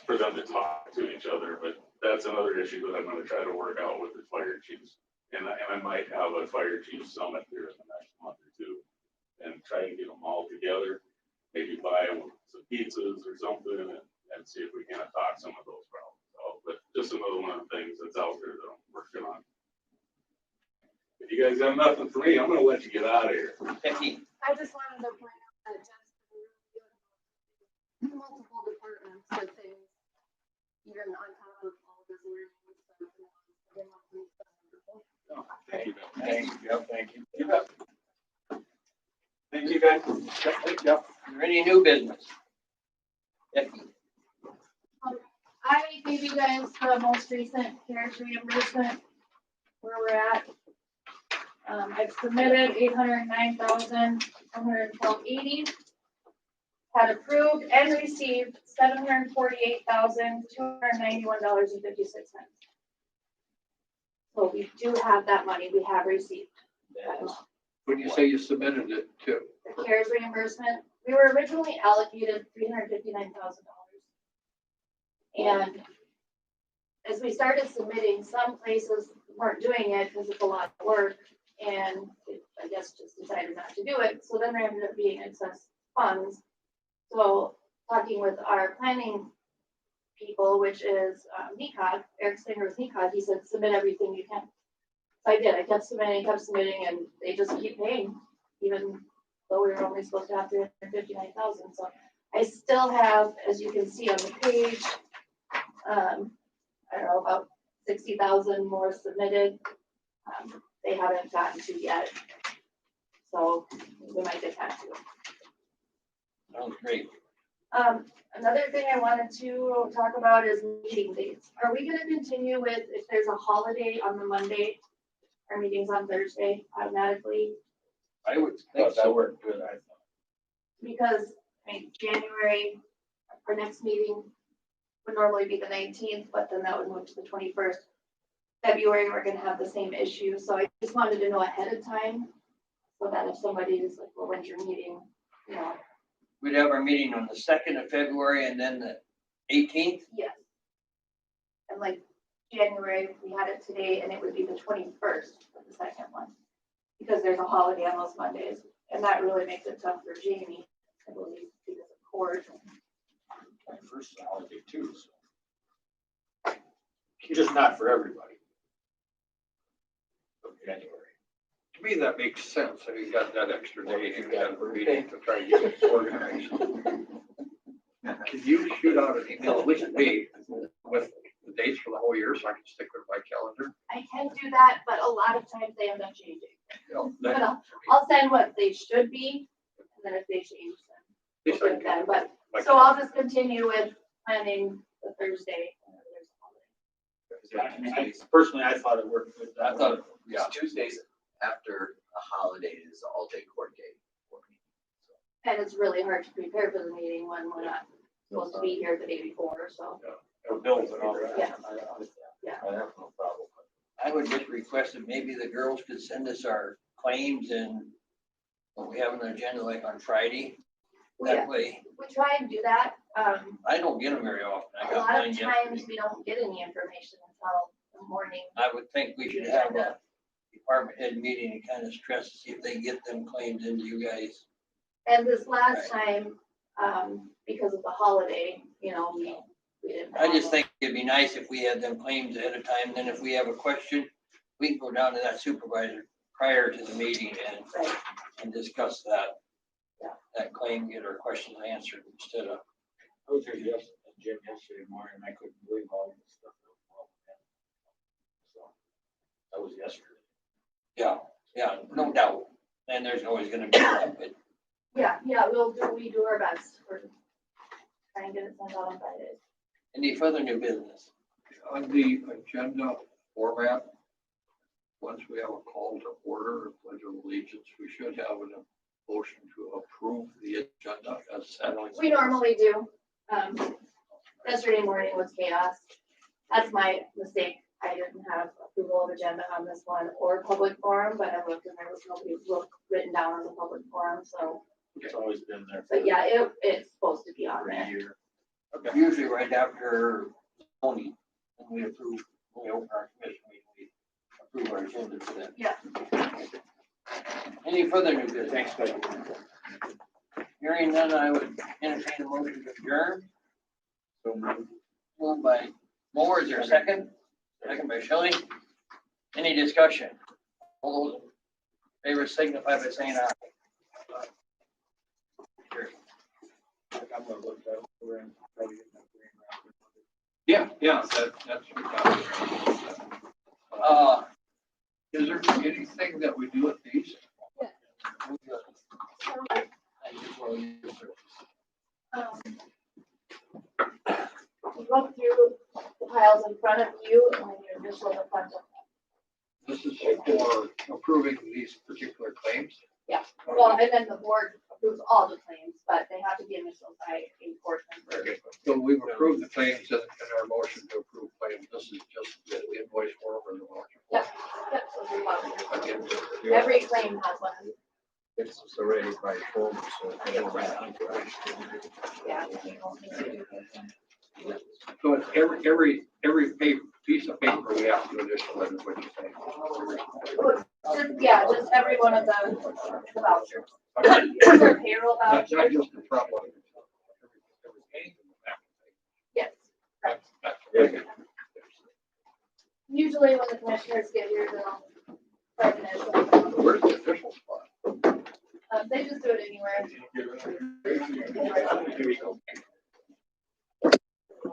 for them to talk to each other. But that's another issue that I'm going to try to work out with the fire chiefs. And I might have a fire chief summit here in the next month or 2 and try to get them all together, maybe buy them some pizzas or something, and see if we can talk some of those problems out. But just another one of the things that's out there that I'm working on. If you guys have nothing for me, I'm going to let you get out of here. Becky. I just wanted to point out that Jen's been multiple departments with things, even on top of all this learning stuff. Thank you. Thank you. Yep, thank you. You bet. Thank you, guys. Yep. Is there any new business? Becky. I gave you guys the most recent cash reimbursement where we're at. I've submitted $809,112.80. had approved and received $748,291.56. So we do have that money, we have received. When you say you submitted it to, The CARES reimbursement, we were originally allocated $359,000. And as we started submitting, some places weren't doing it because it's a lot of work and I guess just decided not to do it. So then there ended up being excess funds. So talking with our planning people, which is NECOG, Eric Singer with NECOG, he said, submit everything you can. So I did, I kept submitting, and they just keep paying, even though we were only supposed to have 359,000. So I still have, as you can see on the page, I don't know, about 60,000 more submitted. They haven't gotten to yet. So we might get that too. Sounds great. Another thing I wanted to talk about is meeting dates. Are we gonna continue with, if there's a holiday on the Monday, our meetings on Thursday automatically? I would think that worked good, I thought. Because, I mean, January, our next meeting would normally be the 19th, but then that would move to the 21st. February, we're gonna have the same issue, so I just wanted to know ahead of time, so that if somebody is like, well, when's your meeting, you know? We'd have our meeting on the 2nd of February and then the 18th. Yes. And like January, we had it today, and it would be the 21st for the second one, because there's a holiday on those Mondays, and that really makes it tough for Jamie, I believe, because of court. My first holiday too, so. Just not for everybody. Of January. To me, that makes sense. So you got that extra day, you got a meeting to try to get it organized. Can you shoot out an email, at least me, with the dates for the whole year so I can stick with my calendar? I can do that, but a lot of times they end up changing. You know, But that- I'll send what they should be, and then if they change, then At least we'll I do it can- then. But, like- so I'll just continue with planning the Thursday. whenever there's a holiday. Personally, I thought it worked good. I thought, Yeah, Tuesdays after a holiday is all day court day for me. And it's really hard to prepare for the meeting when we're not supposed to be here the day before, so. For bills and all that. Yeah. I have no problem. I would just request that maybe the girls could send us our claims and what we have on the agenda like on Friday. Yeah, That way, we try and do that. I don't get them very often. I A got lot mine of yesterday. times we don't get any information until the morning. I would think we should have a department head meeting and kind of stress to see if they get them claimed into you guys. And this last time, because of the holiday, you know, we didn't. I just think it'd be nice if we had them claims ahead of time, then if we have a question, we can go down to that supervisor prior to the meeting and discuss that. That claim, get our questions answered instead of. I was here Jim yesterday morning, and I couldn't believe all the stuff that was involved in that. So, that was yesterday. Yeah, no doubt. And there's always gonna be that, but Yeah, we do our best for trying to get it sent out on Fridays. any further new business? On the agenda format, once we have a call to order, a pledge of allegiance, we should have a motion to approve the agenda as set. We normally do. Yesterday morning was chaos. That's my mistake. I didn't have approval of agenda on this one or public forum, but I looked and there was nobody written down on the public forum, so. It's always been there. But yeah, it's supposed to be on there. Year. Usually right after zoning, when we approve, when we open our commission meeting, we approve our agenda for that. Yeah. Any further new business? Thanks, Becky. Hearing none, I would entertain a motion to adjourn. So moved. Moved by Moore, is there a second? Second by Shelley. Any discussion? All those in favor signify by saying aye. Carried. I'm gonna look that over and try to get my brain around it. Yeah, that's. Is there anything that we do with these? Look through the piles in front of you and then your initial in front of them. This is for approving these particular claims. Yeah, well, and then the board approves all the claims, but they have to be initialed by a court member. Okay, so we've approved the claims in our motion to approve claims. This is just the invoice form or the motion. Yep, yep, so there's a lot. Okay. Every claim has one. It's already by form, so they don't have to. Yeah. You don't need to do this. So it's every paper, piece of paper we have to initial it, is what you're saying. Yeah, just every one of the vouchers. Their payroll Not vouchers, just the front one. Every page in the back. yes. Okay. Usually when the commissioners get here, they'll write an initial. Where's the official spot? They just do it anywhere. Here we go.